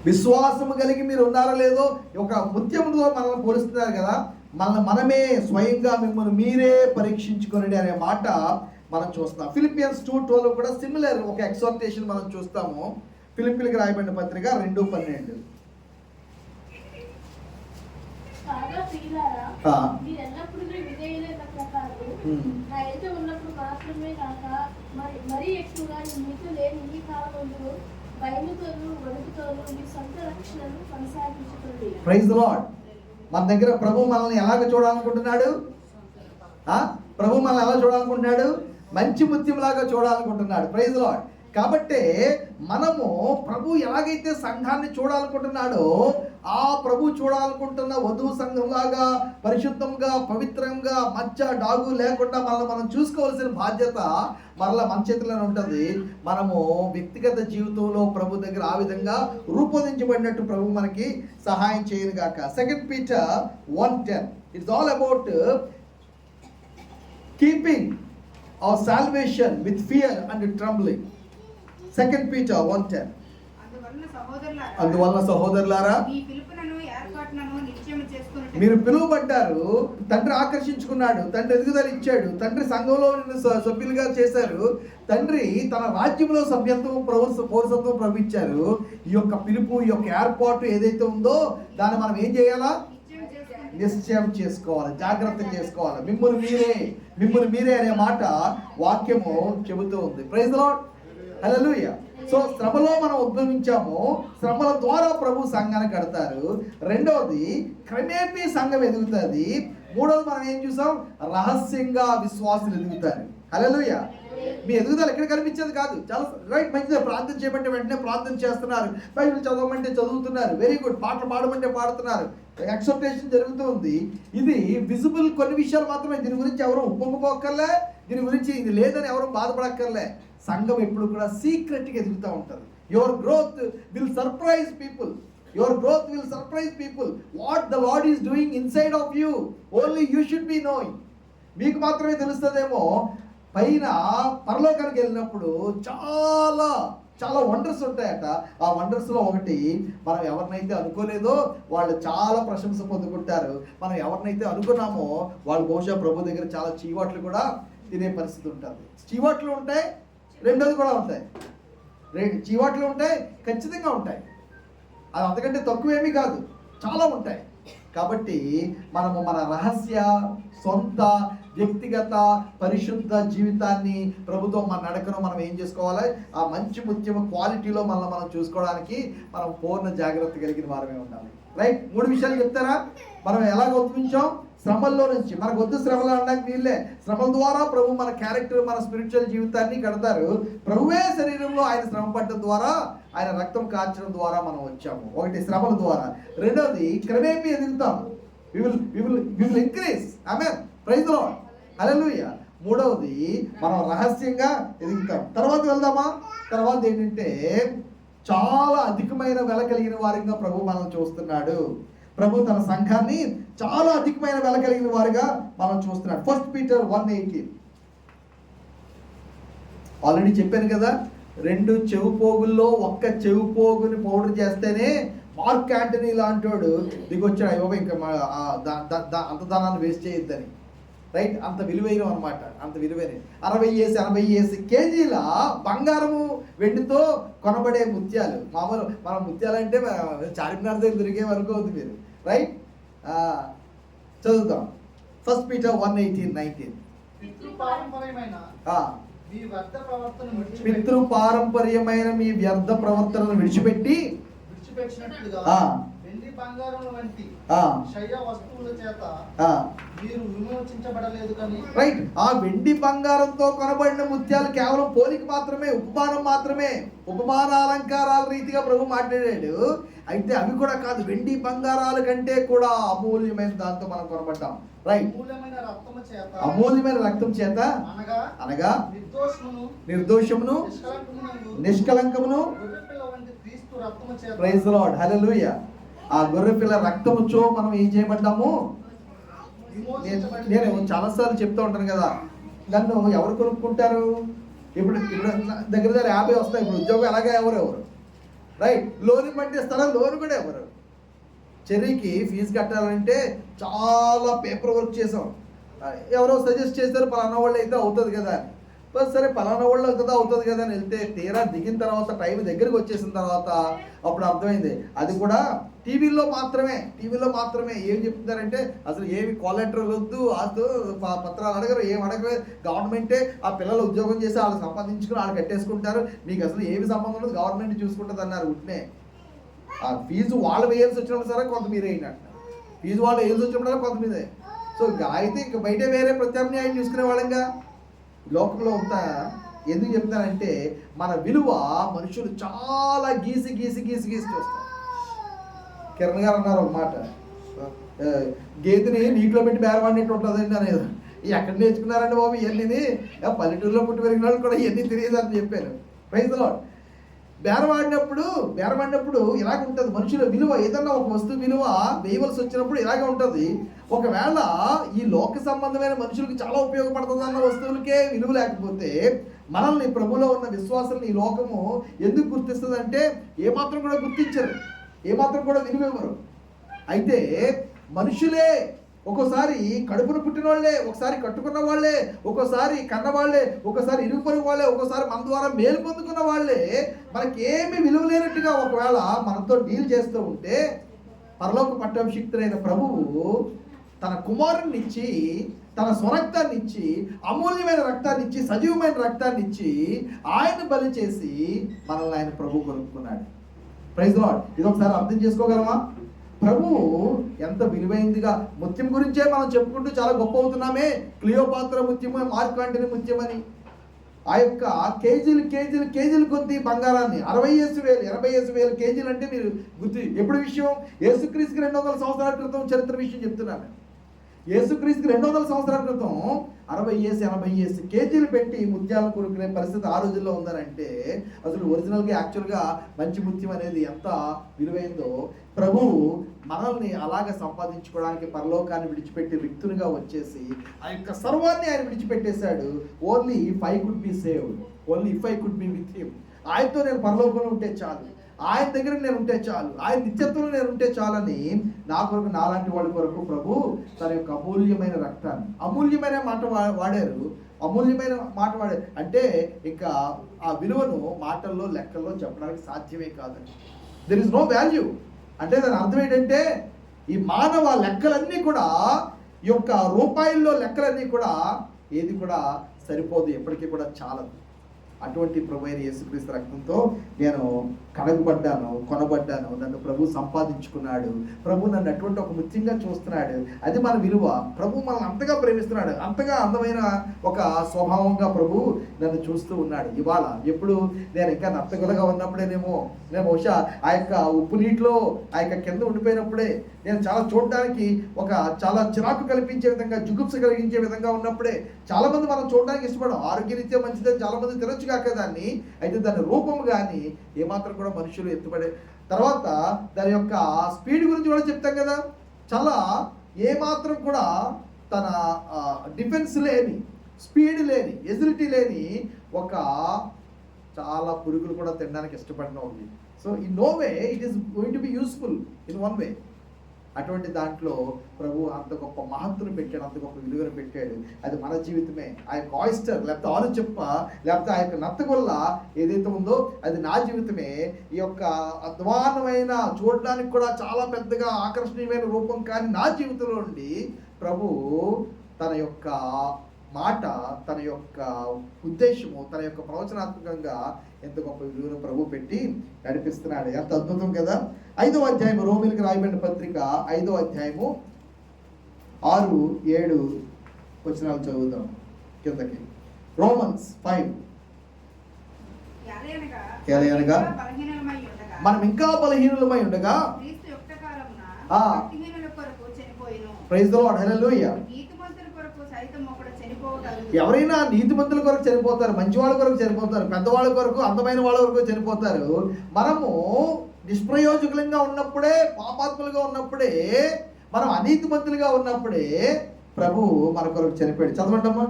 విశ్వాసము కలిగి మీరు ఉన్నారో లేదో, ఒక ముత్యముతో మనల్ని పోలుస్తున్నారు కదా, మనమే స్వయంగా మిమ్మల్ని మీరే పరీక్షించుకోండి అనే మాట మనం చూస్తాం. ఫిలిపియన్స్ 2:12 కూడా సిమిలర్ ఒక ఎక్సార్టేషన్ మనం చూస్తాము. ఫిలిప్పీలకు రాయబడిన పత్రిక 2:12. కాగా ప్రియులారా, మీరు ఎల్లప్పుడూ విధేయులైన ప్రకారం నా ఎదుట ఉన్నప్పుడు మాత్రమే కాక మరీ ఎక్కువగా మీకు లేని ఈ కాలమందు భయముతోనూ వణుకుతోనూ మీ సొంత రక్షణను కొనసాగించుకోండి. Praise the Lord. మన దగ్గర ప్రభు మనల్ని ఎలాగ చూడాలనుకుంటున్నాడు? ప్రభు మనల్ని ఎలా చూడాలనుకుంటున్నాడు? మంచి ముత్యంలాగా చూడాలనుకుంటున్నాడు. Praise the Lord. కాబట్టే మనము ప్రభు ఎలాగైతే సంఘాన్ని చూడాలనుకుంటున్నాడో ఆ ప్రభు చూడాలనుకుంటున్న వధువు సంఘంలాగా పరిశుద్ధంగా పవిత్రంగా మచ్చ డాగు లేకుండా మనం చూసుకోవాల్సిన బాధ్యత మరలా మన చేతిలోనే ఉంటుంది. మనము వ్యక్తిగత జీవితంలో ప్రభు దగ్గర ఆ విధంగా రూపొందించబడినట్టు ప్రభు మనకి సహాయం చేయను గాక. 2 Peter 1:10 it's all about keeping our salvation with fear and trembling. 2 Peter 1:10 అందువలన సహోదరులారా మీ పిలుపునను ఏర్పాటునను నిశ్చయం చేసుకొనుటకు మీరు పిలువబడ్డారు, తండ్రి ఆకర్షించుకున్నాడు, తండ్రి ఎదుగుదల ఇచ్చాడు, తండ్రి సంఘంలో నిన్ను సభ్యులుగా చేశారు, తండ్రి తన రాజ్యంలో సభ్యత్వం పౌరసత్వం ప్రవహించారు. ఈ యొక్క పిలుపు, ఈ యొక్క ఏర్పాటు ఏదైతే ఉందో దాన్ని మనం ఏం చేయాలా? నిశ్చయం చేసుకోవాలి, జాగ్రత్త చేసుకోవాలి. మిమ్మల్ని మీరే అనే మాట వాక్యము చెబుతూ ఉంది. ప్రైజ్ ది లార్డ్, హల్లెలూయా. సో శ్రమలో మనం ఉద్భవించాము, శ్రమల ద్వారా ప్రభు సంఘాన్ని కడతారు. రెండవది క్రమేపీ సంఘం ఎదుగుతుంది. మూడవది మనం ఏం చూసాం? రహస్యంగా విశ్వాసులు ఎదుగుతారు. హల్లెలూయా. మీ ఎదుగుదల ఎక్కడ కనిపించేది కాదు. చాలా రైట్, మంచిదే. ప్రార్థన చేయమంటే వెంటనే ప్రార్థన చేస్తున్నారు, బైబిల్ చదవమంటే చదువుతున్నారు, వెరీ గుడ్. పాటలు పాడమంటే పాడుతున్నారు, ఎక్సర్టేషన్ జరుగుతూ ఉంది. ఇది విజిబుల్ కొన్ని విషయాలు మాత్రమే. దీని గురించి ఎవరు ఉప్పొంగిపోక్కర్లే, దీని గురించి ఇది లేదని ఎవరు బాధపడక్కర్లే. సంఘం ఎప్పుడు కూడా సీక్రెట్గా ఎదుగుతూ ఉంటుంది. Your growth will surprise people. What the lord is doing inside of you, only you should be knowing. మీకు మాత్రమే తెలుస్తుందేమో. పైన పరలోకానికి వెళ్ళినప్పుడు చాలా చాలా వండర్స్ ఉంటాయట. ఆ వండర్స్లో ఒకటి, మనం ఎవరినైతే అనుకోలేదో వాళ్ళు చాలా ప్రశంస పొందుకుంటారు. మనం ఎవరినైతే అనుకున్నామో వాళ్ళు బహుశా ప్రభు దగ్గర చాలా చీవాట్లు కూడా తినే పరిస్థితి ఉంటుంది. చీవాట్లు ఉంటాయి, రెండోది కూడా ఉంటాయి. చీవాట్లు ఉంటాయి, ఖచ్చితంగా ఉంటాయి. అది అంతకంటే తక్కువేమీ కాదు, చాలా ఉంటాయి. కాబట్టి మనము మన రహస్య సొంత వ్యక్తిగత పరిశుద్ధ జీవితాన్ని, ప్రభుత్వం మన నడకను మనం ఏం చేసుకోవాలి? ఆ మంచి ముత్యమ క్వాలిటీలో మనం చూసుకోవడానికి మనం పూర్ణ జాగ్రత్త కలిగిన వారమే ఉండాలి. రైట్, 3 విషయాలు చెప్తారా? మనం ఎలాగ ఉద్భవించాం? శ్రమల్లో నుంచి. మనకు వద్దు శ్రమలు అనడానికి వీళ్ళే. శ్రమల ద్వారా ప్రభు మన క్యారెక్టర్, మన స్పిరిచువల్ జీవితాన్ని కడతారు. ప్రభువే శరీరంలో ఆయన శ్రమ పడటం ద్వారా, ఆయన రక్తం కార్చడం ద్వారా మనం వచ్చాము. ఒకటి శ్రమల ద్వారా. రెండవది క్రమేపీ ఎదుగుతాం. we will increase. Amen, praise the Lord, hallelujah. మూడవది మనం రహస్యంగా ఎదుగుతాం. తర్వాత వెళ్దామా? తర్వాత ఏంటంటే చాలా అధికమైన వెల కలిగిన వారిగా ప్రభు మనం చూస్తున్నాడు. ప్రభు తన సంఘాన్ని చాలా అధికమైన వెల కలిగిన వారిగా మనం చూస్తున్నాడు. 1 Peter 1:18 ఆల్రెడీ చెప్పాను కదా, 2 చెవు పోగుల్లో ఒక్క చెవు పోగుని పౌడర్ చేస్తేనే మార్క్ యాంటనీ లాంటోడు దిగొచ్చాడు. అయ్యో ఇంకా అంత ధనాన్ని వేస్ట్ చేయొద్దని. రైట్, అంత విలువైన అనమాట, అంత విలువైన 60-80 కేజీల బంగారము వెండితో కొనబడే ముత్యాలు. మామూలు మన ముత్యాలు అంటే చార్మినార్ దగ్గర దొరికే వరకు అవుతుంది మీరు. రైట్, చదువుతాం. 1 Peter 1:18-19 పితృ పారంపర్యమైన మీ వ్యర్థ ప్రవర్తనను విడిచిపెట్టి వెండి బంగారం వంటి క్షయ వస్తువుల చేత మీరు విమోచించబడలేదు కానీ. రైట్, ఆ వెండి బంగారంతో కొనబడిన ముత్యాలు కేవలం పోలిక మాత్రమే, ఉపమానం మాత్రమే. ఉపమాన అలంకారాల రీతిగా ప్రభు మాట్లాడాడు. అయితే అవి కూడా కాదు, వెండి బంగారాల కంటే కూడా అమూల్యమైన దాంతో మనం కొనబడ్డాం. రైట్, అమూల్యమైన రక్తం చేత అనగా నిర్దోషమును నిష్కలంకమును. ప్రైజ్ ది లార్డ్, హల్లెలూయా. ఆ గొర్రె పిల్ల రక్తముతో మనం ఏం చేయబడ్డాము? నేను చాలాసార్లు చెప్తూ ఉంటాను కదా, నన్ను ఎవరు కొనుక్కుంటారు? ఇప్పుడు దగ్గర 50 వస్తాయి. ఇప్పుడు ఉద్యోగం ఎలాగా ఎవరు రైట్, లోన్ ఇవ్వండి ఇస్తారా? లోన్ కూడా ఎవరు? చెర్రీకి ఫీజు కట్టాలంటే చాలా పేపర్ వర్క్ చేసాం. ఎవరో సజెస్ట్ చేశారు పలానా వాళ్ళు అయితే అవుతుంది కదా అని. సరే పలానా వాళ్ళు కదా అవుతుంది కదా అని వెళ్తే తీరా దిగిన తర్వాత టైం దగ్గరికి వచ్చేసిన తర్వాత అప్పుడు అర్థమైంది అది కూడా టీవీలో మాత్రమే. ఏం చెప్తున్నారంటే అసలు ఏమి క్వాలిటర్ వద్దు, పత్రాలు అడగరు, ఏం అడగరు. గవర్నమెంటే ఆ పిల్లలు ఉద్యోగం చేసి వాళ్ళు సంపాదించుకుని వాళ్ళు కట్టేసుకుంటారు, మీకు అసలు ఏమి సంబంధం ఉండదు, గవర్నమెంట్ చూసుకుంటుంది అన్నారు. ఉట్నే ఆ ఫీజు వాళ్ళు వేయాల్సి వచ్చినప్పుడు సరే కొంత మీరే అయినట్టు, ఫీజు వాళ్ళు వేయాల్సి వచ్చినప్పుడు కొంత మీదే. సో అయితే ఇంక బయట వేరే ప్రత్యామ్నాయం చూసుకునే వాళ్ళంగా లోకంలో అంతా ఎందుకు చెప్తానంటే మన విలువ మనుషులు చాలా గీసి చూస్తారు. కిరణ్ గారు అన్నారు ఒక మాట, గేదెని నీటిలో పెట్టి బేరవాడినట్టు ఉంటుందండి అనేది. ఎక్కడ నేర్చుకున్నారండి బాబు ఇవన్నీ? పల్లెటూరులో పుట్టి పెరిగిన వాళ్ళు కూడా ఇవన్నీ తెలియదు అని చెప్పాను. Praise the lord. బేరవాడినప్పుడు ఇలాగ ఉంటుంది మనుషుల విలువ. ఏదన్నా ఒక వస్తువు విలువ వేయవలసి వచ్చినప్పుడు ఇలాగే ఉంటుంది. ఒకవేళ ఈ లోక సంబంధమైన మనుషులకు చాలా ఉపయోగపడుతుంది అన్న వస్తువులకే విలువ లేకపోతే మనల్ని ప్రభులో ఉన్న విశ్వాసాలను ఈ లోకము ఎందుకు గుర్తిస్తుంది అంటే ఏమాత్రం కూడా గుర్తించరు, ఏమాత్రం కూడా విలువ ఇవ్వరు. అయితే మనుషులే ఒక్కోసారి కడుపును పుట్టిన వాళ్ళే, ఒకసారి కట్టుకున్న వాళ్ళే, ఒక్కోసారి కన్న వాళ్ళే, ఒకసారి ఇరుగు పొరుగు వాళ్ళే, ఒక్కోసారి మన ద్వారా మేలు పొందుకున్న వాళ్ళే మనకి ఏమి విలువ లేనట్టుగా ఒకవేళ మనతో డీల్ చేస్తూ ఉంటే పరలోక పట్టాభిషిక్తుడైన ప్రభువు తన కుమారుని ఇచ్చి, తన స్వరక్తాన్ని ఇచ్చి, అమూల్యమైన రక్తాన్ని ఇచ్చి, సజీవమైన రక్తాన్ని ఇచ్చి ఆయన బలి చేసి మనల్ని ఆయన ప్రభు కొనుక్కున్నాడు. Praise the Lord. ఇది ఒకసారి అర్థం చేసుకోగలమా? ప్రభువు ఎంత విలువైందిగా, ముత్యం గురించే మనం చెప్పుకుంటూ చాలా గొప్ప అవుతున్నామే. క్లియోపాత్ర ముత్యము, మార్క్ ఆంటనీ ముత్యమని. ఆ యొక్క కేజీలు కొద్ది బంగారాన్ని 80,000 కేజీలు అంటే మీరు గుర్తు. ఎప్పుడు విషయం? యేసుక్రీస్తుకి 200 సంవత్సరాల క్రితం చరిత్ర విషయం చెప్తున్నాను. యేసుక్రీస్తుకి 200 సంవత్సరాల క్రితం 60-80 కేజీలు పెట్టి ముత్యాలను కొనుక్కునే పరిస్థితి ఆ రోజుల్లో ఉందనంటే అసలు ఒరిజినల్గా యాక్చువల్గా మంచి ముత్యం అనేది ఎంత విలువైందో ప్రభువు మనల్ని అలాగ సంపాదించుకోవడానికి పరలోకాన్ని విడిచిపెట్టి రిక్తునిగా వచ్చేసి ఆ యొక్క సర్వాన్ని ఆయన విడిచిపెట్టేశాడు. Only if I could be saved, only if I could be with him. ఆయనతో నేను పరలోకంలో ఉంటే చాలు, ఆయన దగ్గర నేను ఉంటే చాలు, ఆయన నిత్యత్వంలో నేను ఉంటే చాలని నా కొరకు, నాలాంటి వాళ్ళ కొరకు ప్రభు తన యొక్క అమూల్యమైన రక్తాన్ని, అమూల్యమైన మాట వాడారు, అమూల్యమైన మాట వాడారు అంటే ఇంకా ఆ విలువను మాటల్లో లెక్కల్లో చెప్పడానికి సాధ్యమే కాదని. There is no value. అంటే దాని అర్థం ఏంటంటే ఈ మానవ లెక్కలన్నీ కూడా, ఈ యొక్క రూపాయల్లో లెక్కలన్నీ కూడా ఏది కూడా సరిపోదు, ఎప్పటికీ కూడా చాలదు. అటువంటి ప్రభు అయిన యేసుక్రీస్తు రక్తంతో నేను కడగబడ్డాను, కొనబడ్డాను, నన్ను ప్రభు సంపాదించుకున్నాడు. ప్రభు నన్ను అటువంటి ఒక ముత్యంగా చూస్తున్నాడు. అది మన విలువ. ప్రభు మనల్ని అంతగా ప్రేమిస్తున్నాడు, అంతగా అందమైన ఒక స్వభావంగా ప్రభు నన్ను చూస్తూ ఉన్నాడు. ఇవాళ ఎప్పుడు నేను ఇంకా నత్తగులగా ఉన్నప్పుడేనేమో, నేను బహుశా ఆ యొక్క ఉప్పు నీటిలో ఆ యొక్క కింద ఉండిపోయినప్పుడే, నేను చాలా చూడడానికి ఒక చాలా చిరాకు కల్పించే విధంగా, జుగుప్స కలిగించే విధంగా ఉన్నప్పుడే చాలామంది మనం చూడడానికి ఇష్టపడం. ఆరోగ్యరీత్యా మంచిదని చాలామంది తినొచ్చు కాక దాన్ని, అయితే దాని రూపం కానీ ఏమాత్రం కూడా మనుషులు ఎత్తుపడే. తర్వాత దాని యొక్క స్పీడ్ గురించి కూడా చెప్తాం కదా, చాలా ఏమాత్రం కూడా తన డిఫెన్స్ లేని, స్పీడ్ లేని, ఎజిలిటీ లేని ఒక చాలా పురుగులు కూడా తినడానికి ఇష్టపడిన ఉంది. So in no way it is going to be useful in one way. అటువంటి దాంట్లో ప్రభు అంత గొప్ప మహత్తును పెట్టాడు, అంత గొప్ప విలువను పెట్టాడు. అది మన జీవితమే. ఆ యొక్క ఆయిస్టర్ లేకపోతే ఆరు చెప్ప లేకపోతే ఆ యొక్క నత్తగొల్ల ఏదైతే ఉందో అది నా జీవితమే. ఈ యొక్క అధ్వానమైన, చూడడానికి కూడా చాలా పెద్దగా ఆకర్షణీయమైన రూపం కానీ నా జీవితంలో నుండి ప్రభు తన యొక్క మాట, తన యొక్క ఉద్దేశము, తన యొక్క ప్రవచనాత్మకంగా ఎంత గొప్ప విలువను ప్రభు పెట్టి నడిపిస్తున్నాడు. ఎంత అద్భుతం కదా. 5వ అధ్యాయము, రోమీయులకు రాయబడిన పత్రిక 5వ అధ్యాయము 6-7 వచనాలు చదువుదాం కిందకి. రోమన్స్ 5. ఎలయనగా మనం ఇంకా బలహీనులమై ఉండగా క్రీస్తు యుక్త కాలమున ఆ. భక్తిహీనుల కొరకు చనిపోయెను. ప్రైజ్ ది లార్డ్, హల్లెలూయా. నీతిమంతుల కొరకు సైతం ఒకడు చనిపోవటం. ఎవరైనా నీతిమంతుల కొరకు చనిపోతారు, మంచి వాళ్ళ కొరకు చనిపోతారు, పెద్దవాళ్ళ కొరకు, అందమైన వాళ్ళ కొరకు చనిపోతారు. మనము నిష్ప్రయోజకులంగా ఉన్నప్పుడే, పాపాత్ములుగా ఉన్నప్పుడే, మనం అనీతిమంతులుగా ఉన్నప్పుడే ప్రభు మన కొరకు చనిపోయాడు. చదవండమ్మా.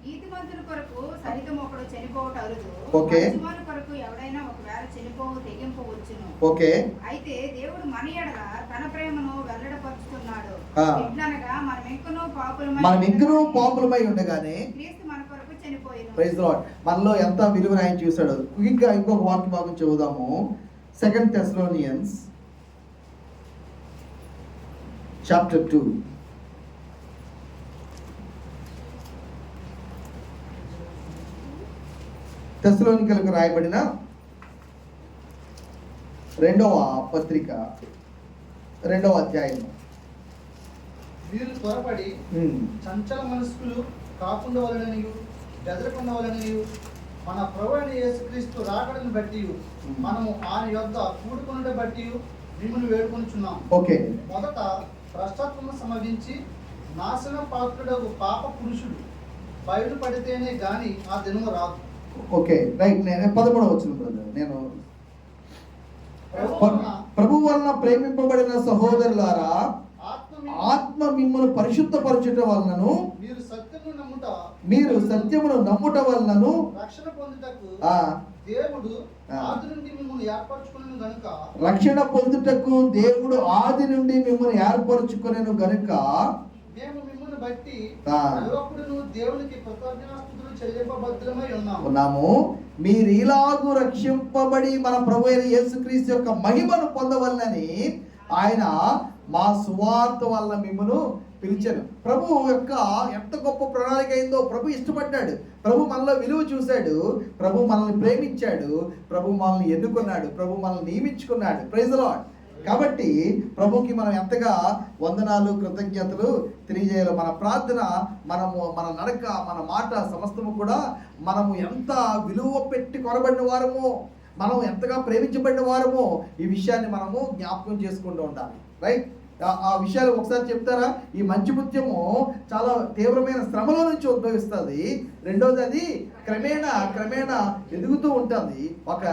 నీతిమంతుల కొరకు సైతం ఒకడు చనిపోవటం అరుదు. ఓకే. మంచివాని కొరకు ఎవడైనా ఒకవేళ చనిపోవు తెగింపవచ్చును. ఓకే. అయితే దేవుడు మన యెడల తన ప్రేమను వెల్లడిపరుచుతున్నాడు. ఆ. ఎట్లనగా మనం ఇంకనూ పాపులమై ఉండగానే క్రీస్తు మన కొరకు చనిపోయెను. Praise the lord. మనలో ఎంత విలువను ఆయన చూశాడు. ఇంకా ఇంకొక వాక్య భాగం చదువుదాము. 2 Thessalonians chapter 2. తెస్సలోనికలకు రాయబడిన 2వ పత్రిక 2వ అధ్యాయము. వీరు త్వరపడి చంచల మనస్కులు కాకుండా వలననియు, బెదరకుండా వలననియు, మన ప్రభు అయిన యేసుక్రీస్తు రాకడని బట్టి మనము ఆయన యొద్ద కూడుకొనుట బట్టి మిమ్మల్ని వేడుకొనుచున్నాం. ఓకే, మొదట భ్రష్టత్వము సంభవించి నాశన పాత్రుడకు పాప పురుషుడు బయలుపడితేనే గాని ఆ దినము రాదు. Okay, right. నేను 13వ వచనం బ్రదర్. నేను ప్రభు వలన ప్రేమింపబడిన సహోదరులారా, ఆత్మ మిమ్మల్ని పరిశుద్ధపరచుట వలనను మీరు సత్యమును నమ్ముట వలనను రక్షణ పొందుటకు దేవుడు ఆది నుండి మిమ్మల్ని ఏర్పరచుకొనెను గనుక రక్షణ పొందుటకు దేవుడు ఆది నుండి మిమ్మల్ని ఏర్పరచుకొనెను గనుక మేము మిమ్మల్ని బట్టి ఎల్లప్పుడూ దేవునికి కృతజ్ఞతాస్తుతులు చెల్లింపబద్ధులమై ఉన్నాము. మీరు ఇలాగూ రక్షింపబడి మన ప్రభు అయిన యేసుక్రీస్తు యొక్క మహిమను పొందవలనని ఆయన మా సువార్త వల్ల మిమ్మల్ని పిలిచాను. ప్రభు యొక్క ఎంత గొప్ప ప్రణాళిక అయిందో ప్రభు ఇష్టపడ్డాడు. ప్రభు మనలో విలువ చూశాడు. ప్రభు మనల్ని ప్రేమించాడు. ప్రభు మనల్ని ఎన్నుకున్నాడు. ప్రభు మనల్ని నియమించుకున్నాడు. Praise the Lord. కాబట్టి ప్రభుకి మనం ఎంతగా వందనాలు, కృతజ్ఞతలు తెలియజేయాలి. మన ప్రార్థన, మన నడక, మన మాట సమస్తము కూడా మనము ఎంత విలువ పెట్టి కొనబడిన వారమో, మనం ఎంతగా ప్రేమించబడిన వారమో ఈ విషయాన్ని మనము జ్ఞాపకం చేసుకుంటూ ఉండాలి. రైట్. ఆ విషయాలు ఒకసారి చెప్తారా? ఈ మంచి ముత్యము చాలా తీవ్రమైన శ్రమలో నుంచి ఉద్భవిస్తుంది. రెండోది అది క్రమేణా ఎదుగుతూ ఉంటుంది. ఒక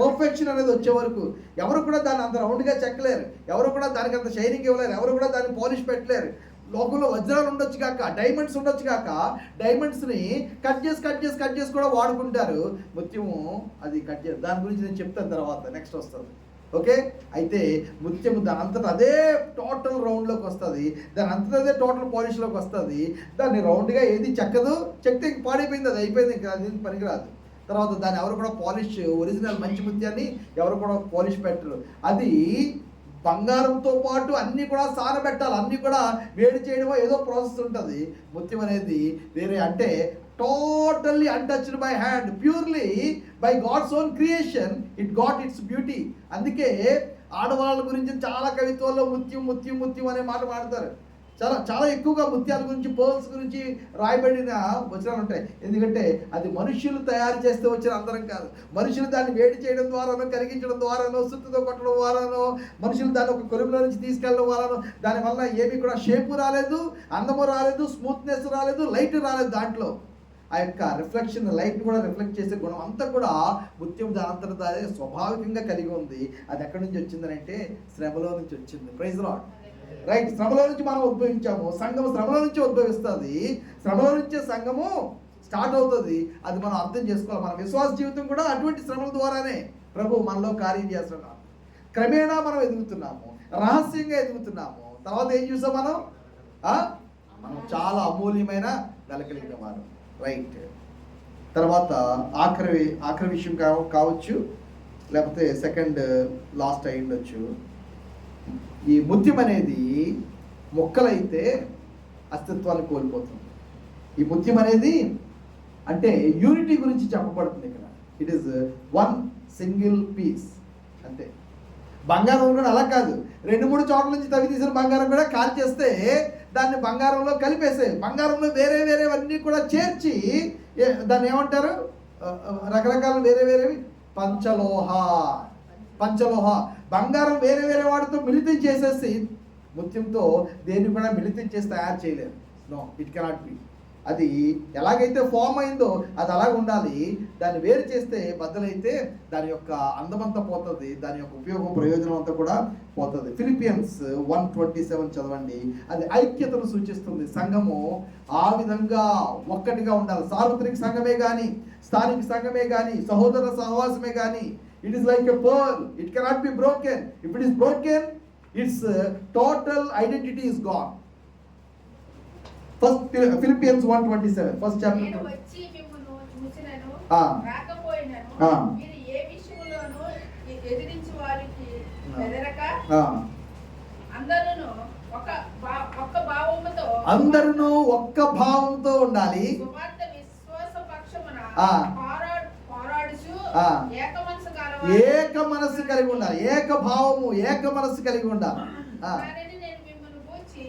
పర్ఫెక్షన్ అనేది వచ్చే వరకు ఎవరు కూడా దాన్ని అంత రౌండ్గా చెక్కలేరు. ఎవరు కూడా దానికి అంత షైనింగ్ ఇవ్వలేరు. ఎవరు కూడా దాన్ని పాలిష్ పెట్టలేరు. లోకంలో వజ్రాలు ఉండొచ్చు కాక, డైమండ్స్ ఉండొచ్చు కాక, డైమండ్స్ని కట్ చేసి కూడా వాడుకుంటారు. ముత్యము అది కట్ చేసి, దాని గురించి నేను చెప్తాను తర్వాత, నెక్స్ట్ వస్తుంది. ఓకే, అయితే ముత్యము దాని అంతటా అదే టోటల్ రౌండ్లోకి వస్తుంది. దాని అంతటా అదే టోటల్ పాలిష్లోకి వస్తుంది. దాన్ని రౌండ్గా ఏది చెక్కదు. చెక్తే పాడైపోయింది, అది అయిపోయింది, ఇంకా అది పనికిరాదు. తర్వాత దాన్ని ఎవరు కూడా పాలిష్, ఒరిజినల్ మంచి ముత్యాన్ని ఎవరు కూడా పాలిష్ పెట్టరు. అది బంగారంతో పాటు అన్నీ కూడా సానబెట్టాలి. అన్నీ కూడా వేడి చేయడమో ఏదో ప్రాసెస్ ఉంటుంది. ముత్యం అనేది వేరే, అంటే totally untouched by hand, purely by God's own creation, it got its beauty. అందుకే ఆడవాళ్ళ గురించి చాలా కవిత్వాల్లో ముత్యం అనే మాట మాడతారు. చాలా ఎక్కువగా ముత్యాల గురించి, పర్ల్స్ గురించి రాయబడిన వచనాలు ఉంటాయి. ఎందుకంటే అది మనుషులు తయారు చేస్తే వచ్చిన అందరం కాదు. మనుషులు దాన్ని వేడి చేయడం ద్వారానో, కరిగించడం ద్వారానో, సుత్తుతో కొట్టడం ద్వారానో, మనుషులు దాన్ని ఒక కొలుములో నుంచి తీసుకెళ్ళడం ద్వారానో దానివల్ల ఏమీ కూడా షేపు రాలేదు, అందము రాలేదు, స్మూత్నెస్ రాలేదు, లైట్ రాలేదు. దాంట్లో ఆ యొక్క రిఫ్లెక్షన్, లైట్ కూడా రిఫ్లెక్ట్ చేసే గుణం అంతా కూడా ముత్యం దానంతట అదే స్వాభావికంగా కలిగి ఉంది. అది ఎక్కడి నుంచి వచ్చిందని అంటే శ్రమలో నుంచి వచ్చింది. Praise the Lord. రైట్. శ్రమలో నుంచి మనం ఉద్భవించాము. సంఘము శ్రమలో నుంచి ఉద్భవిస్తుంది. శ్రమలో నుంచే సంఘము స్టార్ట్ అవుతుంది. అది మనం అర్థం చేసుకోవాలి. మన విశ్వాస జీవితం కూడా అటువంటి శ్రమల ద్వారానే ప్రభు మనలో కార్యం చేస్తున్నాం. క్రమేణా మనం ఎదుగుతున్నాము, రహస్యంగా ఎదుగుతున్నాము. తర్వాత ఏం చూసాం మనం చాలా అమూల్యమైన వెల కలిగిన వారు. రైట్. తర్వాత ఆఖరి విషయం కావచ్చు, లేకపోతే సెకండ్ లాస్ట్ అయి ఉండొచ్చు. ఈ ముత్యం అనేది మొక్కలైతే అస్తిత్వాన్ని కోల్పోతుంది. ఈ ముత్యం అనేది అంటే యూనిటీ గురించి చెప్పబడుతుంది ఇక్కడ. It is one single piece అంతే. బంగారం కూడా అలా కాదు. 2-3 చోట్ల నుంచి తవ్వి తీసిన బంగారం కూడా కాల్ చేస్తే దాన్ని బంగారంలో కలిపేసాయి. బంగారంలో వేరేవన్నీ కూడా చేర్చి దాన్ని ఏమంటారు, రకరకాల వేరేవి పంచలోహ. బంగారం వేరే వాటితో మిళితం చేసేసి ముత్యంతో దేన్ని కూడా మిళితం చేసి తయారు చేయలేరు. No, it cannot be. అది ఎలాగైతే ఫామ్ అయిందో అది అలాగ ఉండాలి. దాన్ని వేరు చేస్తే బద్దలైతే దాని యొక్క అందమంతా పోతుంది, దాని యొక్క ఉపయోగం ప్రయోజనం అంతా కూడా పోతుంది. ఫిలిపియన్స్ 1:27 చదవండి. అది ఐక్యతను సూచిస్తుంది. సంఘము ఆ విధంగా ఒక్కటిగా ఉండాలి. సార్వత్రిక సంఘమే కానీ, స్థానిక సంఘమే కానీ, సహోదర సహవాసమే కానీ, it is like a pearl, it cannot be broken. If it is broken, it's total identity is gone. First Philippians 1:27 first chapter. నేను వచ్చి మిమ్మును చూసినను రాకపోయినను మీరు ఏ విషయములోనూ ఎదిరించి వారికి ఎదరక అందరూ ఒక్క భావంతో ఉండాలి. సువార్త విశ్వాస పక్షమున పోరాడుచు ఏక మనస్సు కలిగి ఉండాలి. ఏక భావము, ఏక మనస్సు కలిగి ఉండాలి. నేను మిమ్మును గూర్చి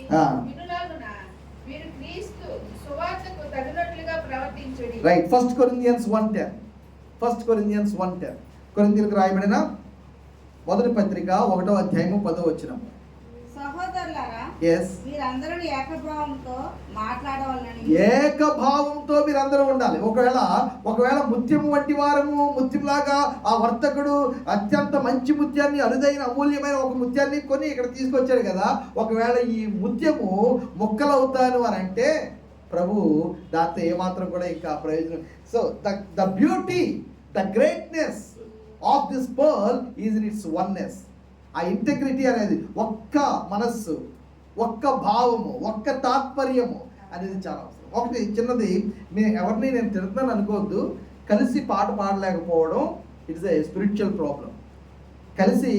వినులాగున మీరు క్రీస్తు సువార్తకు తగినట్లుగా ప్రవర్తించుడి. రైట్. 1 Corinthians 1:10 1 Corinthians 1:10. కొరింథీయులకు రాయబడిన మొదటి పత్రిక 1వ అధ్యాయము 10వ వచనం. సహోదరులారా, ఎస్, మీరందరూ ఏకభావంతో మాట్లాడవాలని. ఏకభావంతో మీరందరూ ఉండాలి. ఒకవేళ ముత్యము వంటి వారము, ముత్యంలాగా ఆ వర్తకుడు అత్యంత మంచి ముత్యాన్ని, అరుదైన అమూల్యమైన ఒక ముత్యాన్ని కొని ఇక్కడ తీసుకొచ్చాడు కదా, ఒకవేళ ఈ ముత్యము ముక్కలవుతాను అని అంటే ప్రభు దాంతో ఏమాత్రం కూడా ఇంకా ప్రయోజనం. So the beauty, the greatness of this pearl is in it's oneness. ఆ ఇంటెగ్రిటీ అనేది, ఒక్క మనస్సు, ఒక్క భావము, ఒక్క తాత్పర్యము అనేది చాలా అవసరం. ఒకటి చిన్నది, ఎవరిని నేను తిడుతున్నాను అనుకోవద్దు, కలిసి పాట పాడలేకపోవడం ఇట్స్ ఏ స్పిరిచువల్ ప్రాబ్లం. కలిసి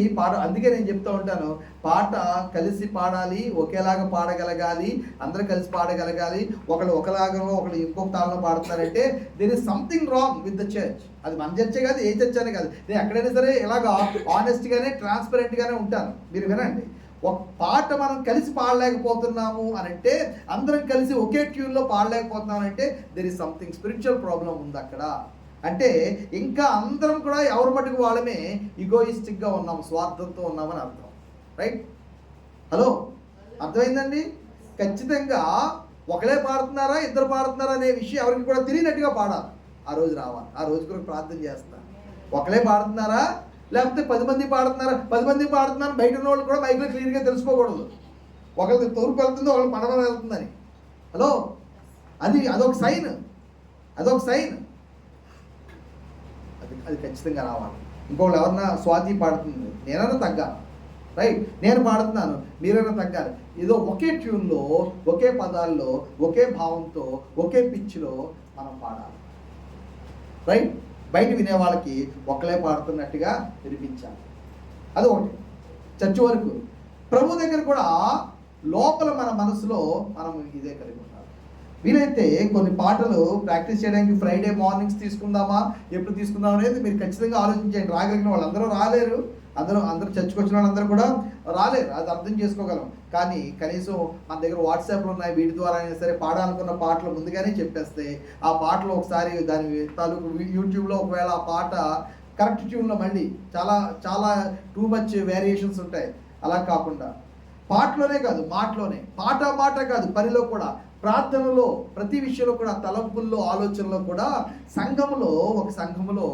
అందుకే నేను చెప్తూ ఉంటాను, పాట కలిసి పాడాలి, ఒకేలాగా పాడగలగాలి, అందరూ కలిసి పాడగలగాలి. ఒకళ్ళు ఒకలాగా ఒకళ్ళు ఇంకొక తాళంలో పాడుతున్నారంటే there is something wrong with the church. అది మన చర్చే కాదు, ఏ చర్చ్ అనే కాదు. నేను ఎక్కడైనా సరే ఇలాగా ఆనెస్ట్గానే ట్రాన్స్పరెంట్గానే ఉంటాను. మీరు వినండి, ఒక పాట మనం కలిసి పాడలేకపోతున్నాము అని అంటే, అందరం కలిసి ఒకే ట్యూన్లో పాడలేకపోతున్నాం అంటే there is something spiritual problem ఉంది అక్కడ. అంటే ఇంకా అందరం కూడా ఎవరి మటుకు వాళ్ళమే ఈగోయిస్టిక్గా ఉన్నాము, స్వార్థంతో ఉన్నామని అర్థం. రైట్? హలో, అర్థమైందండి? ఖచ్చితంగా ఒకలే పాడుతున్నారా, ఇద్దరు పాడుతున్నారా అనే విషయం ఎవరికి కూడా తెలియనట్టుగా పాడాలి. ఆ రోజు రావాలి, ఆ రోజు కూడా ప్రార్థన చేస్తాను. ఒకలే పాడుతున్నారా, లేకపోతే 10 మంది పాడుతున్నారా? 10 మంది పాడుతున్నారు, బయట ఉన్న వాళ్ళు కూడా మైక్లో క్లియర్గా తెలుసుకోకూడదు. ఒకరికి తూర్పు వెళ్తుంది, ఒకరికి పడవ వెళ్తుందని. హలో, అదొక సైన్, అది ఖచ్చితంగా రావాలి. ఇంకొకళ్ళు ఎవరన్నా స్వాతి పాడుతుంది, నేనైనా తగ్గాలి. రైట్? నేను పాడుతున్నాను, మీరైనా తగ్గాలి. ఏదో ఒకే ట్యూన్లో, ఒకే పదాల్లో, ఒకే భావంతో, ఒకే పిచ్లో మనం పాడాలి. రైట్? బయట వినే వాళ్ళకి ఒకలే పాడుతున్నట్టుగా వినిపించాలి. అదొకటి. చర్చ్ వరకు ప్రభు దగ్గర కూడా లోపల మన మనసులో మనం ఇదే కలిగి ఉండాలి. వీలైతే కొన్ని పాటలు ప్రాక్టీస్ చేయడానికి ఫ్రైడే మార్నింగ్స్ తీసుకుందామా, ఎప్పుడు తీసుకుందాం అనేది మీరు ఖచ్చితంగా ఆలోచించండి. రాగలిగిన వాళ్ళందరూ రాలేరు, అందరూ చర్చకు వచ్చిన వాళ్ళందరూ కూడా రాలేరు, అది అర్థం చేసుకోగలం. కానీ కనీసం మన దగ్గర వాట్సాప్లు ఉన్నాయి, వీటి ద్వారా అయినా సరే పాడాలనుకున్న పాటలు ముందుగానే చెప్పేస్తే ఆ పాటలు ఒకసారి దాని తాలూకు యూట్యూబ్లో ఒకవేళ ఆ పాట కరెక్ట్ ట్యూన్లో మళ్ళీ చాలా చాలా టూ మచ్ వేరియేషన్స్ ఉంటాయి. అలా కాకుండా పాటలోనే కాదు, మాటలోనే, మాట కాదు, పనిలో కూడా, ప్రార్థనలో, ప్రతి విషయంలో కూడా, తలంపుల్లో, ఆలోచనలో కూడా, ఒక సంఘములో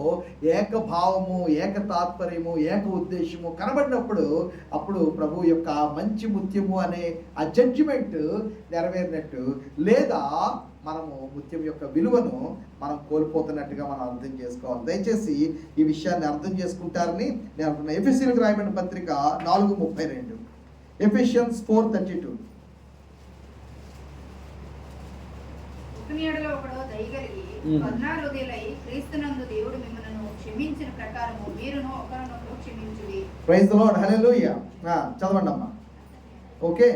ఏకభావము, ఏక తాత్పర్యము, ఏక ఉద్దేశము కనబడినప్పుడు అప్పుడు ప్రభు యొక్క మంచి ముత్యము అనే ఆ జడ్జిమెంట్ నెరవేరినట్టు, లేదా మనము ముత్యం యొక్క విలువను మనం కోల్పోతున్నట్టుగా మనం అర్థం చేసుకోవాలి. దయచేసి ఈ విషయాన్ని అర్థం చేసుకుంటారని నేను అనుకున్నాను. ఎఫెసీయులకు రాయబడిన పత్రిక 4:32, ఎఫెసియన్స్ 4:32. ఒకనియడలో ఒకడు దయగలిగి కరుణాహృదయులై క్రీస్తునందు దేవుడు మిమ్మల్ని క్షమించిన ప్రకారము మీరును ఒకరినొకరు క్షమించుడి. ప్రైజ్ ది లార్డ్, హల్లెలూయా. చదవండి అమ్మా. Okay,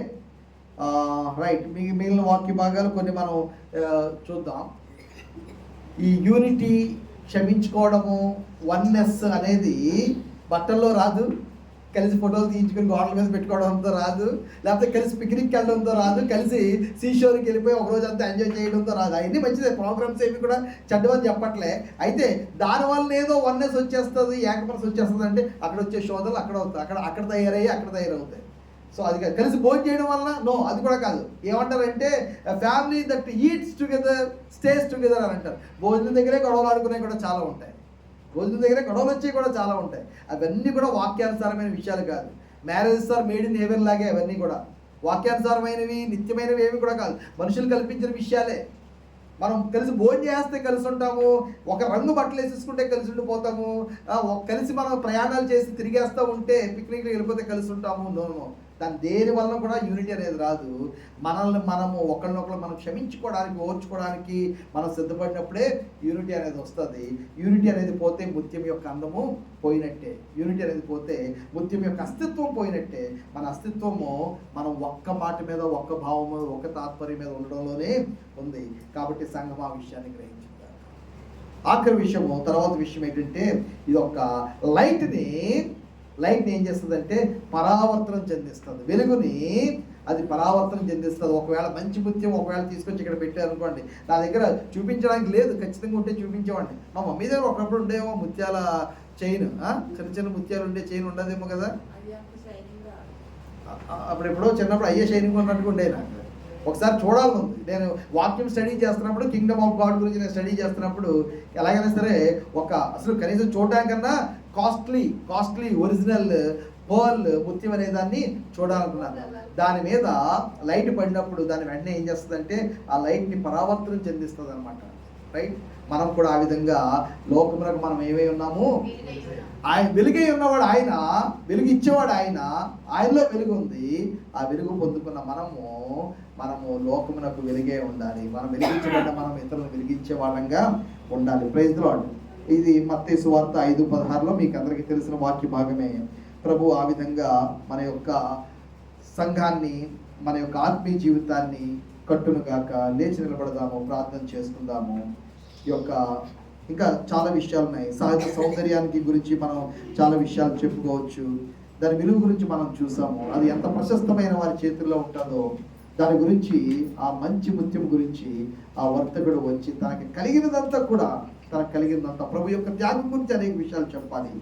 right. మిగిలిన వాక్య భాగాలు కొన్ని మనం చూద్దాం. ఈ యూనిటీ, క్షమించుకోవడము, వన్నెస్ అనేది బట్టల్లో రాదు, కలిసి ఫోటోలు తీయించుకుని గోడల మీద పెట్టుకోవడంతో రాదు, లేకపోతే కలిసి పిక్నిక్కి వెళ్ళడంతో రాదు, కలిసి సీషోర్కి వెళ్ళిపోయి ఒకరోజు అంతా ఎంజాయ్ చేయడంతో రాదు. అవన్నీ మంచిదే, ప్రోగ్రామ్స్ ఏమి కూడా చెడ్డవని చెప్పట్లే. అయితే దానివల్ల ఏదో వన్నెస్ వచ్చేస్తుంది, ఏకమనసు వచ్చేస్తుంది అంటే అక్కడ వచ్చే శోధనలు అక్కడ తయారవుతాయి. సో అది కాదు. కలిసి భోజనం చేయడం వలన నో, అది కూడా కాదు. ఏమంటారంటే family that eats together stays together అని అంటారు. భోజనం దగ్గరే గొడవలు ఆడుకునేవి కూడా చాలా ఉంటాయి, భోజనం దగ్గరే గొడవలు వచ్చేవి కూడా చాలా ఉంటాయి. అవన్నీ కూడా వాక్యానుసారమైన విషయాలు కాదు. Marriages are made in heaven లాగే అవన్నీ కూడా వాక్యానుసారమైనవి, నిత్యమైనవి ఏమి కూడా కాదు, మనుషులు కల్పించిన విషయాలే. మనం కలిసి భోజనం చేస్తే కలిసి ఉంటాము, ఒక రంగు బట్టలు వేసేసుకుంటే కలిసి ఉండిపోతాము, కలిసి మనం ప్రయాణాలు చేసి తిరిగేస్తూ ఉంటే, పిక్నిక్కి వెళ్ళిపోతే కలిసి ఉంటాము. నో, దేని వలన కూడా యూనిటీ అనేది రాదు. మనము ఒకళ్ళనొకళ్ళు మనం క్షమించుకోవడానికి, ఓర్చుకోవడానికి మనం సిద్ధపడినప్పుడే యూనిటీ అనేది వస్తుంది. యూనిటీ అనేది పోతే ముత్యం యొక్క అందము పోయినట్టే. యూనిటీ అనేది పోతే ముత్యం యొక్క అస్తిత్వం పోయినట్టే. మన అస్తిత్వము మనం ఒక్క మాట మీద, ఒక్క భావము, ఒక్క తాత్పర్యం మీద ఉండడంలోనే ఉంది. కాబట్టి సంఘం ఆ విషయాన్ని గ్రహించుతారు. ఆఖరి విషయము, తర్వాత విషయం ఏంటంటే, ఇది ఒక లైట్ని ఏం చేస్తుందంటే పరావర్తనం చెందిస్తుంది, వెలుగుని అది పరావర్తనం చెందిస్తుంది. ఒకవేళ మంచి ముత్యం ఒకవేళ తీసుకొచ్చి ఇక్కడ పెట్టారనుకోండి, నా దగ్గర చూపించడానికి లేదు, ఖచ్చితంగా ఉంటే చూపించేవాడిని. మా మమ్మీ దగ్గర ఒకప్పుడు ఉండేమో ముత్యాల చైన్, చిన్న చిన్న ముత్యాలు ఉండే చైన్ ఉండదేమో కదా, అప్పుడు ఎప్పుడో చిన్నప్పుడు అయ్యే షైనింగ్ ఉన్నట్టు ఉండే. నాకు ఒకసారి చూడాలని ఉంది. నేను వాక్యం స్టడీ చేస్తున్నప్పుడు, కింగ్డమ్ ఆఫ్ గాడ్ గురించి నేను స్టడీ చేస్తున్నప్పుడు ఎలాగైనా సరే అసలు కనీసం చూడడానికన్నా కాస్ట్లీ ఒరిజినల్ పర్ల్ ముత్యం అనే దాన్ని చూడాలనుకున్నాను. దాని మీద లైట్ పడినప్పుడు దాని వెంటనే ఏం చేస్తుందంటే ఆ లైట్ని పరావర్తనం చెందిస్తుంది అనమాట. రైట్? మనం కూడా ఆ విధంగా లోకములకు మనం ఏమై ఉన్నాము, ఆయన వెలుగై ఉన్నవాడు, ఆయన వెలుగు ఇచ్చేవాడు, ఆయనలో వెలుగు ఉంది. ఆ వెలుగు పొందుకున్న మనము లోకమునకు వెలుగే ఉండాలి. మనం వెలిగించబడ్డ మనం ఇతరులను వెలిగించే వాళ్ళంగా ఉండాలి. Praise the Lord. ఇది మత్తయి సువార్త 5:16 మీకు అందరికీ తెలిసిన వాక్య భాగమే. ప్రభు ఆ విధంగా మన యొక్క సంఘాన్ని, మన యొక్క ఆత్మీయ జీవితాన్ని కట్టునుగాక. లేచి నిలబడదాము, ప్రార్థన చేసుకుందాము. ఈ యొక్క ఇంకా చాలా విషయాలు ఉన్నాయి. సహజ సౌందర్యానికి గురించి మనం చాలా విషయాలు చెప్పుకోవచ్చు. దాని విలువ గురించి మనం చూసాము. అది ఎంత ప్రశస్తమైన వారి చేతుల్లో ఉంటుందో దాని గురించి, ఆ మంచి ముత్యం గురించి ఆ వర్తకుడు వచ్చి తనకు కలిగినదంతా ప్రభు యొక్క త్యాగం గురించి అనేక విషయాలు చెప్పాలి.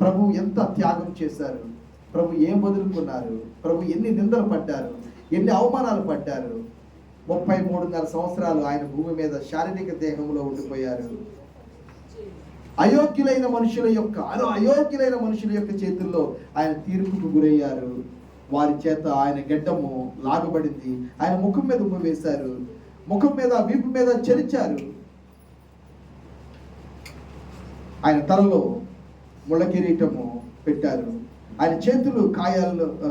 ప్రభు ఎంత త్యాగం చేశారు, ప్రభు ఏం వదులుకున్నారు, ప్రభు ఎన్ని నిందలు పడ్డారు, ఎన్ని అవమానాలు పడ్డారు. 33.5 సంవత్సరాలు ఆయన భూమి మీద శారీరక దేహంలో ఉండిపోయారు. అయోగ్యులైన మనుషుల యొక్క చేతుల్లో ఆయన తీర్పుకు గురయ్యారు. వారి చేత ఆయన గెడ్డము లాగబడింది. ఆయన ముఖం మీద ఉమ్మ వేశారు, ముఖం మీద వీపు మీద చెరిచారు. ఆయన తలలో ముళ్ళ కిరీటము పెట్టారు. ఆయన చేతులు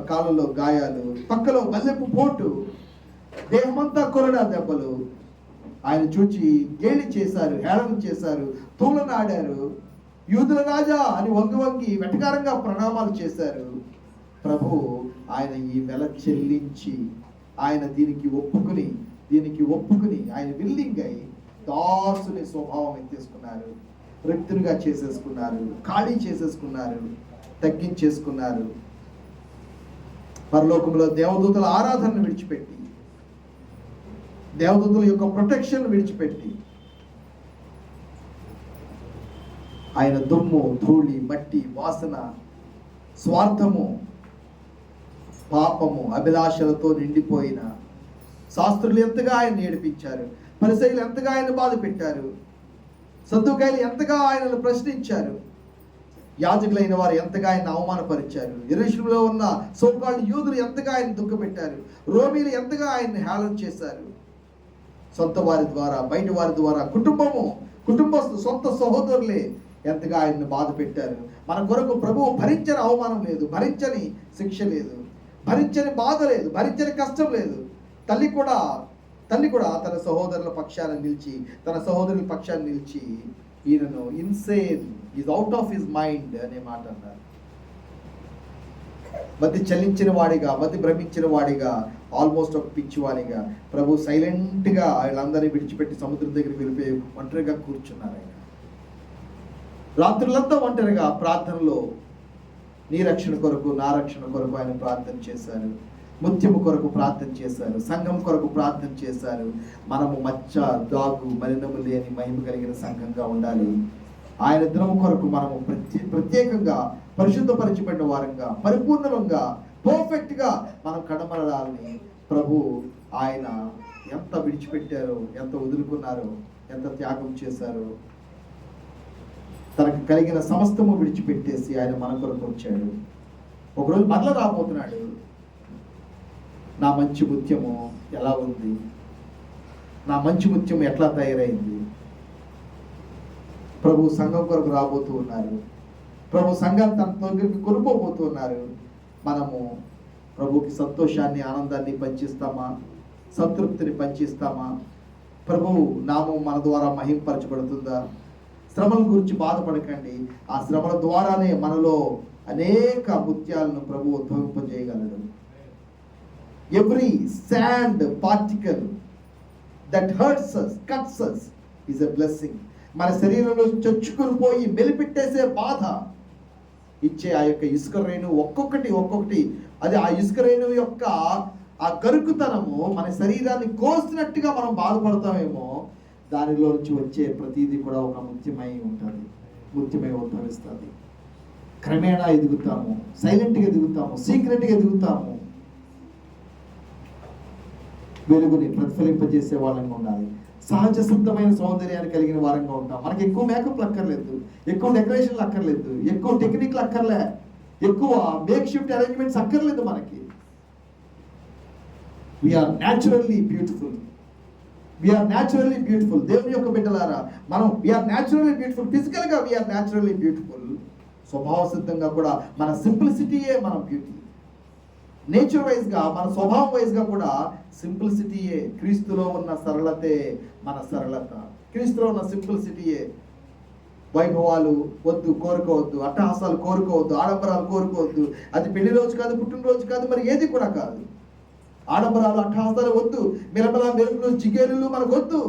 కాళ్ళలో గాయాలు, పక్కలో బల్లెపు పోటు, దేహమంతా కొరడా దెబ్బలు. ఆయన చూచి గేలి చేశారు, హేళన చేశారు, తూలనాడారు. యూదుల రాజా అని వంగి వెటకారంగా ప్రణామాలు చేశారు. ప్రభు ఆయన ఈ వెల చెల్లించి ఆయన దీనికి ఒప్పుకుని ఆయన విల్లింగ్ అయి దాసుని స్వభావం ఎత్తేసుకున్నారు. రిక్తునిగా చేసేసుకున్నారు, ఖాళీ చేసేసుకున్నారు, తగ్గించేసుకున్నారు. పరలోకంలో దేవదూతల ఆరాధనను విడిచిపెట్టి, దేవదూతల యొక్క ప్రొటెక్షన్ విడిచిపెట్టి ఆయన దుమ్ము, ధూళి, మట్టి, వాసన, స్వార్థము, పాపము, అభిలాషలతో నిండిపోయిన శాస్త్రులు ఎంతగా ఆయన ఏడిపించారు, పరిసయ్యులు ఎంతగా ఆయన బాధ పెట్టారు, సద్దుకాయలు ఎంతగా ఆయనను ప్రశ్నించారు, యాజకులైన వారు ఎంతగా ఆయన అవమానపరిచారు, యెరూషలేములో ఉన్న సోకాల్డ్ యూదులు ఎంతగా ఆయన దుఃఖపెట్టారు, రోమీలు ఎంతగా ఆయన్ని హేళన చేశారు. సొంత వారి ద్వారా, బయట వారి ద్వారా, కుటుంబస్తు సొంత సహోదరులే ఎంతగా ఆయన్ని బాధ పెట్టారు. మన కొరకు ప్రభువు భరించని అవమానం లేదు, భరించని శిక్ష లేదు, భరించని బాధ లేదు, భరించని కష్టం లేదు. తల్లి కూడా తన సహోదరుల పక్షాన్ని నిలిచి ఈయనను insane, is out of his mind అనే మాట అన్నారు. మతి చలించిన వాడిగా, మతి భ్రమించిన వాడిగా, ఆల్మోస్ట్ ఒక పిచ్చివాడిగా ప్రభు సైలెంట్గా వీళ్ళందరినీ విడిచిపెట్టి సముద్రం దగ్గరికి వెళ్ళిపోయి ఒంటరిగా కూర్చున్నారు. ఆయన రాత్రులంతా ఒంటరిగా ప్రార్థనలో నీ రక్షణ కొరకు, నా రక్షణ కొరకు ఆయన ప్రార్థన చేశారు. ముత్యము కొరకు ప్రార్థన చేశారు, సంఘం కొరకు ప్రార్థన చేశారు. మనము మచ్చ, దాగు, మలినము లేని మహిమ కలిగిన సంఘంగా ఉండాలి. ఆయన దినము కొరకు మనము ప్రత్యేకంగా పరిశుద్ధపరచబడిన వారంగా, పరిపూర్ణంగా, పర్ఫెక్ట్గా మనం కడమరాలని ప్రభు ఆయన ఎంత విడిచిపెట్టారో, ఎంత వదులుకున్నారో, ఎంత త్యాగం చేశారో. తనకు కలిగిన సమస్తము విడిచిపెట్టేసి ఆయన మన కొరకు వచ్చాడు. ఒకరోజు మరల రాబోతున్నాడు. నా మంచి ముత్యము ఎలా ఉంది, నా మంచి ముత్యము ఎట్లా తయారైంది. ప్రభు సంఘం కొరకు రాబోతూ ఉన్నారు. ప్రభు సంఘాన్ని తన దగ్గరికి కొనుక్కోబోతూ ఉన్నారు. మనము ప్రభుకి సంతోషాన్ని, ఆనందాన్ని పంచిస్తామా, సంతృప్తిని పంచిస్తామా? ప్రభువు నామం మన ద్వారా మహింపరచబడుతుందా? శ్రమల గురించి బాధపడకండి. ఆ శ్రమల ద్వారానే మనలో అనేక ముత్యాలను ప్రభు ఉద్భవింపజేయగలడు. Every sand particle that hurts us, cuts us is a blessing. మన శరీరంలో చొచ్చుకుని పోయి మెలిపెట్టేసే బాధ ఇచ్చే ఆ యొక్క ఇసుక రేణు ఒక్కొక్కటి అది ఆ ఇసుక రేణు యొక్క ఆ గరుకుతనము మన శరీరాన్ని కోసినట్టుగా మనం బాధపడతామేమో, దానిలో నుంచి వచ్చే ప్రతిదీ కూడా ఒక ముత్యమై ఉంటుంది, ముత్యమై ఉద్భవిస్తుంది. క్రమేణా ఎదుగుతాము, సైలెంట్గా ఎదుగుతాము, సీక్రెట్గా ఎదుగుతాము. వెలుగుని ప్రతిఫలింపజేసే వాళ్ళంగా ఉండాలి. సహజ సిద్ధమైన సౌందర్యాన్ని కలిగిన వారంగా ఉంటాం. మనకి ఎక్కువ మేకప్లు అక్కర్లేదు, ఎక్కువ డెకరేషన్లు అక్కర్లేదు, ఎక్కువ టెక్నిక్లు అక్కర్లే, ఎక్కువ మేక్ షిఫ్ట్ అరేంజ్మెంట్స్ అక్కర్లేదు. మనకి we are naturally beautiful, we are naturally beautiful. దేవుని యొక్క బిడ్డలారా, మనం వీఆర్ న్యాచురల్లీ బ్యూటిఫుల్. ఫిజికల్గా వీఆర్ న్యాచురల్లీ బ్యూటిఫుల్. స్వభావ సిద్ధంగా కూడా మన సింప్లిసిటీయే మన బ్యూటీ. నేచర్ వైజ్గా, మన స్వభావం వైజ్గా కూడా సింప్లిసిటీయే. క్రీస్తులో ఉన్న సరళతే మన సరళత. క్రీస్తులో ఉన్న సింప్లిసిటీయే. వైభవాలు వద్దు, కోరుకోవద్దు, అట్టహాసాలు కోరుకోవద్దు, ఆడంబరాలు కోరుకోవద్దు. అది పెళ్లి రోజు కాదు, పుట్టినరోజు కాదు, మరి ఏది కూడా కాదు. ఆడంబరాలు, అట్టహాసాలు వద్దు, మిలమల మెరుపులు, జిగేలులు మనకు వద్దు.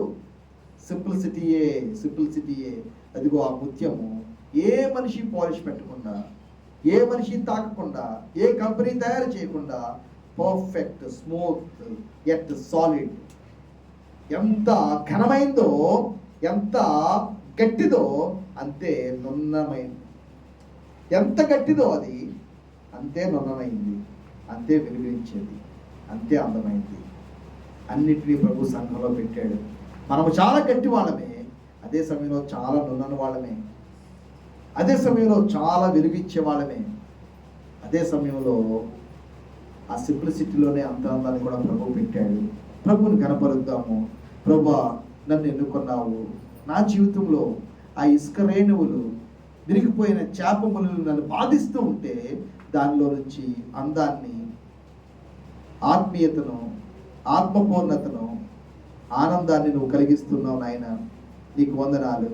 సింప్లిసిటీయే, సింప్లిసిటీయే. అదిగో ఆ ముత్యము. ఏ మనిషి పాలిష్ పెట్టకుండా, ఏ మనిషి తాకకుండా, ఏ కంపెనీ తయారు చేయకుండా పర్ఫెక్ట్, స్మూత్ ఎట్ సాలిడ్. ఎంత ఘనమైందో, ఎంత గట్టిదో అంతే నున్నమైంది. ఎంత గట్టిదో అది అంతే నున్నమైంది, అంతే వెలుగునిచ్చేది, అంతే అందమైంది. అన్నిటినీ ప్రభు సంఘంలో పెట్టాడు. మనము చాలా గట్టి వాళ్ళమే, అదే సమయంలో చాలా నున్నని వాళ్ళమే, అదే సమయంలో చాలా వెలుగిచ్చే వాళ్ళమే, అదే సమయంలో ఆ సింప్లిసిటీలోనే అంత అందాన్ని కూడా ప్రభు పెట్టాడు. ప్రభువుని కనపరుద్దాము. ప్రభువా, నన్ను ఎన్నుకున్నావు. నా జీవితంలో ఆ ఇసుక రేణువులు, విరిగిపోయిన చేపములు నన్ను బాధిస్తూ ఉంటే దానిలో నుంచి అందాన్ని, ఆత్మీయతను, ఆత్మపూర్ణతను, ఆనందాన్ని నువ్వు కలిగిస్తున్నావు నాయన. నీకు వందనాలు.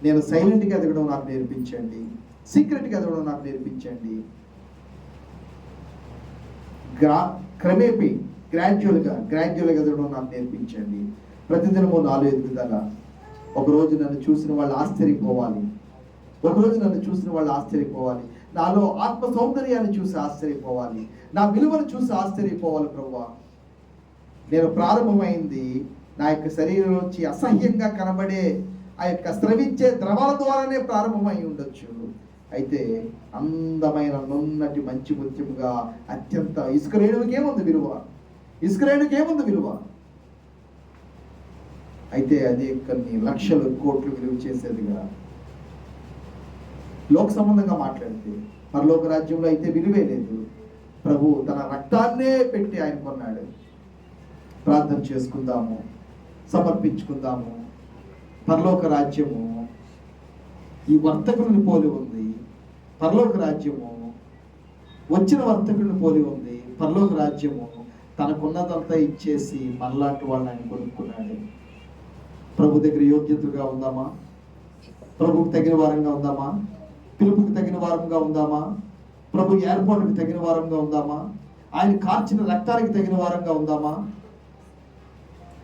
నేను సైలెంట్గా ఎదగడం నాకు నేర్పించండి, సీక్రెట్గా ఎదగడం నాకు నేర్పించండి. క్రమేపీ గ్రాడ్యువల్గా ఎదగడం నాకు నేర్పించండి. ప్రతిదినము నాలో ఎదుగుదల. ఒకరోజు నన్ను చూసిన వాళ్ళు ఆశ్చర్యపోవాలి, ఒకరోజు నన్ను చూసిన వాళ్ళు ఆశ్చర్యపోవాలి. నాలో ఆత్మ సౌందర్యాన్ని చూసి ఆశ్చర్యపోవాలి, నా విలువను చూసి ఆశ్చర్యపోవాలి. ప్రభువా, నేను ప్రారంభమైంది నా యొక్క శరీరం నుంచి అసహ్యంగా కనబడే ఆ యొక్క స్రవించే ద్రవాల ద్వారానే ప్రారంభమై ఉండొచ్చు. అయితే అందమైన నున్నటి మంచి ముత్యముగా, అత్యంత ఇసుక రేణువుకేముంది విలువ, ఇసుక రేణుకేముంది విలువ. అయితే అదే కొన్ని లక్షలు, కోట్లు విలువ చేసేదిగా. లోక సంబంధంగా మాట్లాడితే పరలోక రాజ్యంలో అయితే విలువే లేదు. ప్రభు తన రక్తాన్నే పెట్టి ఆయన కొన్నాడు. ప్రార్థన చేసుకుందాము, సమర్పించుకుందాము. పరలోక రాజ్యము ఈ వర్తకుడిని పోలి ఉంది. పరలోక రాజ్యము వచ్చిన వర్తకుడిని పోలి ఉంది. పరలోక రాజ్యము తనకున్నదంతా ఇచ్చేసి మనలాంటి వాళ్ళని ఆయన కొనుక్కున్నాడు. ప్రభు దగ్గర యోగ్యతగా ఉందామా? ప్రభుకు తగిన వారంగా ఉందామా? పిలుపుకి తగిన వారంగా ఉందామా? ప్రభు ఏర్పాటుకు తగిన వారంగా ఉందామా? ఆయన కార్చిన రక్తానికి తగిన వారంగా ఉందామా?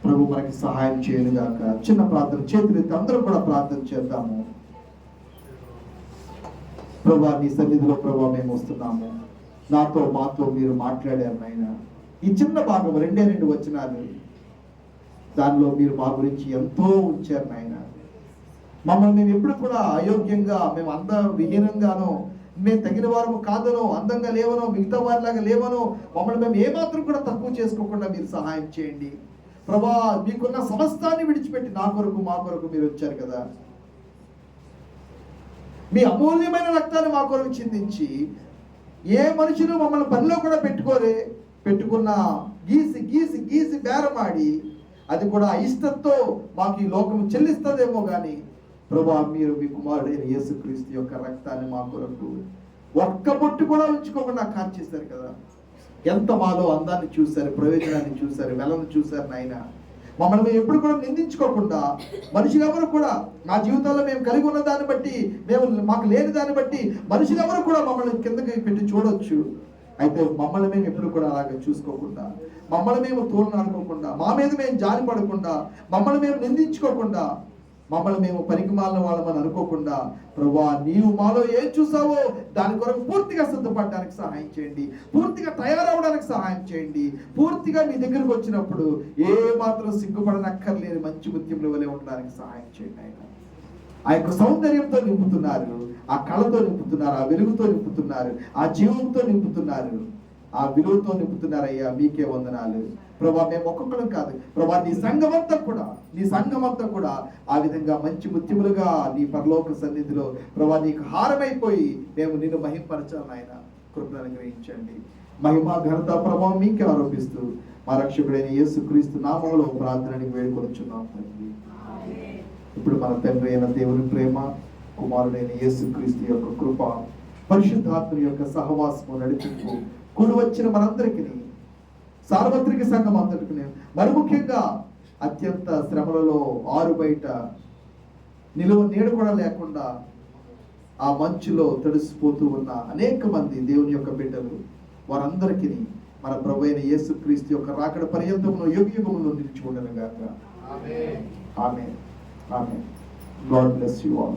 ప్రభు మనకి సహాయం చేయనుగాక. చిన్న ప్రార్థన, చేతులెత్తి అందరూ కూడా ప్రార్థన చేద్దాము. ప్రభా, నీ సన్నిధిలో ప్రభా మేము వస్తున్నాము. నాతో మాతో మీరు మాట్లాడారు నాయన. ఈ చిన్న భాగం 2 వచనాలు, దానిలో మీరు మా గురించి ఎంతో ఉంచారు నాయన. మమ్మల్ని మేము ఎప్పుడు కూడా అయోగ్యంగా, మేము అంద విహీనంగానో, మేము తగిన వారము కాదనో, అందంగా లేవనో, మిగతా వారిలాగా లేవనో, మమ్మల్ని మేము ఏమాత్రం కూడా తక్కువ చేసుకోకుండా మీరు సహాయం చేయండి ప్రభా. మీకున్న సమస్తాన్ని విడిచిపెట్టి నా కొరకు, మా కొరకు మీరు వచ్చారు కదా. మీ అమూల్యమైన రక్తాన్ని మా కొరకు చిందించి, ఏ మనుషులు మమ్మల్ని పనిలో కూడా పెట్టుకున్న గీసి గీసి గీసి బేరమాడి, అది కూడా ఇష్టంతో మాకు ఈ లోకము చెల్లిస్తుందేమో కానీ ప్రభా, మీరు మీ కుమారుడైన యేసుక్రీస్తు యొక్క రక్తాన్ని మా కొరకు ఒక్క బొట్టు కూడా ఉంచుకోకుండా కార్చేశారు కదా. ఎంత మాలో అందాన్ని చూశారు, ప్రయోజనాన్ని చూశారు, వెలను చూశారు నాయన. మమ్మల్ని మేము ఎప్పుడు కూడా నిందించుకోకుండా, మనుషులెవరు కూడా మా జీవితంలో మేము కలిగి ఉన్న దాన్ని బట్టి, మాకు లేని దాన్ని బట్టి మనుషులెవరు కూడా మమ్మల్ని కిందకి పెట్టి చూడొచ్చు. అయితే మమ్మల్ని మేము ఎప్పుడు కూడా అలాగే చూసుకోకుండా, మమ్మల్ని మేము తోలనాడుకోకుండా, మా మీద మేము జాలి పడకుండా, మమ్మల్ని మేము నిందించుకోకుండా మమ్మల్ని మేము పనికిమాలిన వాళ్ళమని అనుకోకుండా ప్రభువా నీవు మాలో ఏం చూసావో దాని కొరకు పూర్తిగా సిద్ధపడడానికి సహాయం చేయండి, పూర్తిగా తయారవడానికి సహాయం చేయండి. పూర్తిగా మీ దగ్గరకు వచ్చినప్పుడు ఏ మాత్రం సిగ్గుపడనక్కర్లేని మంచి ముత్యముల వలె ఉండడానికి సహాయం చేయండి. ఆయన ఆ యొక్క సౌందర్యంతో నింపుతున్నారు, ఆ కళతో నింపుతున్నారు, ఆ వెలుగుతో నింపుతున్నారు, ఆ జీవంతో నింపుతున్నారు, ఆ విలువతో నింపుతున్నారయ్యా. మీకే వందనాలు ప్రభా. మేము ఒక్కొక్కరం కాదు ప్రభా, నీ సంఘమంతా కూడా ఆ విధంగా మంచి ముత్యములుగా నీ పరలోక సన్నిధిలో ప్రభా నీకు హారమైపోయి మేము నిన్ను మహింపరచాలని ఆయన కృపను అనుగ్రహించండి. మహిమ ఘనత ప్రభావం మీకే ఆరోపిస్తూ మా రక్షకుడైన యేసుక్రీస్తు నామములో ప్రార్థనని వేడుకొనుచున్నాం తండ్రి. ఇప్పుడు మన తండ్రి అయిన దేవుని ప్రేమ, కుమారుడైన యేసుక్రీస్తు యొక్క కృప, పరిశుద్ధాత్మ యొక్క సహవాసము నడిపింపు కూడి వచ్చిన మనందరికీ, సార్వత్రిక సంఘం అంతటికి, మరి ముఖ్యంగా అత్యంత శ్రమలలో ఆరు బయట నీడ కూడా లేకుండా ఆ మంచులో తడిసిపోతూ ఉన్న అనేక మంది దేవుని యొక్క బిడ్డలు, వారందరికీ మన ప్రభు అయిన యేసుక్రీస్తు యొక్క రాకడ పర్యంతమును యుగయుగములో నిలిచి ఉండను గాక. ఆమేన్. ఆమేన్. God bless you all.